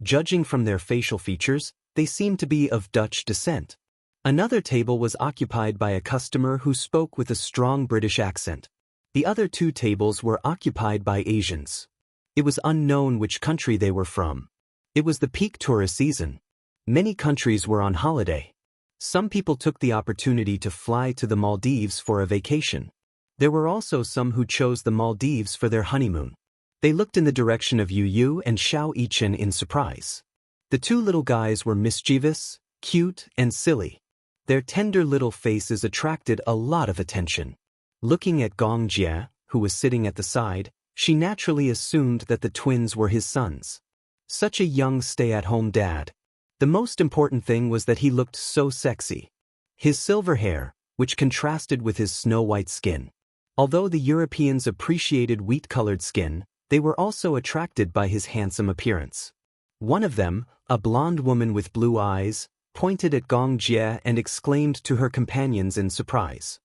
Judging from their facial features, they seemed to be of Dutch descent. Another table was occupied by a customer who spoke with a strong British accent. The other 2 tables were occupied by Asians. It was unknown which country they were from. It was the peak tourist season. Many countries were on holiday. Some people took the opportunity to fly to the Maldives for a vacation. There were also some who chose the Maldives for their honeymoon. They looked in the direction of Yu Yu and Xianxia in surprise. The 2 little guys were mischievous, cute, and silly. Their tender little faces attracted a lot of attention. Looking at Xianxia, who was sitting at the side, she naturally assumed that the twins were his sons. Such a young stay-at-home dad. The most important thing was that he looked so sexy. His silver hair, which contrasted with his snow-white skin. Although the Europeans appreciated wheat-colored skin, they were also attracted by his handsome appearance. One of them, a blonde woman with blue eyes, pointed at Xianxia and exclaimed to her companions in surprise.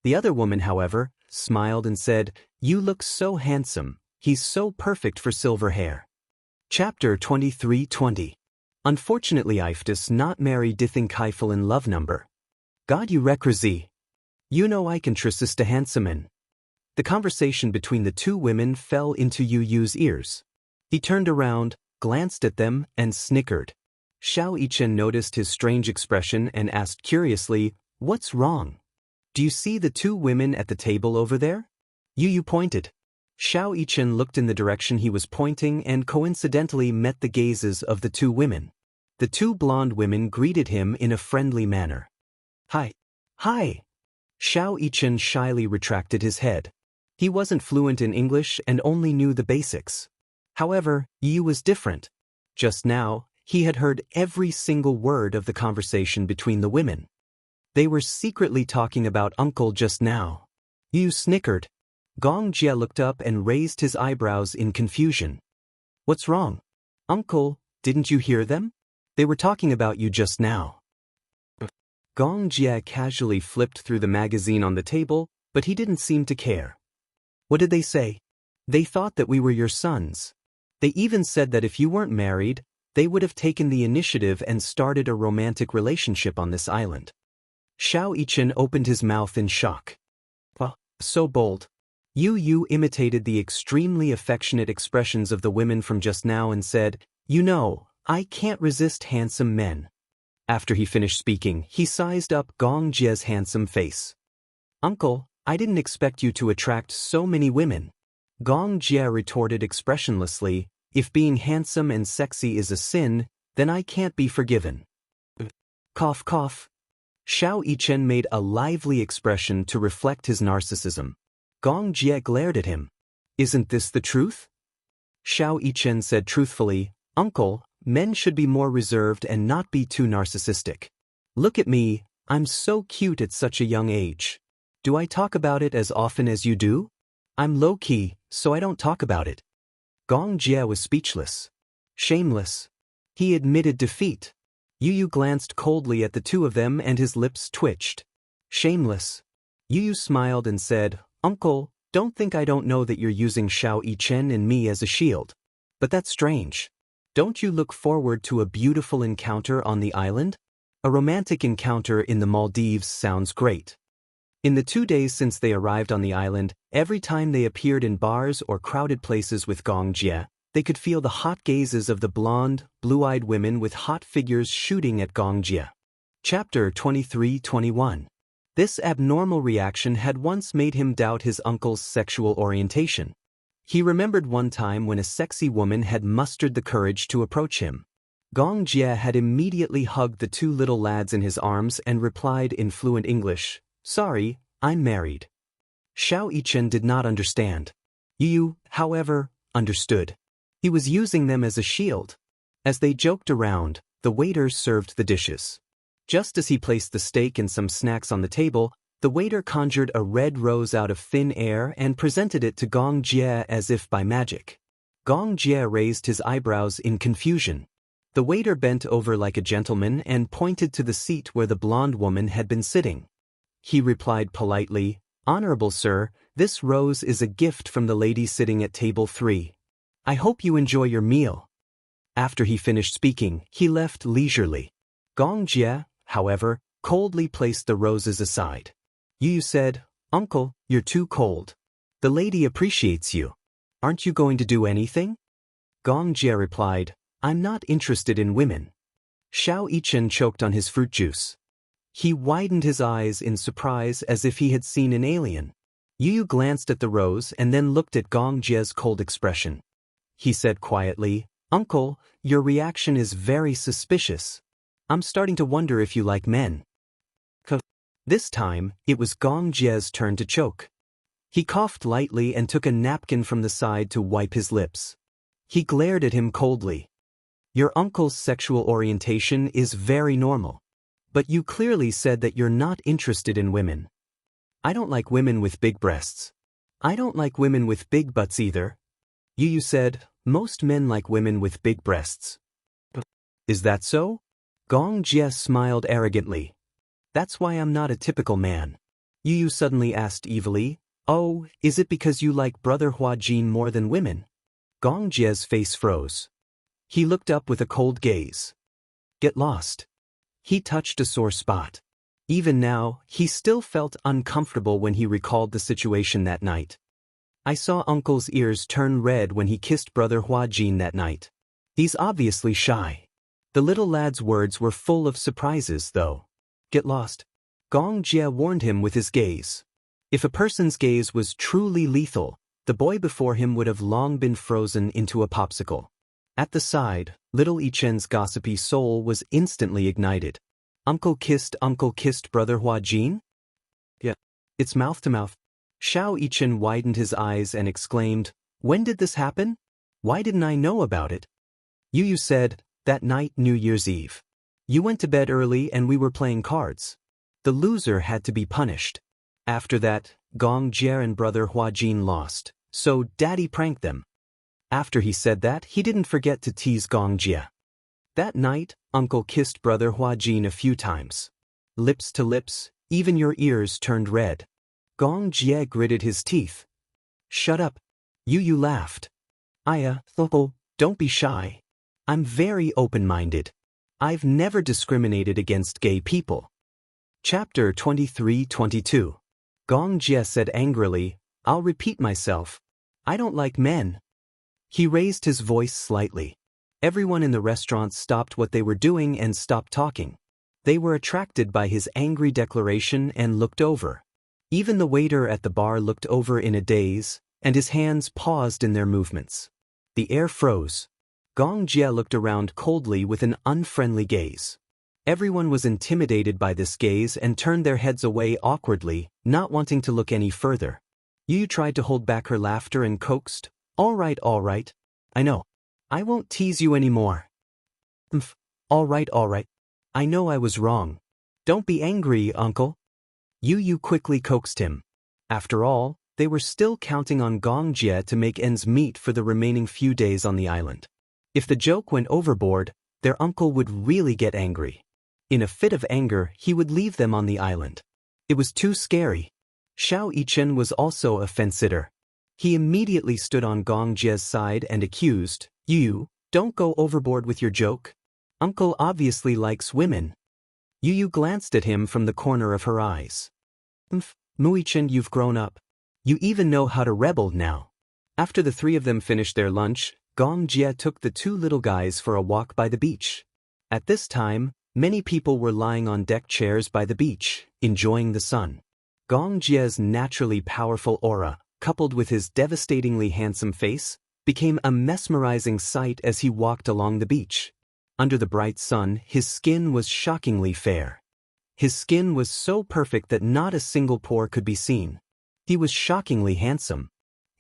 The other woman, however, smiled and said, "You look so handsome, he's so perfect for silver hair." Chapter 23:20. Unfortunately I does not marry dithing Keifel in love number. God you recrazy. You know I can trust to handsomen. The conversation between the 2 women fell into Yu Yu's ears. He turned around, glanced at them, and snickered. Xianxia noticed his strange expression and asked curiously, "What's wrong? Do you see the 2 women at the table over there?" Yu Yu pointed. Xianxia looked in the direction he was pointing and coincidentally met the gazes of the 2 women. The 2 blonde women greeted him in a friendly manner. "Hi." "Hi." Xianxia shyly retracted his head. He wasn't fluent in English and only knew the basics. However, Yu was different. Just now, he had heard every single word of the conversation between the women. They were secretly talking about uncle just now. Yu snickered. Xianxia looked up and raised his eyebrows in confusion. "What's wrong? Uncle, didn't you hear them? They were talking about you just now." Xianxia casually flipped through the magazine on the table, but he didn't seem to care. "What did they say?" "They thought that we were your sons. They even said that if you weren't married, they would have taken the initiative and started a romantic relationship on this island." Xianxia opened his mouth in shock. "Well, so bold." Yu Yu imitated the extremely affectionate expressions of the women from just now and said, "You know, I can't resist handsome men." After he finished speaking, he sized up Xianxia's handsome face. "Uncle, I didn't expect you to attract so many women." Xianxia retorted expressionlessly, "If being handsome and sexy is a sin, then I can't be forgiven." Cough cough. Xianxia made a lively expression to reflect his narcissism. Xianxia glared at him. "Isn't this the truth?" Xianxia said truthfully, "Uncle, men should be more reserved and not be too narcissistic. Look at me, I'm so cute at such a young age. Do I talk about it as often as you do? I'm low-key, so I don't talk about it." Xianxia was speechless. Shameless. He admitted defeat. Yu Yu glanced coldly at the 2 of them and his lips twitched. Shameless. Yu Yu smiled and said, "Uncle, don't think I don't know that you're using Xianxia and me as a shield. But that's strange. Don't you look forward to a beautiful encounter on the island? A romantic encounter in the Maldives sounds great." In the 2 days since they arrived on the island, every time they appeared in bars or crowded places with Xianxia, they could feel the hot gazes of the blonde, blue-eyed women with hot figures shooting at Xianxia. Chapter 23:21. This abnormal reaction had once made him doubt his uncle's sexual orientation. He remembered one time when a sexy woman had mustered the courage to approach him. Xianxia had immediately hugged the 2 little lads in his arms and replied in fluent English, "Sorry, I'm married." Xianxia did not understand. Yu Yu, however, understood. He was using them as a shield. As they joked around, the waiter served the dishes. Just as he placed the steak and some snacks on the table, the waiter conjured a red rose out of thin air and presented it to Xianxia as if by magic. Xianxia raised his eyebrows in confusion. The waiter bent over like a gentleman and pointed to the seat where the blonde woman had been sitting. He replied politely, "Honorable sir, this rose is a gift from the lady sitting at table 3. I hope you enjoy your meal." After he finished speaking, he left leisurely. Xianxia, however, coldly placed the roses aside. Yu Yu said, "Uncle, you're too cold. The lady appreciates you. Aren't you going to do anything? Gong Jie replied, I'm not interested in women. Xiao Yichen choked on his fruit juice. He widened his eyes in surprise as if he had seen an alien. Yu glanced at the rose and then looked at Gong Jie's cold expression. He said quietly, Uncle, your reaction is very suspicious. I'm starting to wonder if you like men. This time, it was Gong Jie's turn to choke. He coughed lightly and took a napkin from the side to wipe his lips. He glared at him coldly. Your uncle's sexual orientation is very normal. But you clearly said that you're not interested in women. I don't like women with big breasts. I don't like women with big butts either. Yu said, most men like women with big breasts. Is that so? Gong Jie smiled arrogantly. That's why I'm not a typical man. Yu suddenly asked evilly, oh, is it because you like Brother Huajin more than women? Gong Jie's face froze. He looked up with a cold gaze. Get lost. He touched a sore spot. Even now, he still felt uncomfortable when he recalled the situation that night. I saw Uncle's ears turn red when he kissed Brother Huajin that night. He's obviously shy. The little lad's words were full of surprises, though. Get lost. Gong Jie warned him with his gaze. If a person's gaze was truly lethal, the boy before him would have long been frozen into a popsicle. At the side, little Yichen's gossipy soul was instantly ignited. Uncle kissed Brother Huajin? Yeah. It's mouth to mouth. Xiao Yichen widened his eyes and exclaimed, when did this happen? Why didn't I know about it? Yu said, that night New Year's Eve. You went to bed early and we were playing cards. The loser had to be punished. After that, Gong Jie and Brother Huajin lost, so Daddy pranked them. After he said that, he didn't forget to tease Gong Jie. That night, Uncle kissed Brother Huajin a few times. Lips to lips, even your ears turned red. Gong Jie gritted his teeth. Shut up. Yu laughed. Thopo, don't be shy. I'm very open-minded. I've never discriminated against gay people. Chapter 23-22. Gong Jie said angrily, I'll repeat myself. I don't like men. He raised his voice slightly. Everyone in the restaurant stopped what they were doing and stopped talking. They were attracted by his angry declaration and looked over. Even the waiter at the bar looked over in a daze, and his hands paused in their movements. The air froze. Gong Jie looked around coldly with an unfriendly gaze. Everyone was intimidated by this gaze and turned their heads away awkwardly, not wanting to look any further. Yu tried to hold back her laughter and coaxed, all right. I know. I won't tease you anymore. All right. I know I was wrong. Don't be angry, Uncle. Yu quickly coaxed him. After all, they were still counting on Gong Jie to make ends meet for the remaining few days on the island. If the joke went overboard, their uncle would really get angry. In a fit of anger, he would leave them on the island. It was too scary. Xiao Yichen was also a fence-sitter. He immediately stood on Gong Jie's side and accused, Yu, don't go overboard with your joke. Uncle obviously likes women. Yu glanced at him from the corner of her eyes. Muichen, you've grown up. You even know how to rebel now. After the three of them finished their lunch, Gong Jie took the two little guys for a walk by the beach. At this time, many people were lying on deck chairs by the beach, enjoying the sun. Gong Jie's naturally powerful aura, coupled with his devastatingly handsome face, became a mesmerizing sight as he walked along the beach. Under the bright sun, his skin was shockingly fair. His skin was so perfect that not a single pore could be seen. He was shockingly handsome.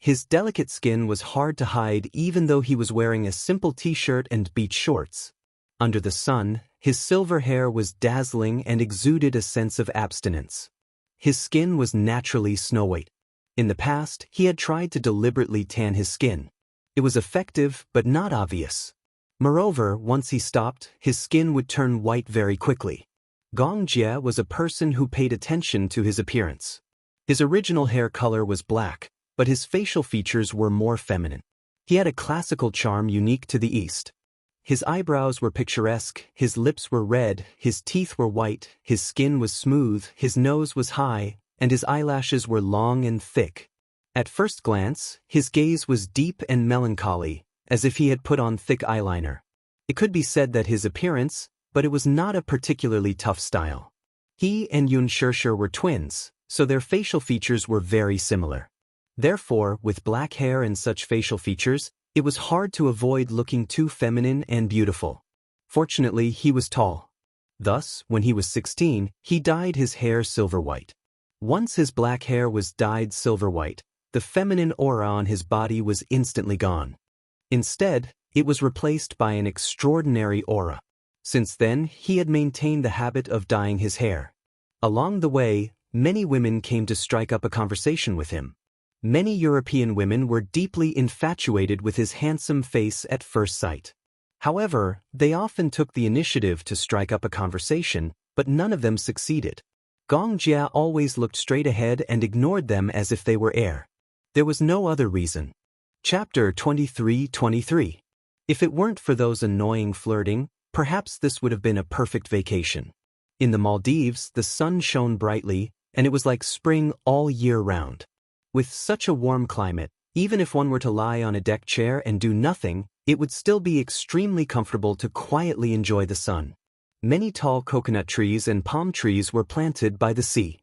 His delicate skin was hard to hide even though he was wearing a simple t-shirt and beach shorts. Under the sun, his silver hair was dazzling and exuded a sense of abstinence. His skin was naturally snow-white. In the past, he had tried to deliberately tan his skin. It was effective but not obvious. Moreover, once he stopped, his skin would turn white very quickly. Gong Jie was a person who paid attention to his appearance. His original hair color was black, but his facial features were more feminine. He had a classical charm unique to the East. His eyebrows were picturesque, his lips were red, his teeth were white, his skin was smooth, his nose was high, and his eyelashes were long and thick. At first glance, his gaze was deep and melancholy, as if he had put on thick eyeliner. It could be said that his appearance, but it was not a particularly tough style. He and Xianxia were twins, so their facial features were very similar. Therefore, with black hair and such facial features, it was hard to avoid looking too feminine and beautiful. Fortunately, he was tall. Thus, when he was 16, he dyed his hair silver white. Once his black hair was dyed silver white, the feminine aura on his body was instantly gone. Instead, it was replaced by an extraordinary aura. Since then, he had maintained the habit of dyeing his hair. Along the way, many women came to strike up a conversation with him. Many European women were deeply infatuated with his handsome face at first sight. However, they often took the initiative to strike up a conversation, but none of them succeeded. Xianxia always looked straight ahead and ignored them as if they were air. There was no other reason. Chapter 23:23. If it weren't for those annoying flirting, perhaps this would have been a perfect vacation. In the Maldives, the sun shone brightly, and it was like spring all year round. With such a warm climate, even if one were to lie on a deck chair and do nothing, it would still be extremely comfortable to quietly enjoy the sun. Many tall coconut trees and palm trees were planted by the sea.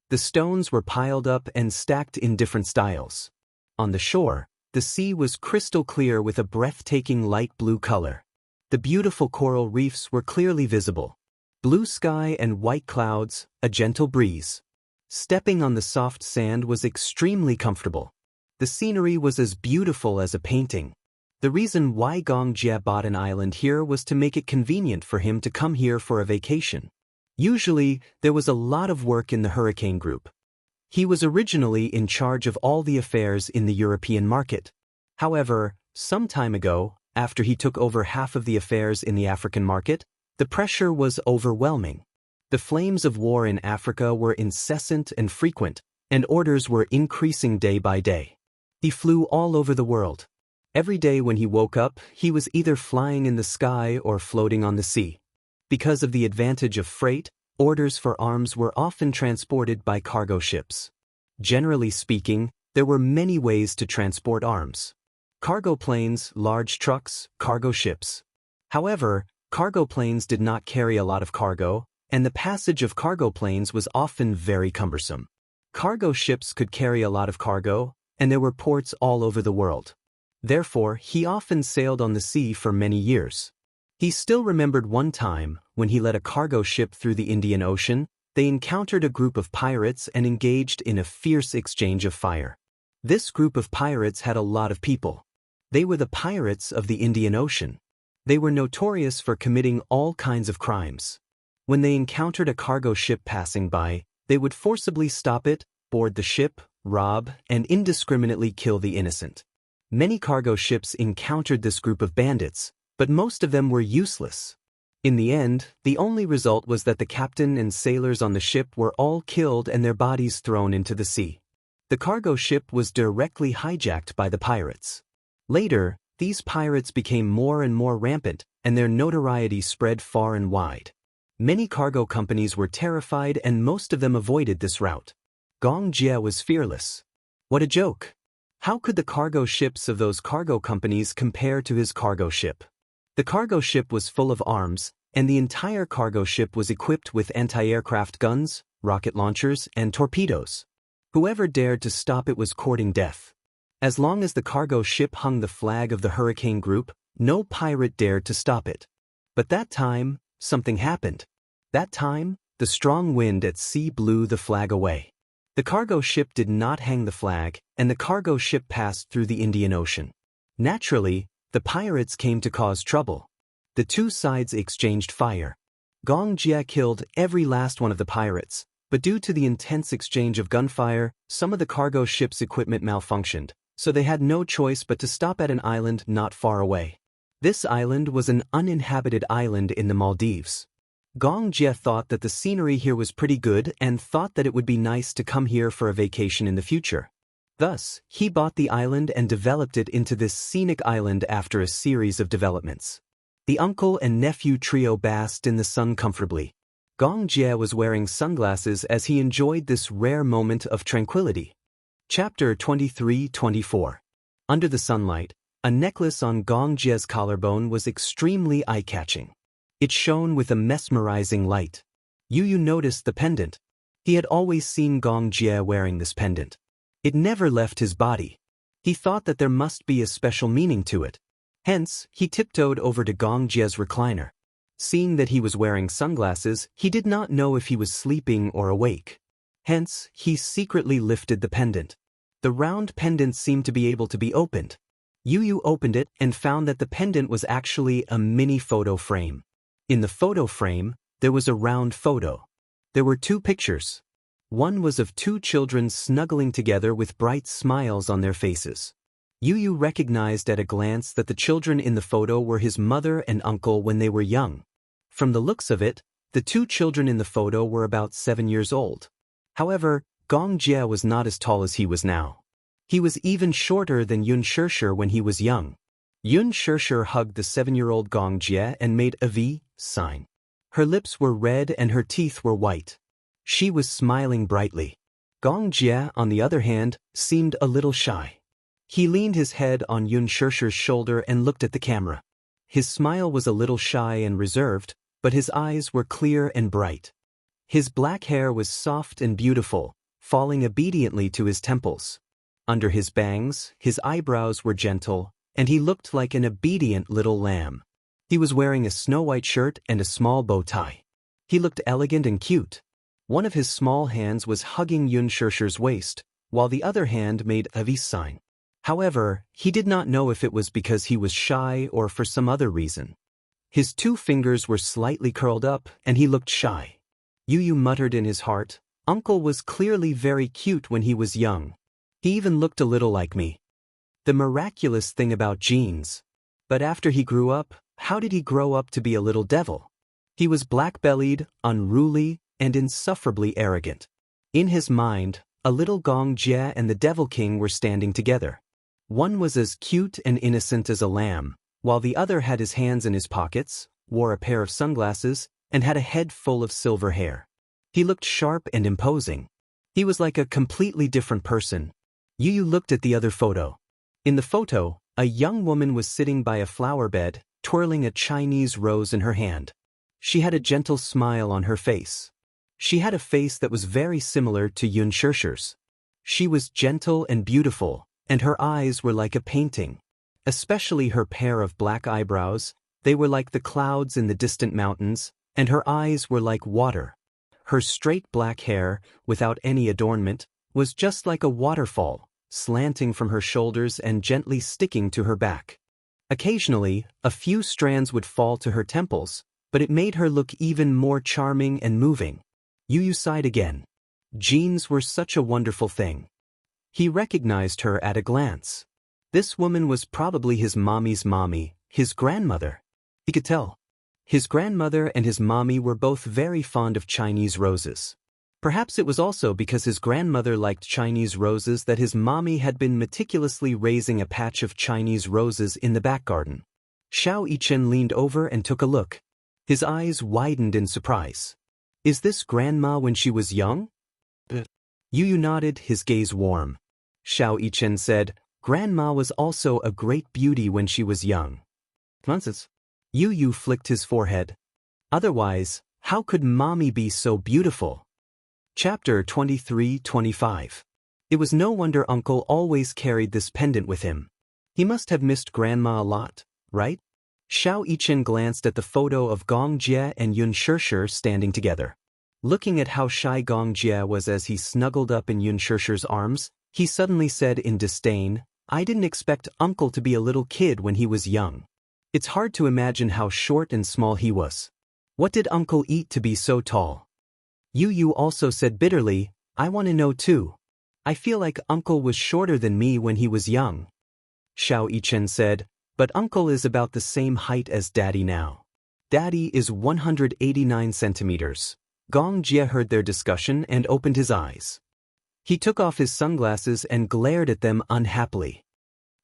The stones were piled up and stacked in different styles. On the shore, the sea was crystal clear with a breathtaking light blue color. The beautiful coral reefs were clearly visible. Blue sky and white clouds, a gentle breeze. Stepping on the soft sand was extremely comfortable. The scenery was as beautiful as a painting. The reason why Xianxia bought an island here was to make it convenient for him to come here for a vacation. Usually, there was a lot of work in the Hurricane Group. He was originally in charge of all the affairs in the European market. However, some time ago, after he took over half of the affairs in the African market, the pressure was overwhelming. The flames of war in Africa were incessant and frequent, and orders were increasing day by day. He flew all over the world. Every day when he woke up, he was either flying in the sky or floating on the sea. Because of the advantage of freight, orders for arms were often transported by cargo ships. Generally speaking, there were many ways to transport arms. Cargo planes, large trucks, cargo ships. However, cargo planes did not carry a lot of cargo, and the passage of cargo planes was often very cumbersome. Cargo ships could carry a lot of cargo, and there were ports all over the world. Therefore, he often sailed on the sea for many years. He still remembered one time, when he led a cargo ship through the Indian Ocean, they encountered a group of pirates and engaged in a fierce exchange of fire. This group of pirates had a lot of people. They were the pirates of the Indian Ocean. They were notorious for committing all kinds of crimes. When they encountered a cargo ship passing by, they would forcibly stop it, board the ship, rob, and indiscriminately kill the innocent. Many cargo ships encountered this group of bandits, but most of them were useless. In the end, the only result was that the captain and sailors on the ship were all killed and their bodies thrown into the sea. The cargo ship was directly hijacked by the pirates. Later, these pirates became more and more rampant, and their notoriety spread far and wide. Many cargo companies were terrified and most of them avoided this route. Xianxia was fearless. What a joke! How could the cargo ships of those cargo companies compare to his cargo ship? The cargo ship was full of arms, and the entire cargo ship was equipped with anti-aircraft guns, rocket launchers, and torpedoes. Whoever dared to stop it was courting death. As long as the cargo ship hung the flag of the Hurricane Group, no pirate dared to stop it. But that time, something happened. That time, the strong wind at sea blew the flag away. The cargo ship did not hang the flag, and the cargo ship passed through the Indian Ocean. Naturally, the pirates came to cause trouble. The two sides exchanged fire. Xianxia killed every last one of the pirates, but due to the intense exchange of gunfire, some of the cargo ship's equipment malfunctioned, so they had no choice but to stop at an island not far away. This island was an uninhabited island in the Maldives. Xianxia thought that the scenery here was pretty good and thought that it would be nice to come here for a vacation in the future. Thus, he bought the island and developed it into this scenic island after a series of developments. The uncle and nephew trio basked in the sun comfortably. Xianxia was wearing sunglasses as he enjoyed this rare moment of tranquility. Chapter 23-24. Under the sunlight, a necklace on Gong Jie's collarbone was extremely eye-catching. It shone with a mesmerizing light. Yu Yu noticed the pendant. He had always seen Gong Jie wearing this pendant. It never left his body. He thought that there must be a special meaning to it. Hence, he tiptoed over to Gong Jie's recliner. Seeing that he was wearing sunglasses, he did not know if he was sleeping or awake. Hence, he secretly lifted the pendant. The round pendant seemed to be able to be opened. Yu Yu opened it and found that the pendant was actually a mini photo frame. In the photo frame, there was a round photo. There were two pictures. One was of two children snuggling together with bright smiles on their faces. Yu Yu recognized at a glance that the children in the photo were his mother and uncle when they were young. From the looks of it, the two children in the photo were about 7 years old. However, Gong Jie was not as tall as he was now. He was even shorter than Xianxia when he was young. Xianxia hugged the 7-year-old Gong Jie and made a V sign. Her lips were red and her teeth were white. She was smiling brightly. Gong Jie, on the other hand, seemed a little shy. He leaned his head on Xianxia's shoulder and looked at the camera. His smile was a little shy and reserved, but his eyes were clear and bright. His black hair was soft and beautiful, falling obediently to his temples. Under his bangs, his eyebrows were gentle, and he looked like an obedient little lamb. He was wearing a snow-white shirt and a small bow tie. He looked elegant and cute. One of his small hands was hugging Xianxia's waist, while the other hand made a V sign. However, he did not know if it was because he was shy or for some other reason. His two fingers were slightly curled up, and he looked shy. Yu Yu muttered in his heart, "Uncle was clearly very cute when he was young. He even looked a little like me." The miraculous thing about genes. But after he grew up, how did he grow up to be a little devil? He was black-bellied, unruly, and insufferably arrogant. In his mind, a little Gong Jie and the Devil King were standing together. One was as cute and innocent as a lamb, while the other had his hands in his pockets, wore a pair of sunglasses, and had a head full of silver hair. He looked sharp and imposing. He was like a completely different person. Yu Yu looked at the other photo. In the photo, a young woman was sitting by a flower bed, twirling a Chinese rose in her hand. She had a gentle smile on her face. She had a face that was very similar to Xianxia's. She was gentle and beautiful, and her eyes were like a painting. Especially her pair of black eyebrows, they were like the clouds in the distant mountains, and her eyes were like water. Her straight black hair, without any adornment, was just like a waterfall, slanting from her shoulders and gently sticking to her back. Occasionally, a few strands would fall to her temples, but it made her look even more charming and moving. Yu Yu sighed again. Genes were such a wonderful thing. He recognized her at a glance. This woman was probably his mommy's mommy, his grandmother. He could tell. His grandmother and his mommy were both very fond of Chinese roses. Perhaps it was also because his grandmother liked Chinese roses that his mommy had been meticulously raising a patch of Chinese roses in the back garden. Xianxia leaned over and took a look. His eyes widened in surprise. Is this grandma when she was young? Yu Yu nodded, his gaze warm. Xianxia said, Grandma was also a great beauty when she was young. Nonsense. Yu Yu flicked his forehead. Otherwise, how could mommy be so beautiful? Chapter 23-25. It was no wonder Uncle always carried this pendant with him. He must have missed Grandma a lot, right? Xianxia glanced at the photo of Gong Jie and Xianxia standing together. Looking at how shy Gong Jie was as he snuggled up in Xianxia's arms, he suddenly said in disdain, I didn't expect Uncle to be a little kid when he was young. It's hard to imagine how short and small he was. What did Uncle eat to be so tall? Yu Yu also said bitterly, I want to know too. I feel like Uncle was shorter than me when he was young. Xianxia said, but Uncle is about the same height as Daddy now. Daddy is 189 centimeters. Gong Jie heard their discussion and opened his eyes. He took off his sunglasses and glared at them unhappily.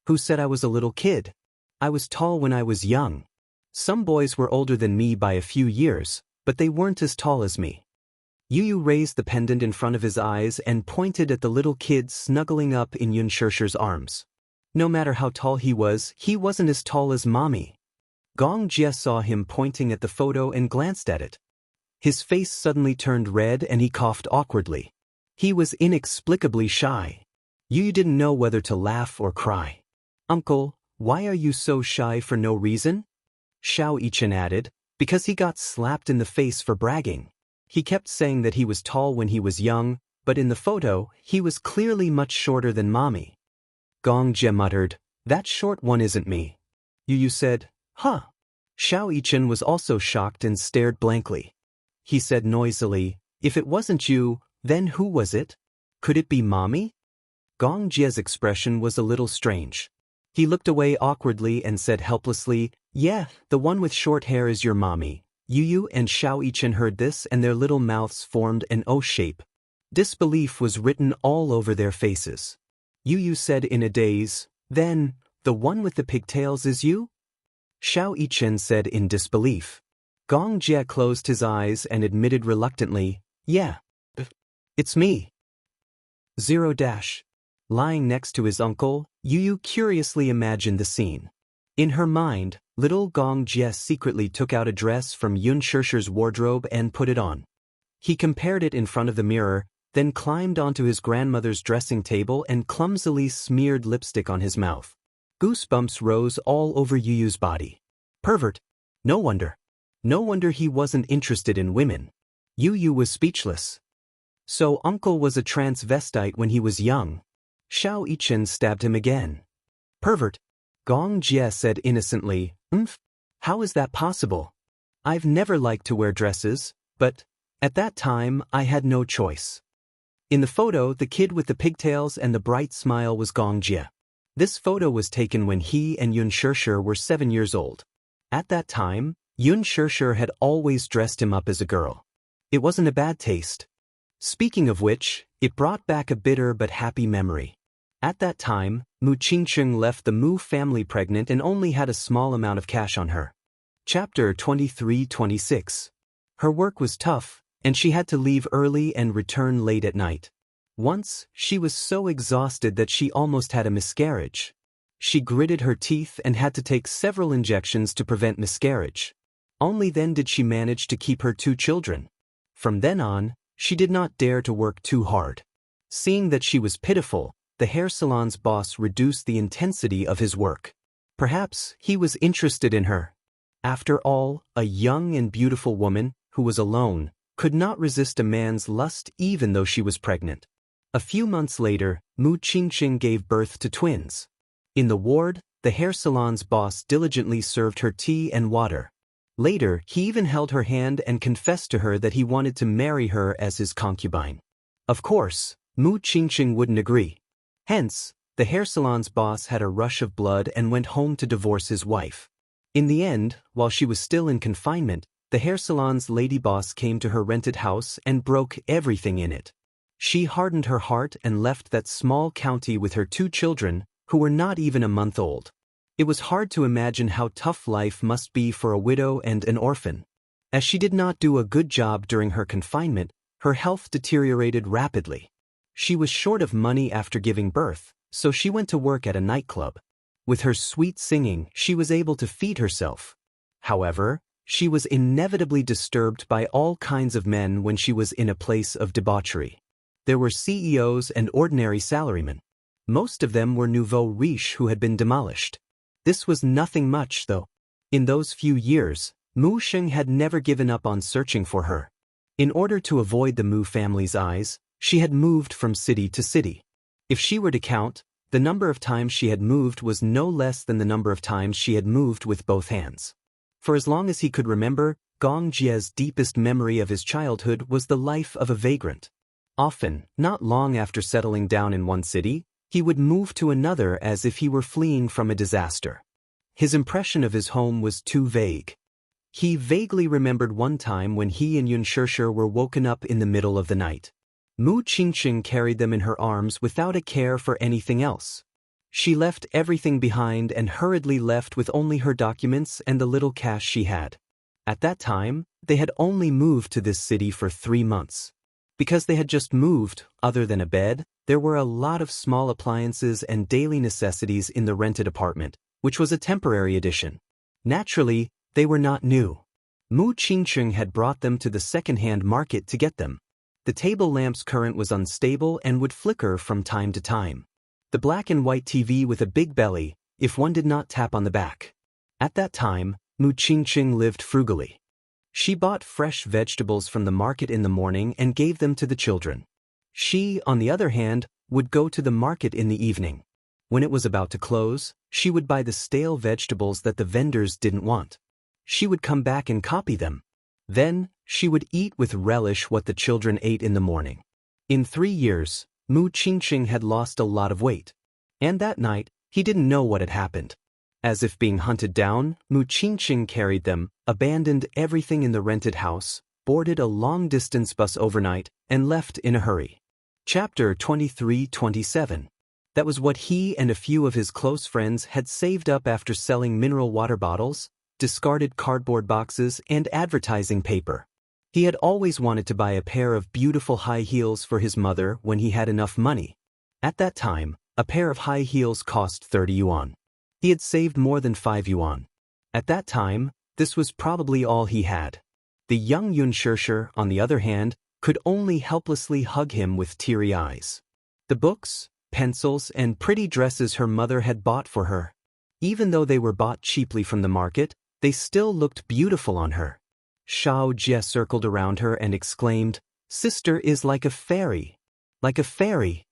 Who said I was a little kid? I was tall when I was young. Some boys were older than me by a few years, but they weren't as tall as me. Yu raised the pendant in front of his eyes and pointed at the little kid snuggling up in Xianxia's arms. No matter how tall he wasn't as tall as Mommy. Gong Jie saw him pointing at the photo and glanced at it. His face suddenly turned red and he coughed awkwardly. He was inexplicably shy. Yu didn't know whether to laugh or cry. "Uncle, why are you so shy for no reason?" Xianxia added, "Because he got slapped in the face for bragging. He kept saying that he was tall when he was young, but in the photo, he was clearly much shorter than Mommy." Gong Jie muttered, "That short one isn't me." Yu said, "Huh." Xianxia was also shocked and stared blankly. He said noisily, "If it wasn't you, then who was it? Could it be Mommy?" Gong Jie's expression was a little strange. He looked away awkwardly and said helplessly, "Yeah, the one with short hair is your Mommy." Yu and Xianxia heard this and their little mouths formed an O shape. Disbelief was written all over their faces. Yu said in a daze, "Then, the one with the pigtails is you?" Xianxia said in disbelief. Gong Jie closed his eyes and admitted reluctantly, "Yeah. It's me." 0. Lying next to his uncle, Yu curiously imagined the scene. In her mind, little Gong Jie secretly took out a dress from Xianxia's wardrobe and put it on. He compared it in front of the mirror, then climbed onto his grandmother's dressing table and clumsily smeared lipstick on his mouth. Goosebumps rose all over Yu's body. Pervert. No wonder. No wonder he wasn't interested in women. Yu was speechless. So uncle was a transvestite when he was young. Xianxia stabbed him again. Pervert. Gong Jie said innocently, How is that possible? I've never liked to wear dresses, but, at that time, I had no choice." In the photo, the kid with the pigtails and the bright smile was Gong Jie. This photo was taken when he and Xianxia were 7 years old. At that time, Xianxia had always dressed him up as a girl. It wasn't a bad taste. Speaking of which, it brought back a bitter but happy memory. At that time, Mu Qingqing left the Mu family pregnant and only had a small amount of cash on her. Chapter 23-26. Her work was tough, and she had to leave early and return late at night. Once, she was so exhausted that she almost had a miscarriage. She gritted her teeth and had to take several injections to prevent miscarriage. Only then did she manage to keep her 2 children. From then on, she did not dare to work too hard. Seeing that she was pitiful, the hair salon's boss reduced the intensity of his work. Perhaps he was interested in her. After all, a young and beautiful woman, who was alone, could not resist a man's lust even though she was pregnant. A few months later, Mu Qingqing gave birth to twins. In the ward, the hair salon's boss diligently served her tea and water. Later, he even held her hand and confessed to her that he wanted to marry her as his concubine. Of course, Mu Qingqing wouldn't agree. Hence, the hair salon's boss had a rush of blood and went home to divorce his wife. In the end, while she was still in confinement, the hair salon's lady boss came to her rented house and broke everything in it. She hardened her heart and left that small county with her 2 children, who were not even a month old. It was hard to imagine how tough life must be for a widow and an orphan. As she did not do a good job during her confinement, her health deteriorated rapidly. She was short of money after giving birth, so she went to work at a nightclub. With her sweet singing, she was able to feed herself. However, she was inevitably disturbed by all kinds of men when she was in a place of debauchery. There were CEOs and ordinary salarymen. Most of them were nouveau riches who had been demolished. This was nothing much, though. In those few years, Mu Xing had never given up on searching for her. In order to avoid the Mu family's eyes, she had moved from city to city. If she were to count, the number of times she had moved was no less than the number of times she had moved with both hands. For as long as he could remember, Gong Jie's deepest memory of his childhood was the life of a vagrant. Often, not long after settling down in one city, he would move to another as if he were fleeing from a disaster. His impression of his home was too vague. He vaguely remembered one time when he and Xianxia were woken up in the middle of the night. Mu Qingqing carried them in her arms without a care for anything else. She left everything behind and hurriedly left with only her documents and the little cash she had. At that time, they had only moved to this city for 3 months. Because they had just moved, other than a bed, there were a lot of small appliances and daily necessities in the rented apartment, which was a temporary addition. Naturally, they were not new. Mu Qingqing had brought them to the second-hand market to get them. The table lamp's current was unstable and would flicker from time to time. The black and white TV with a big belly, if one did not tap on the back. At that time, Mu Qingqing lived frugally. She bought fresh vegetables from the market in the morning and gave them to the children. She, on the other hand, would go to the market in the evening. When it was about to close, she would buy the stale vegetables that the vendors didn't want. She would come back and copy them. Then, she would eat with relish what the children ate in the morning. In 3 years, Mu Qingqing had lost a lot of weight. And that night, he didn't know what had happened. As if being hunted down, Mu Qingqing carried them, abandoned everything in the rented house, boarded a long-distance bus overnight, and left in a hurry. Chapter 23-27. That was what he and a few of his close friends had saved up after selling mineral water bottles, discarded cardboard boxes, and advertising paper. He had always wanted to buy a pair of beautiful high heels for his mother when he had enough money. At that time, a pair of high heels cost 30 yuan. He had saved more than 5 yuan. At that time, this was probably all he had. The young Xianxia, on the other hand, could only helplessly hug him with teary eyes. The books, pencils, and pretty dresses her mother had bought for her. Even though they were bought cheaply from the market, they still looked beautiful on her. Xianxia circled around her and exclaimed, "Sister is like a fairy. Like a fairy."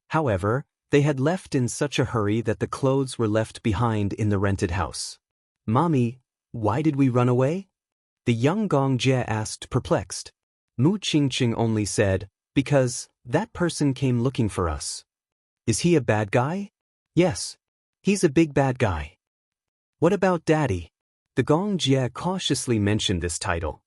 However, they had left in such a hurry that the clothes were left behind in the rented house. "Mommy, why did we run away?" The young Gongjie asked, perplexed. Mu Qingqing only said, "Because that person came looking for us." "Is he a bad guy?" "Yes. He's a big bad guy." "What about Daddy?" The Gongjie cautiously mentioned this title.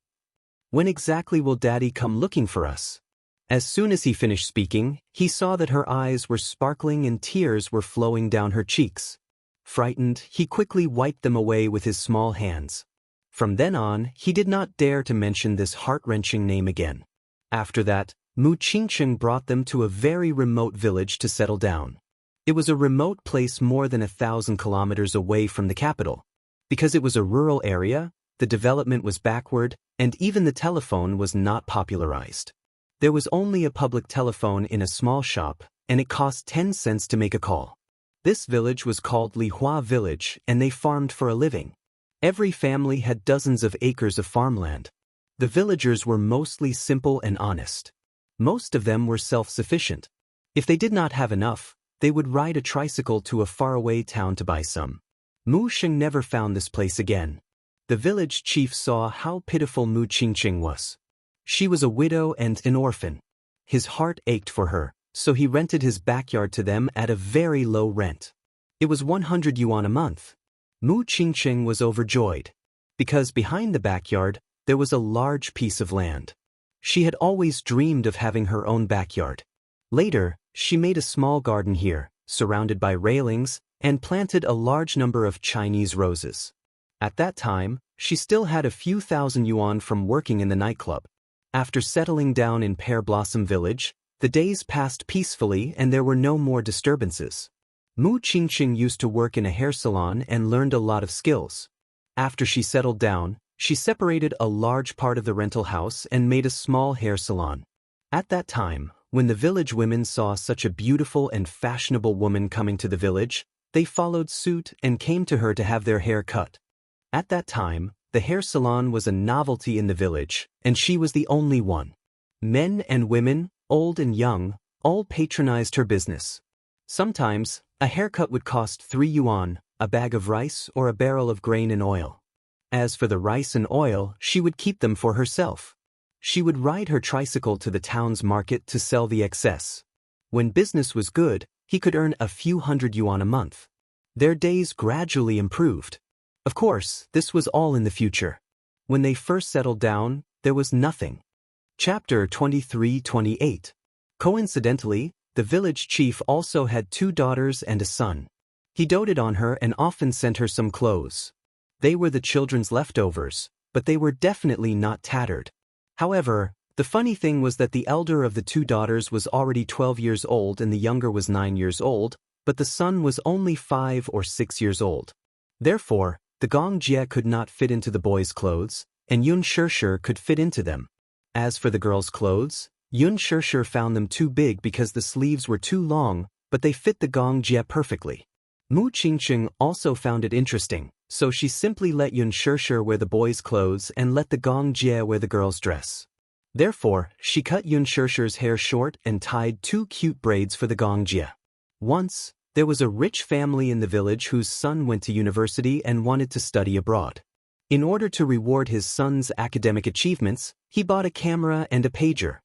"When exactly will Daddy come looking for us?" As soon as he finished speaking, he saw that her eyes were sparkling and tears were flowing down her cheeks. Frightened, he quickly wiped them away with his small hands. From then on, he did not dare to mention this heart-wrenching name again. After that, Mu Qingqing brought them to a very remote village to settle down. It was a remote place more than 1,000 kilometers away from the capital. Because it was a rural area, the development was backward, and even the telephone was not popularized. There was only a public telephone in a small shop, and it cost 10 cents to make a call. This village was called Lihua Village, and they farmed for a living. Every family had dozens of acres of farmland. The villagers were mostly simple and honest. Most of them were self-sufficient. If they did not have enough, they would ride a tricycle to a faraway town to buy some. Mu Xing never found this place again. The village chief saw how pitiful Mu Qingqing was. She was a widow and an orphan. His heart ached for her, so he rented his backyard to them at a very low rent. It was 100 yuan a month. Mu Qingqing was overjoyed. Because behind the backyard, there was a large piece of land. She had always dreamed of having her own backyard. Later, she made a small garden here, surrounded by railings, and planted a large number of Chinese roses. At that time, she still had a few thousand yuan from working in the nightclub. After settling down in Pear Blossom Village, the days passed peacefully and there were no more disturbances. Mu Qingqing used to work in a hair salon and learned a lot of skills. After she settled down, she separated a large part of the rental house and made a small hair salon. At that time, when the village women saw such a beautiful and fashionable woman coming to the village, they followed suit and came to her to have their hair cut. At that time, the hair salon was a novelty in the village, and she was the only one. Men and women, old and young, all patronized her business. Sometimes, a haircut would cost 3 yuan, a bag of rice or a barrel of grain and oil. As for the rice and oil, she would keep them for herself. She would ride her tricycle to the town's market to sell the excess. When business was good, he could earn a few hundred yuan a month. Their days gradually improved. Of course, this was all in the future. When they first settled down, there was nothing. Chapter 23-28. Coincidentally, the village chief also had 2 daughters and a son. He doted on her and often sent her some clothes. They were the children's leftovers, but they were definitely not tattered. However, The funny thing was that the elder of the two daughters was already 12 years old and the younger was 9 years old, but the son was only 5 or 6 years old. Therefore, the Gong Jie could not fit into the boys' clothes, and Yun Shishir could fit into them. As for the girls' clothes, Yun Shishir found them too big because the sleeves were too long, but they fit the Gong Jie perfectly. Mu Qingqing also found it interesting, so she simply let Yun Shishir wear the boys' clothes and let the Gong Jie wear the girls' dress. Therefore, she cut Yun Shishir's hair short and tied 2 cute braids for the Gong Jie. Once, there was a rich family in the village whose son went to university and wanted to study abroad. In order to reward his son's academic achievements, he bought a camera and a pager.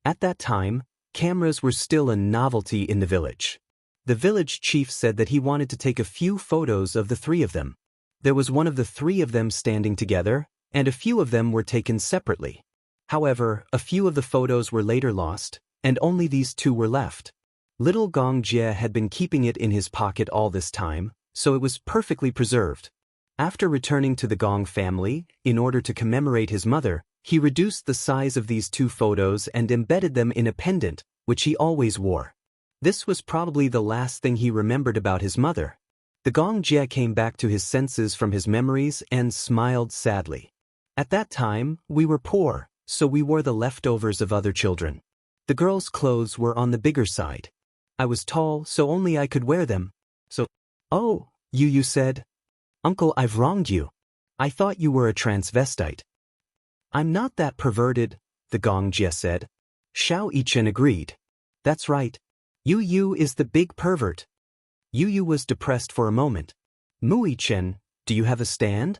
At that time, cameras were still a novelty in the village. The village chief said that he wanted to take a few photos of the 3 of them. There was one of the 3 of them standing together, and a few of them were taken separately. However, a few of the photos were later lost, and only these 2 were left. Little Gong Jie had been keeping it in his pocket all this time, so it was perfectly preserved. After returning to the Gong family, in order to commemorate his mother, he reduced the size of these 2 photos and embedded them in a pendant, which he always wore. This was probably the last thing he remembered about his mother. The Gong Jie came back to his senses from his memories and smiled sadly. At that time, we were poor, so we wore the leftovers of other children. The girls' clothes were on the bigger side. I was tall, so only I could wear them. So, oh, you said, "Uncle, I've wronged you. I thought you were a transvestite." "I'm not that perverted," the Gong Jie said. Xiao Yichen agreed. "That's right. Yu is the big pervert." Yu was depressed for a moment. "Mu Yichen, do you have a stand?"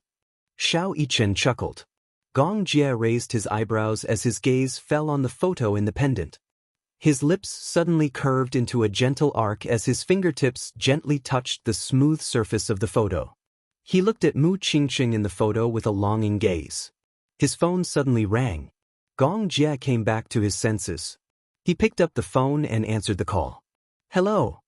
Xiao Yichen chuckled. Gong Jie raised his eyebrows as his gaze fell on the photo in the pendant. His lips suddenly curved into a gentle arc as his fingertips gently touched the smooth surface of the photo. He looked at Mu Qingqing in the photo with a longing gaze. His phone suddenly rang. Gong Jie came back to his senses. He picked up the phone and answered the call. "Hello,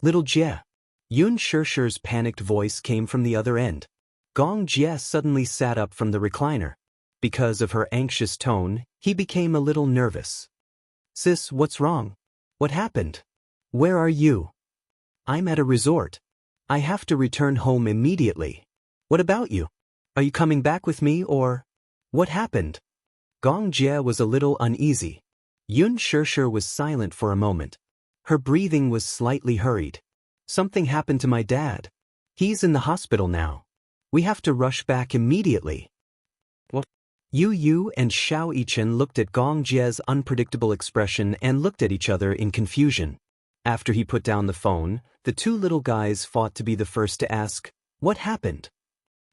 little Jie." Yun Shishir's panicked voice came from the other end. Gong Jie suddenly sat up from the recliner. Because of her anxious tone, he became a little nervous. "Sis, what's wrong? What happened? Where are you?" "I'm at a resort. I have to return home immediately." "What about you? Are you coming back with me or? What happened?" Gong Jie was a little uneasy. Yun Shishir was silent for a moment. Her breathing was slightly hurried. "Something happened to my dad. He's in the hospital now. We have to rush back immediately." "What?" Yu and Xiao Yichen looked at Gong Jie's unpredictable expression and looked at each other in confusion. After he put down the phone, the 2 little guys fought to be the first to ask, "What happened?"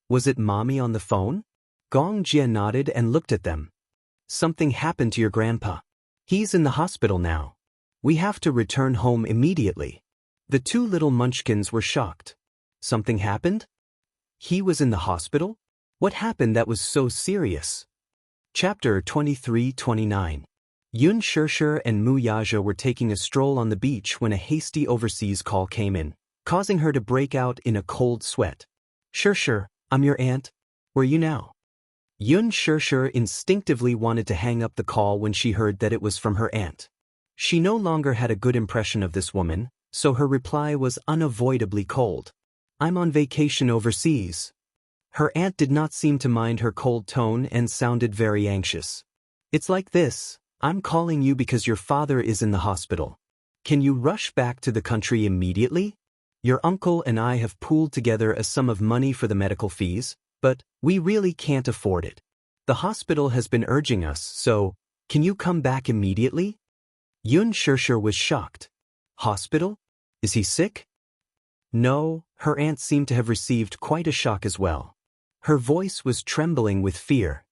"Was it Mommy on the phone?" Gong Jie nodded and looked at them. "Something happened to your grandpa. He's in the hospital now. We have to return home immediately." The 2 little munchkins were shocked. "Something happened? He was in the hospital? What happened that was so serious?" Chapter 23-29. Yun Shishir and Mu Yaja were taking a stroll on the beach when a hasty overseas call came in, causing her to break out in a cold sweat. "Shishir, I'm your aunt. Where are you now?" Yun Shishir instinctively wanted to hang up the call when she heard that it was from her aunt. She no longer had a good impression of this woman, so her reply was unavoidably cold. "I'm on vacation overseas." Her aunt did not seem to mind her cold tone and sounded very anxious. "It's like this. I'm calling you because your father is in the hospital. Can you rush back to the country immediately? Your uncle and I have pooled together a sum of money for the medical fees, but we really can't afford it. The hospital has been urging us, so can you come back immediately?" Yun Shishir was shocked. "Hospital? Is he sick?" No, her aunt seemed to have received quite a shock as well. Her voice was trembling with fear.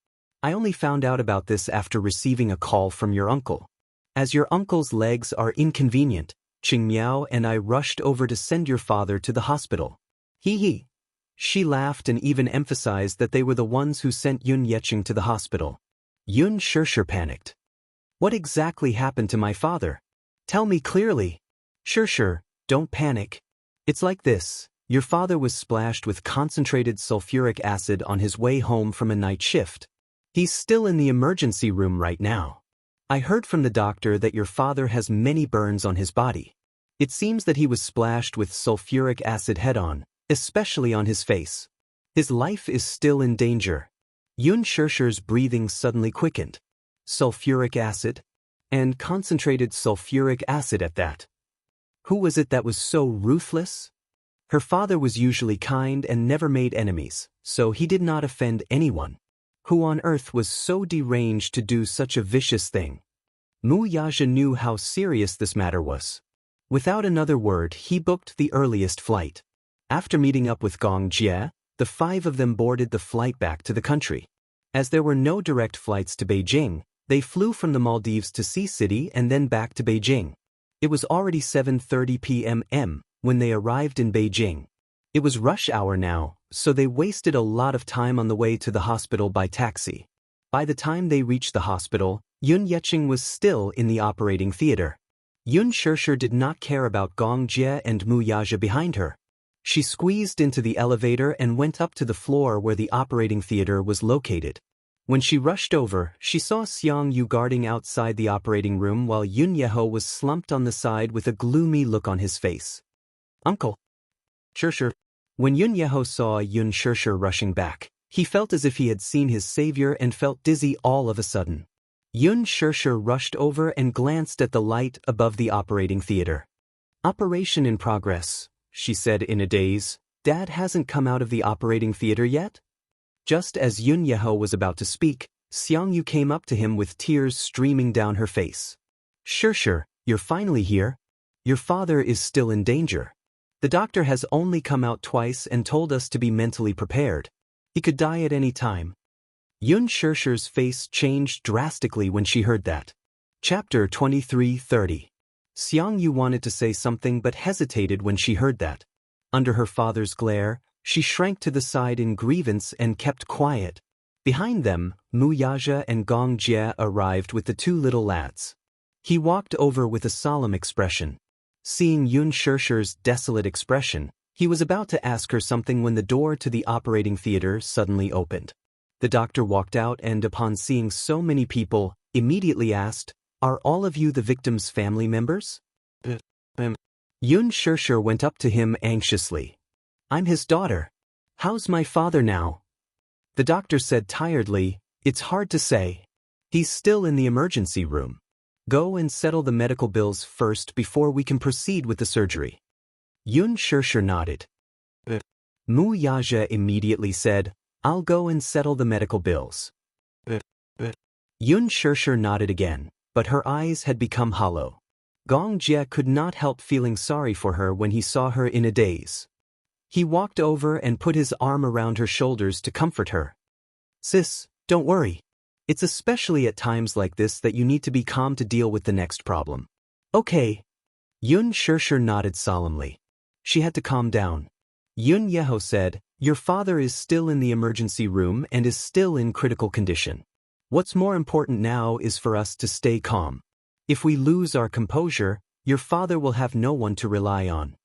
"I only found out about this after receiving a call from your uncle. As your uncle's legs are inconvenient, Qing Miao and I rushed over to send your father to the hospital." He. She laughed and even emphasized that they were the ones who sent Yun Yeqing to the hospital. Yun Shishir panicked. "What exactly happened to my father? Tell me clearly." "Shishir, don't panic. It's like this. Your father was splashed with concentrated sulfuric acid on his way home from a night shift. He's still in the emergency room right now. I heard from the doctor that your father has many burns on his body. It seems that he was splashed with sulfuric acid head-on, especially on his face. His life is still in danger. Yun Shishir's breathing suddenly quickened. Sulfuric acid? And concentrated sulfuric acid at that. Who was it that was so ruthless? Her father was usually kind and never made enemies, so he did not offend anyone. Who on earth was so deranged to do such a vicious thing? Wuxia knew how serious this matter was. Without another word, he booked the earliest flight. After meeting up with Gong Jie, the 5 of them boarded the flight back to the country. As there were no direct flights to Beijing, they flew from the Maldives to Sea City and then back to Beijing. It was already 7:30 p.m. when they arrived in Beijing. It was rush hour now, so they wasted a lot of time on the way to the hospital by taxi. By the time they reached the hospital, Yun Yecheng was still in the operating theater. Yun Shishir did not care about Gong Jie and Wuxia behind her. She squeezed into the elevator and went up to the floor where the operating theater was located. When she rushed over, she saw Xianxia guarding outside the operating room while Yun Yeho was slumped on the side with a gloomy look on his face. Uncle Shishir. When Yun Yeho saw Yun Shishir rushing back, he felt as if he had seen his savior and felt dizzy all of a sudden. Yun Shishir rushed over and glanced at the light above the operating theater. Operation in progress, she said in a daze. Dad hasn't come out of the operating theater yet? Just as Yun Yeho was about to speak, Xianxia came up to him with tears streaming down her face. Shishir, you're finally here. Your father is still in danger. The doctor has only come out twice and told us to be mentally prepared. He could die at any time. Yun Shishir's face changed drastically when she heard that. Chapter 23:30. Xianxia wanted to say something but hesitated when she heard that. Under her father's glare, she shrank to the side in grievance and kept quiet. Behind them, Wuxia and Gong Jie arrived with the 2 little lads. He walked over with a solemn expression. Seeing Yun Shishir's desolate expression, he was about to ask her something when the door to the operating theater suddenly opened. The doctor walked out and, upon seeing so many people, immediately asked, "Are all of you the victim's family members?" Yun Shishir went up to him anxiously. "I'm his daughter. How's my father now?" The doctor said tiredly, "It's hard to say. He's still in the emergency room. Go and settle the medical bills first before we can proceed with the surgery." Yun Shishir nodded. Wuxia immediately said, "I'll go and settle the medical bills." Yun Shishir nodded again, but her eyes had become hollow. Gong Jie could not help feeling sorry for her when he saw her in a daze. He walked over and put his arm around her shoulders to comfort her. "Sis, don't worry. It's especially at times like this that you need to be calm to deal with the next problem." "Okay." Yun Shishir nodded solemnly. She had to calm down. Yun Yeho said, "Your father is still in the emergency room and is still in critical condition. What's more important now is for us to stay calm. If we lose our composure, your father will have no one to rely on."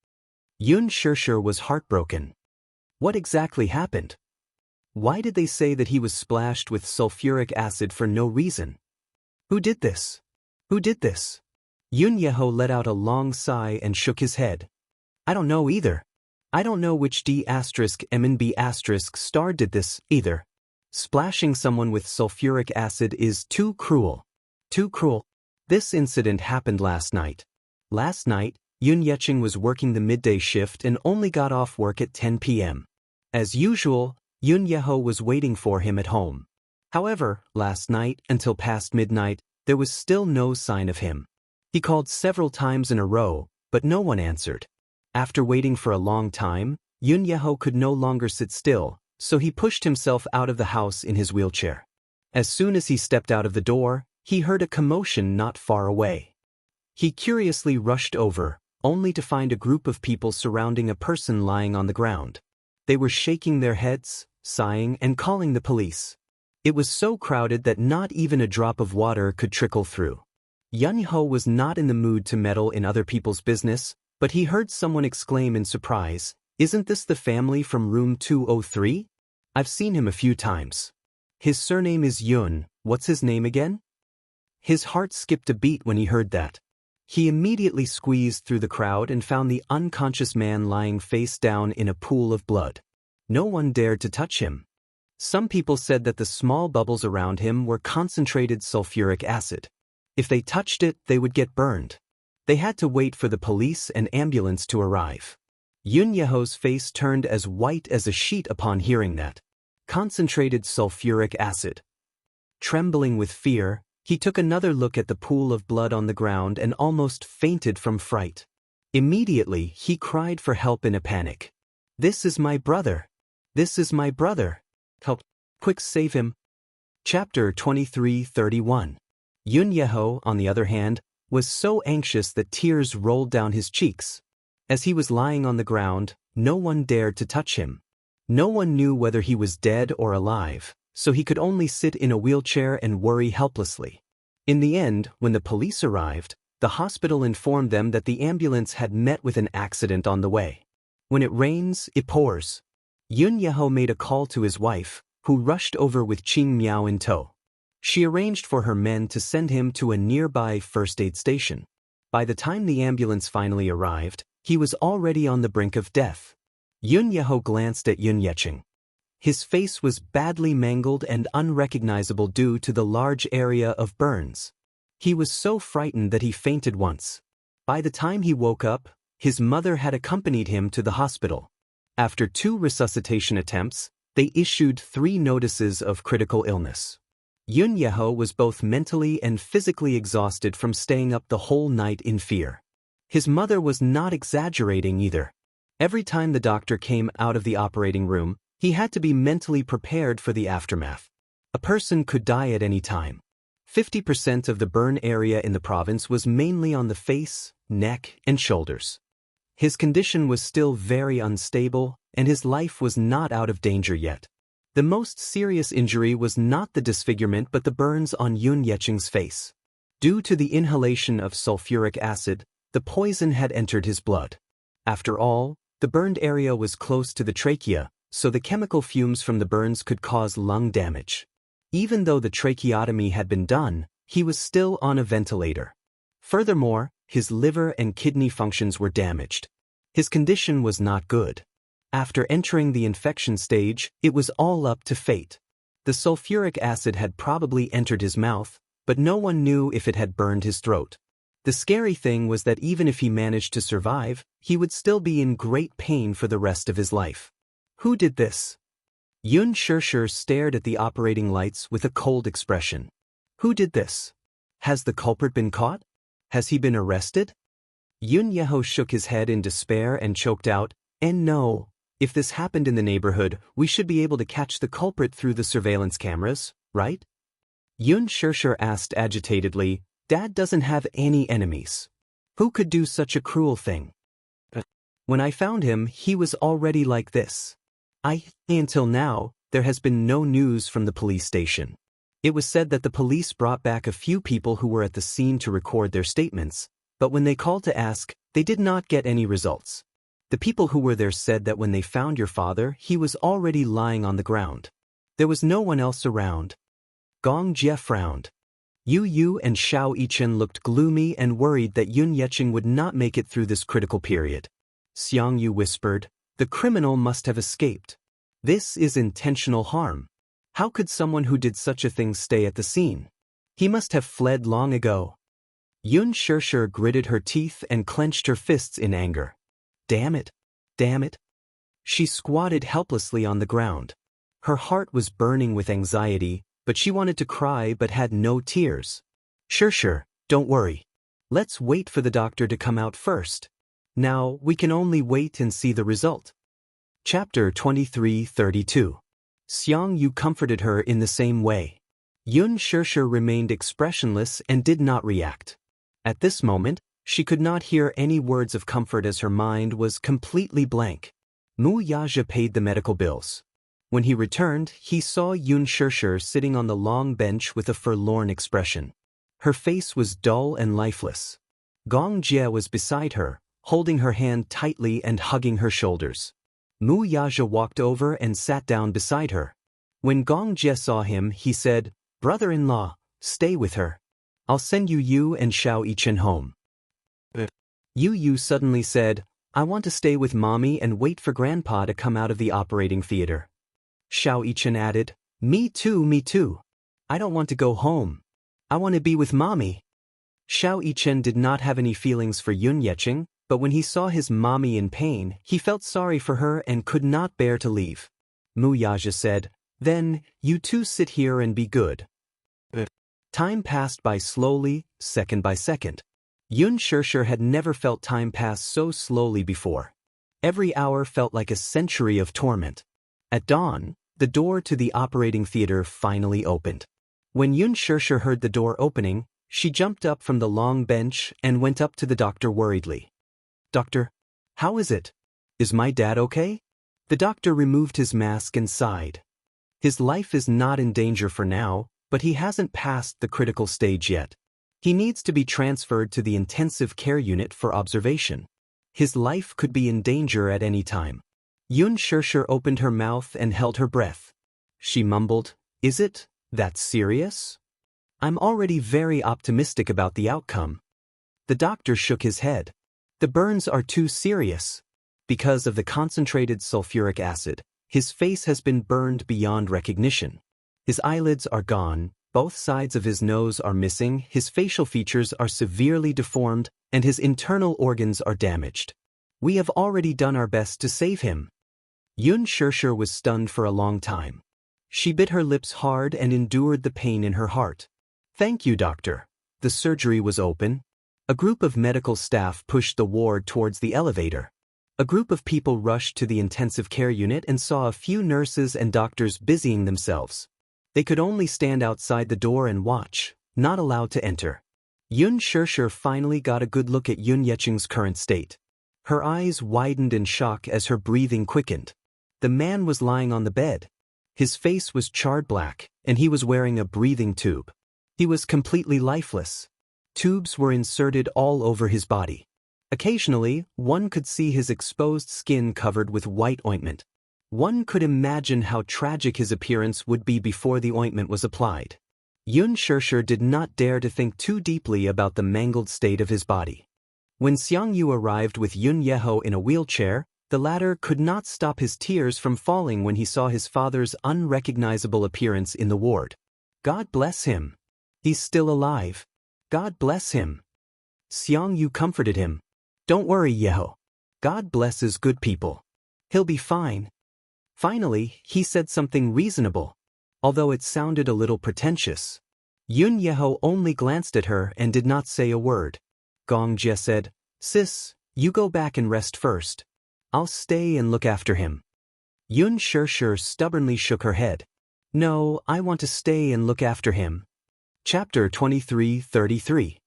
Yun Shishir was heartbroken. What exactly happened? Why did they say that he was splashed with sulfuric acid for no reason? Who did this? Who did this? Yun Yeho let out a long sigh and shook his head. "I don't know either. I don't know which D***M*B* star did this, either. Splashing someone with sulfuric acid is too cruel. Too cruel. This incident happened last night. Last night, Yun Yecheng was working the midday shift and only got off work at 10 p.m. As usual, Yun Yeho was waiting for him at home. However, last night, until past midnight, there was still no sign of him. He called several times in a row, but no one answered. After waiting for a long time, Yun Yeho could no longer sit still, so he pushed himself out of the house in his wheelchair. As soon as he stepped out of the door, he heard a commotion not far away. He curiously rushed over, only to find a group of people surrounding a person lying on the ground. They were shaking their heads, sighing, and calling the police. It was so crowded that not even a drop of water could trickle through. Yun Yeho was not in the mood to meddle in other people's business, but he heard someone exclaim in surprise, "Isn't this the family from room 203? I've seen him a few times. His surname is Yun. What's his name again?" His heart skipped a beat when he heard that. He immediately squeezed through the crowd and found the unconscious man lying face down in a pool of blood. No one dared to touch him. Some people said that the small bubbles around him were concentrated sulfuric acid. If they touched it, they would get burned. They had to wait for the police and ambulance to arrive. Yun Yeho's face turned as white as a sheet upon hearing that. Concentrated sulfuric acid. Trembling with fear, he took another look at the pool of blood on the ground and almost fainted from fright. Immediately, he cried for help in a panic. "This is my brother! This is my brother! Help! Quick, save him!" Chapter 23:31. Yun Yeho, on the other hand, was so anxious that tears rolled down his cheeks. As he was lying on the ground, no one dared to touch him. No one knew whether he was dead or alive, so he could only sit in a wheelchair and worry helplessly. In the end, when the police arrived, the hospital informed them that the ambulance had met with an accident on the way. When it rains, it pours. Yun Yeho made a call to his wife, who rushed over with Qing Miao in tow. She arranged for her men to send him to a nearby first aid station. By the time the ambulance finally arrived, he was already on the brink of death. Yun Yeho glanced at Yun Yeqing. His face was badly mangled and unrecognizable due to the large area of burns. He was so frightened that he fainted once. By the time he woke up, his mother had accompanied him to the hospital. After 2 resuscitation attempts, they issued 3 notices of critical illness. Yun Yeho was both mentally and physically exhausted from staying up the whole night in fear. His mother was not exaggerating either. Every time the doctor came out of the operating room, he had to be mentally prepared for the aftermath. A person could die at any time. 50% of the burn area in the province was mainly on the face, neck, and shoulders. His condition was still very unstable, and his life was not out of danger yet. The most serious injury was not the disfigurement but the burns on Yun Yeqing's face. Due to the inhalation of sulfuric acid, the poison had entered his blood. After all, the burned area was close to the trachea, so the chemical fumes from the burns could cause lung damage. Even though the tracheotomy had been done, he was still on a ventilator. Furthermore, his liver and kidney functions were damaged. His condition was not good. After entering the infection stage, it was all up to fate. The sulfuric acid had probably entered his mouth, but no one knew if it had burned his throat. The scary thing was that even if he managed to survive, he would still be in great pain for the rest of his life. Who did this? Yun Xianxia stared at the operating lights with a cold expression. Who did this? Has the culprit been caught? Has he been arrested? Yun Yeho shook his head in despair and choked out, "And no. If this happened in the neighborhood, we should be able to catch the culprit through the surveillance cameras, right?" Yun Xianxia asked agitatedly, "Dad doesn't have any enemies. Who could do such a cruel thing? When I found him, he was already like this. Until now, there has been no news from the police station. It was said that the police brought back a few people who were at the scene to record their statements, but when they called to ask, they did not get any results. The people who were there said that when they found your father, he was already lying on the ground. There was no one else around." Gong Jie frowned. Yu and Xiao Yichen looked gloomy and worried that Yun Yeqing would not make it through this critical period. Xianxia whispered, "The criminal must have escaped. This is intentional harm. How could someone who did such a thing stay at the scene? He must have fled long ago." Yun Xianxia gritted her teeth and clenched her fists in anger. Damn it! Damn it! She squatted helplessly on the ground. Her heart was burning with anxiety, but she wanted to cry but had no tears. Xianxia, don't worry. Let's wait for the doctor to come out first. Now, we can only wait and see the result. Chapter 23:32. Xianxia comforted her in the same way. Yun Xianxia remained expressionless and did not react. At this moment, she could not hear any words of comfort as her mind was completely blank. Wuxia paid the medical bills. When he returned, he saw Yun Xianxia sitting on the long bench with a forlorn expression. Her face was dull and lifeless. Gong Jie was beside her, holding her hand tightly and hugging her shoulders. Wuxia walked over and sat down beside her. When Gong Jie saw him, he said, "Brother-in-law, stay with her." I'll send you and Xiao Yichen home. Yu suddenly said, I want to stay with mommy and wait for grandpa to come out of the operating theater. Xiao Yichen added, me too. I don't want to go home. I want to be with mommy. Xiao Yichen did not have any feelings for Yun Yeqing, but when he saw his mommy in pain, he felt sorry for her and could not bear to leave. Mu Yaja said, then, you two sit here and be good. Time passed by slowly, second by second. Yun Shirshir had never felt time pass so slowly before. Every hour felt like a century of torment. At dawn, the door to the operating theater finally opened. When Yun Shirshir heard the door opening, she jumped up from the long bench and went up to the doctor worriedly. Doctor, how is it? Is my dad okay? The doctor removed his mask and sighed. His life is not in danger for now, but he hasn't passed the critical stage yet. He needs to be transferred to the intensive care unit for observation. His life could be in danger at any time. Yun Shirshir opened her mouth and held her breath. She mumbled, is it that serious? I'm already very optimistic about the outcome. The doctor shook his head. The burns are too serious. Because of the concentrated sulfuric acid, his face has been burned beyond recognition. His eyelids are gone, both sides of his nose are missing, his facial features are severely deformed, and his internal organs are damaged. We have already done our best to save him. Yun Shirshir was stunned for a long time. She bit her lips hard and endured the pain in her heart. Thank you, doctor. The surgery was open. A group of medical staff pushed the ward towards the elevator. A group of people rushed to the intensive care unit and saw a few nurses and doctors busying themselves. They could only stand outside the door and watch, not allowed to enter. Yun Shirshir finally got a good look at Yun Yeqing's current state. Her eyes widened in shock as her breathing quickened. The man was lying on the bed. His face was charred black, and he was wearing a breathing tube. He was completely lifeless. Tubes were inserted all over his body. Occasionally, one could see his exposed skin covered with white ointment. One could imagine how tragic his appearance would be before the ointment was applied. Yun Shirshir did not dare to think too deeply about the mangled state of his body. When Xianxia arrived with Yun Yeho in a wheelchair, the latter could not stop his tears from falling when he saw his father's unrecognizable appearance in the ward. God bless him. He's still alive. God bless him. Xianxia comforted him. Don't worry, Yeho. God blesses good people. He'll be fine. Finally, he said something reasonable, although it sounded a little pretentious. Yun Yeho only glanced at her and did not say a word. Gong Jie said, Sis, you go back and rest first. I'll stay and look after him. Yun Shirshir stubbornly shook her head. No, I want to stay and look after him. Chapter 23:33.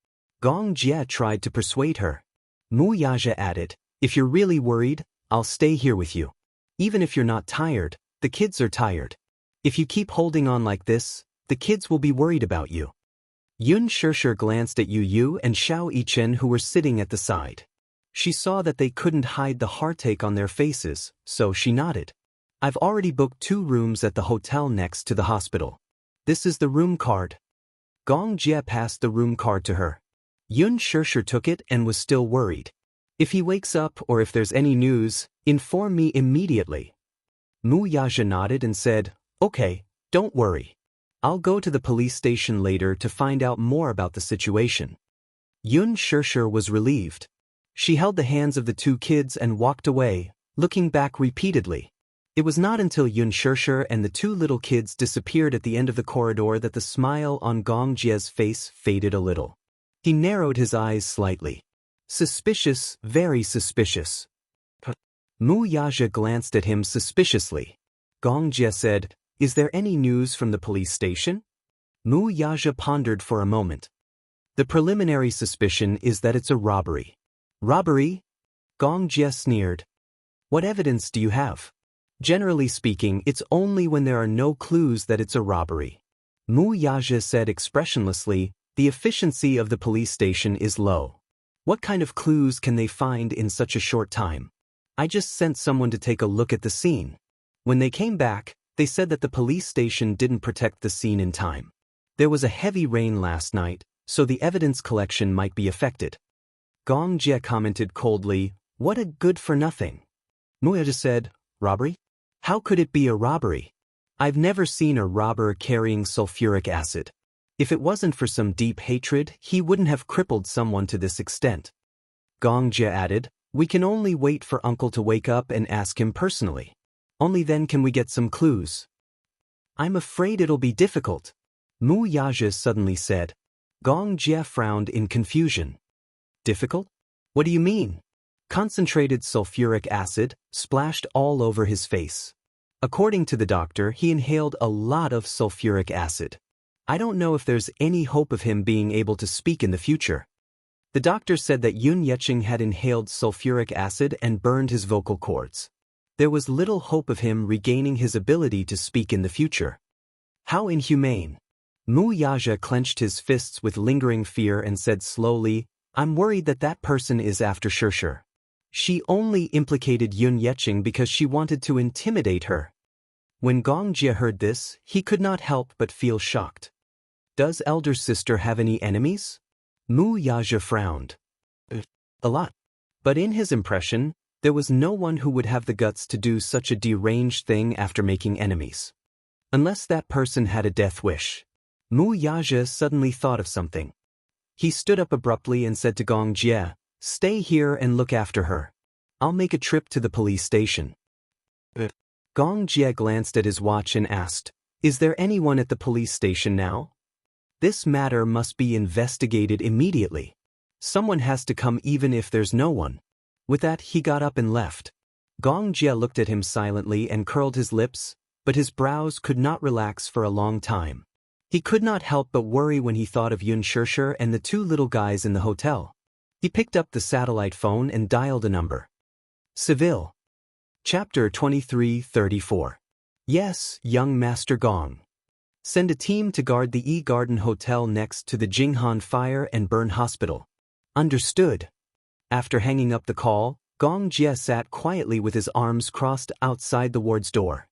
Gong Jie tried to persuade her. Mu Yaja added, if you're really worried, I'll stay here with you. Even if you're not tired, the kids are tired. If you keep holding on like this, the kids will be worried about you. Yun Shirshir glanced at Yu and Xiao Yichen who were sitting at the side. She saw that they couldn't hide the heartache on their faces, so she nodded. I've already booked 2 rooms at the hotel next to the hospital. This is the room card. Gong Jie passed the room card to her. Yun Shirshir took it and was still worried. If he wakes up or if there's any news, inform me immediately. Mu Yaja nodded and said, okay, don't worry. I'll go to the police station later to find out more about the situation. Yun Shirshir was relieved. She held the hands of the 2 kids and walked away, looking back repeatedly. It was not until Yun Shirshir and the 2 little kids disappeared at the end of the corridor that the smile on Gong Jie's face faded a little. He narrowed his eyes slightly. Suspicious, very suspicious. Mu Yaja glanced at him suspiciously. Gong Jie said, is there any news from the police station? Mu Yaja pondered for a moment. The preliminary suspicion is that it's a robbery. Robbery? Gong Jie sneered. What evidence do you have? Generally speaking, it's only when there are no clues that it's a robbery. Mu Yaja said expressionlessly, the efficiency of the police station is low. What kind of clues can they find in such a short time? I just sent someone to take a look at the scene. When they came back, they said that the police station didn't protect the scene in time. There was a heavy rain last night, so the evidence collection might be affected. Gong Jie commented coldly, "What a good-for-nothing." Wuxia said, "Robbery? How could it be a robbery? I've never seen a robber carrying sulfuric acid. If it wasn't for some deep hatred, he wouldn't have crippled someone to this extent." Gong Jie added, "We can only wait for Uncle to wake up and ask him personally. Only then can we get some clues." "I'm afraid it'll be difficult," Wuxia suddenly said. Gong Jie frowned in confusion. "Difficult? What do you mean?" Concentrated sulfuric acid splashed all over his face. According to the doctor, he inhaled a lot of sulfuric acid. "I don't know if there's any hope of him being able to speak in the future." The doctor said that Yun Yeqing had inhaled sulfuric acid and burned his vocal cords. There was little hope of him regaining his ability to speak in the future. How inhumane. Wuxia clenched his fists with lingering fear and said slowly, "I'm worried that that person is after Xianxia. She only implicated Yun Yeqing because she wanted to intimidate her." When Gong Jie heard this, he could not help but feel shocked. "Does elder sister have any enemies?" Wuxia frowned. "A lot. But in his impression, there was no one who would have the guts to do such a deranged thing after making enemies. Unless that person had a death wish." Wuxia suddenly thought of something. He stood up abruptly and said to Gong Jie, "Stay here and look after her. I'll make a trip to the police station." Gong Jie glanced at his watch and asked, "Is there anyone at the police station now? This matter must be investigated immediately. Someone has to come even if there's no one." With that, he got up and left. Gong Jie looked at him silently and curled his lips, but his brows could not relax for a long time. He could not help but worry when he thought of Yun Xianxia and the two little guys in the hotel. He picked up the satellite phone and dialed a number. Seville. Chapter 23:34. "Yes, young Master Gong. Send a team to guard the E-Garden Hotel next to the Jinghan Fire and Burn Hospital." "Understood." After hanging up the call, Gong Jie sat quietly with his arms crossed outside the ward's door.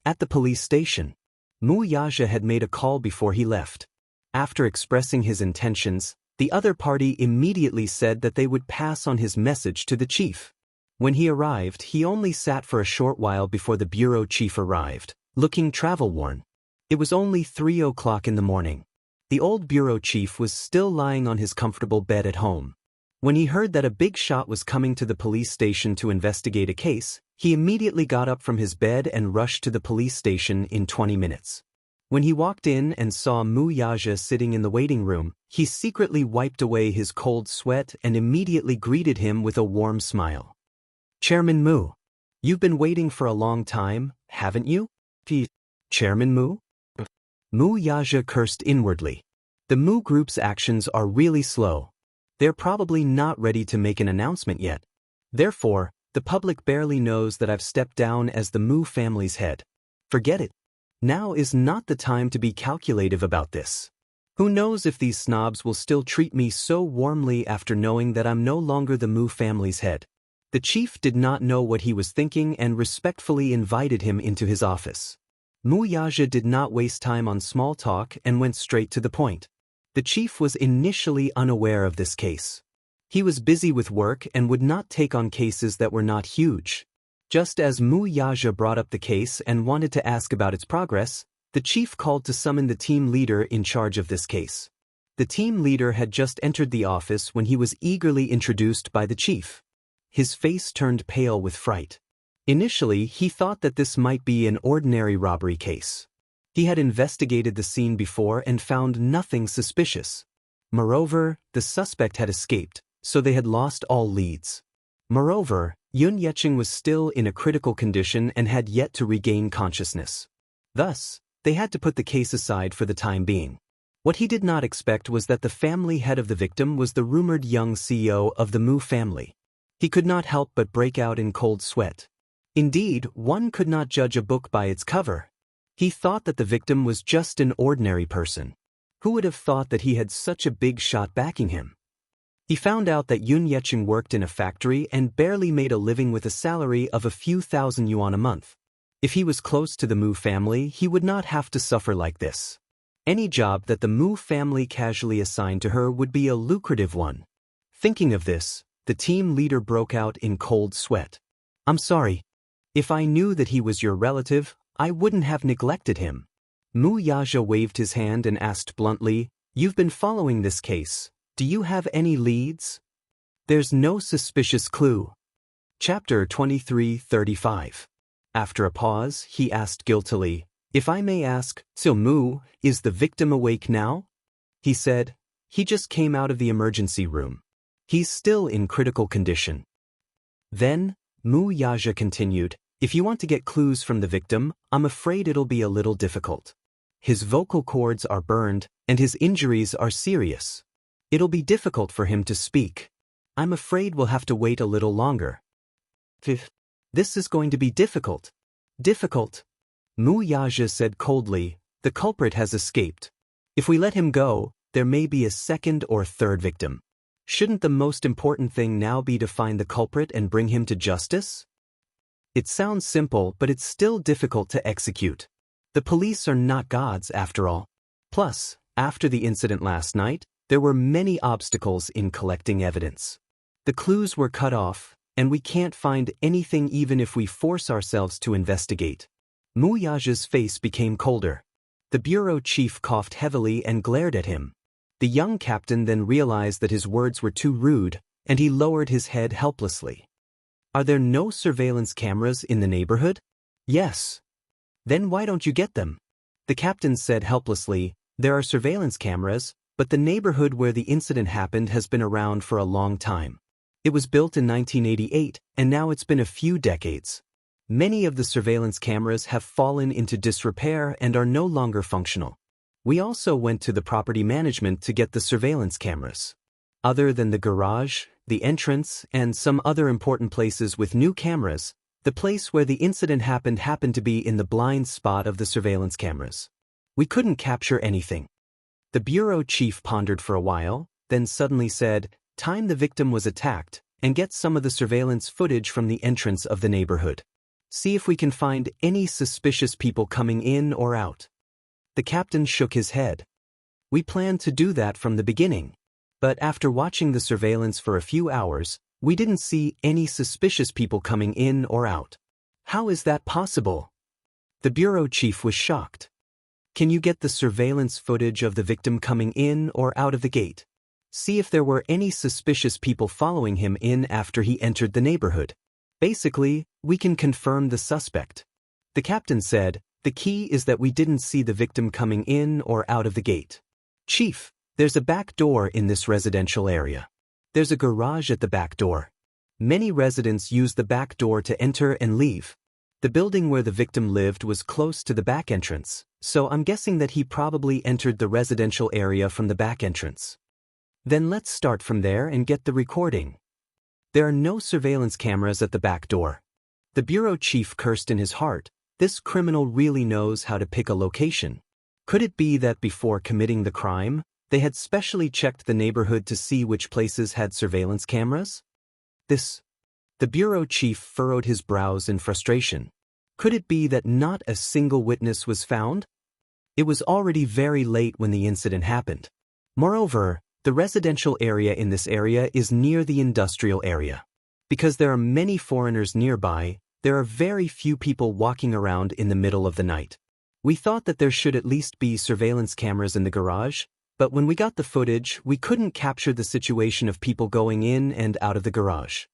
At the police station, Wuxia had made a call before he left. After expressing his intentions, the other party immediately said that they would pass on his message to the chief. When he arrived, he only sat for a short while before the bureau chief arrived, looking travel-worn. It was only 3 o'clock in the morning. The old bureau chief was still lying on his comfortable bed at home. When he heard that a big shot was coming to the police station to investigate a case, he immediately got up from his bed and rushed to the police station in 20 minutes. When he walked in and saw Wuxia sitting in the waiting room, he secretly wiped away his cold sweat and immediately greeted him with a warm smile. "Chairman Mu, you've been waiting for a long time, haven't you?" "Chairman Mu?" Wuxia cursed inwardly. The Mu Group's actions are really slow. They're probably not ready to make an announcement yet. Therefore, the public barely knows that I've stepped down as the Mu family's head. Forget it. Now is not the time to be calculative about this. Who knows if these snobs will still treat me so warmly after knowing that I'm no longer the Mu family's head. The chief did not know what he was thinking and respectfully invited him into his office. Wuxia did not waste time on small talk and went straight to the point. The chief was initially unaware of this case. He was busy with work and would not take on cases that were not huge. Just as Wuxia brought up the case and wanted to ask about its progress, the chief called to summon the team leader in charge of this case. The team leader had just entered the office when he was eagerly introduced by the chief. His face turned pale with fright. Initially, he thought that this might be an ordinary robbery case. He had investigated the scene before and found nothing suspicious. Moreover, the suspect had escaped, so they had lost all leads. Moreover, Yun Yeqing was still in a critical condition and had yet to regain consciousness. Thus, they had to put the case aside for the time being. What he did not expect was that the family head of the victim was the rumored young CEO of the Mu family. He could not help but break out in cold sweat. Indeed, one could not judge a book by its cover. He thought that the victim was just an ordinary person. Who would have thought that he had such a big shot backing him? He found out that Yun Yeqing worked in a factory and barely made a living with a salary of a few thousand yuan a month. If he was close to the Mu family, he would not have to suffer like this. Any job that the Mu family casually assigned to her would be a lucrative one. Thinking of this, the team leader broke out in cold sweat. I'm sorry. If I knew that he was your relative, I wouldn't have neglected him. Wuxia waved his hand and asked bluntly, You've been following this case. Do you have any leads? There's no suspicious clue. Chapter 23:35. After a pause, he asked guiltily, If I may ask, Mu, is the victim awake now? He said, He just came out of the emergency room. He's still in critical condition. Then, Wuxia continued, If you want to get clues from the victim, I'm afraid it'll be a little difficult. His vocal cords are burned, and his injuries are serious. It'll be difficult for him to speak. I'm afraid we'll have to wait a little longer. This is going to be difficult. Difficult? Wuxia said coldly, The culprit has escaped. If we let him go, there may be a second or third victim. Shouldn't the most important thing now be to find the culprit and bring him to justice? It sounds simple, but it's still difficult to execute. The police are not gods after all. Plus, after the incident last night, there were many obstacles in collecting evidence. The clues were cut off, and we can't find anything even if we force ourselves to investigate. Wuxia's face became colder. The bureau chief coughed heavily and glared at him. The young captain then realized that his words were too rude, and he lowered his head helplessly. Are there no surveillance cameras in the neighborhood? Yes. Then why don't you get them? The captain said helplessly, There are surveillance cameras, but the neighborhood where the incident happened has been around for a long time. It was built in 1988, and now it's been a few decades. Many of the surveillance cameras have fallen into disrepair and are no longer functional. We also went to the property management to get the surveillance cameras. Other than the garage, the entrance, and some other important places with new cameras, the place where the incident happened to be in the blind spot of the surveillance cameras. We couldn't capture anything. The bureau chief pondered for a while, then suddenly said, Time the victim was attacked, and get some of the surveillance footage from the entrance of the neighborhood. See if we can find any suspicious people coming in or out. The captain shook his head. We planned to do that from the beginning. But after watching the surveillance for a few hours, we didn't see any suspicious people coming in or out. How is that possible? The bureau chief was shocked. Can you get the surveillance footage of the victim coming in or out of the gate? See if there were any suspicious people following him in after he entered the neighborhood. Basically, we can confirm the suspect. The captain said, The key is that we didn't see the victim coming in or out of the gate. Chief, there's a back door in this residential area. There's a garage at the back door. Many residents use the back door to enter and leave. The building where the victim lived was close to the back entrance, so I'm guessing that he probably entered the residential area from the back entrance. Then let's start from there and get the recording. There are no surveillance cameras at the back door. The bureau chief cursed in his heart. This criminal really knows how to pick a location. Could it be that before committing the crime, they had specially checked the neighborhood to see which places had surveillance cameras? The bureau chief furrowed his brows in frustration. Could it be that not a single witness was found? It was already very late when the incident happened. Moreover, the residential area in this area is near the industrial area. Because there are many foreigners nearby, there are very few people walking around in the middle of the night. We thought that there should at least be surveillance cameras in the garage, but when we got the footage, we couldn't capture the situation of people going in and out of the garage.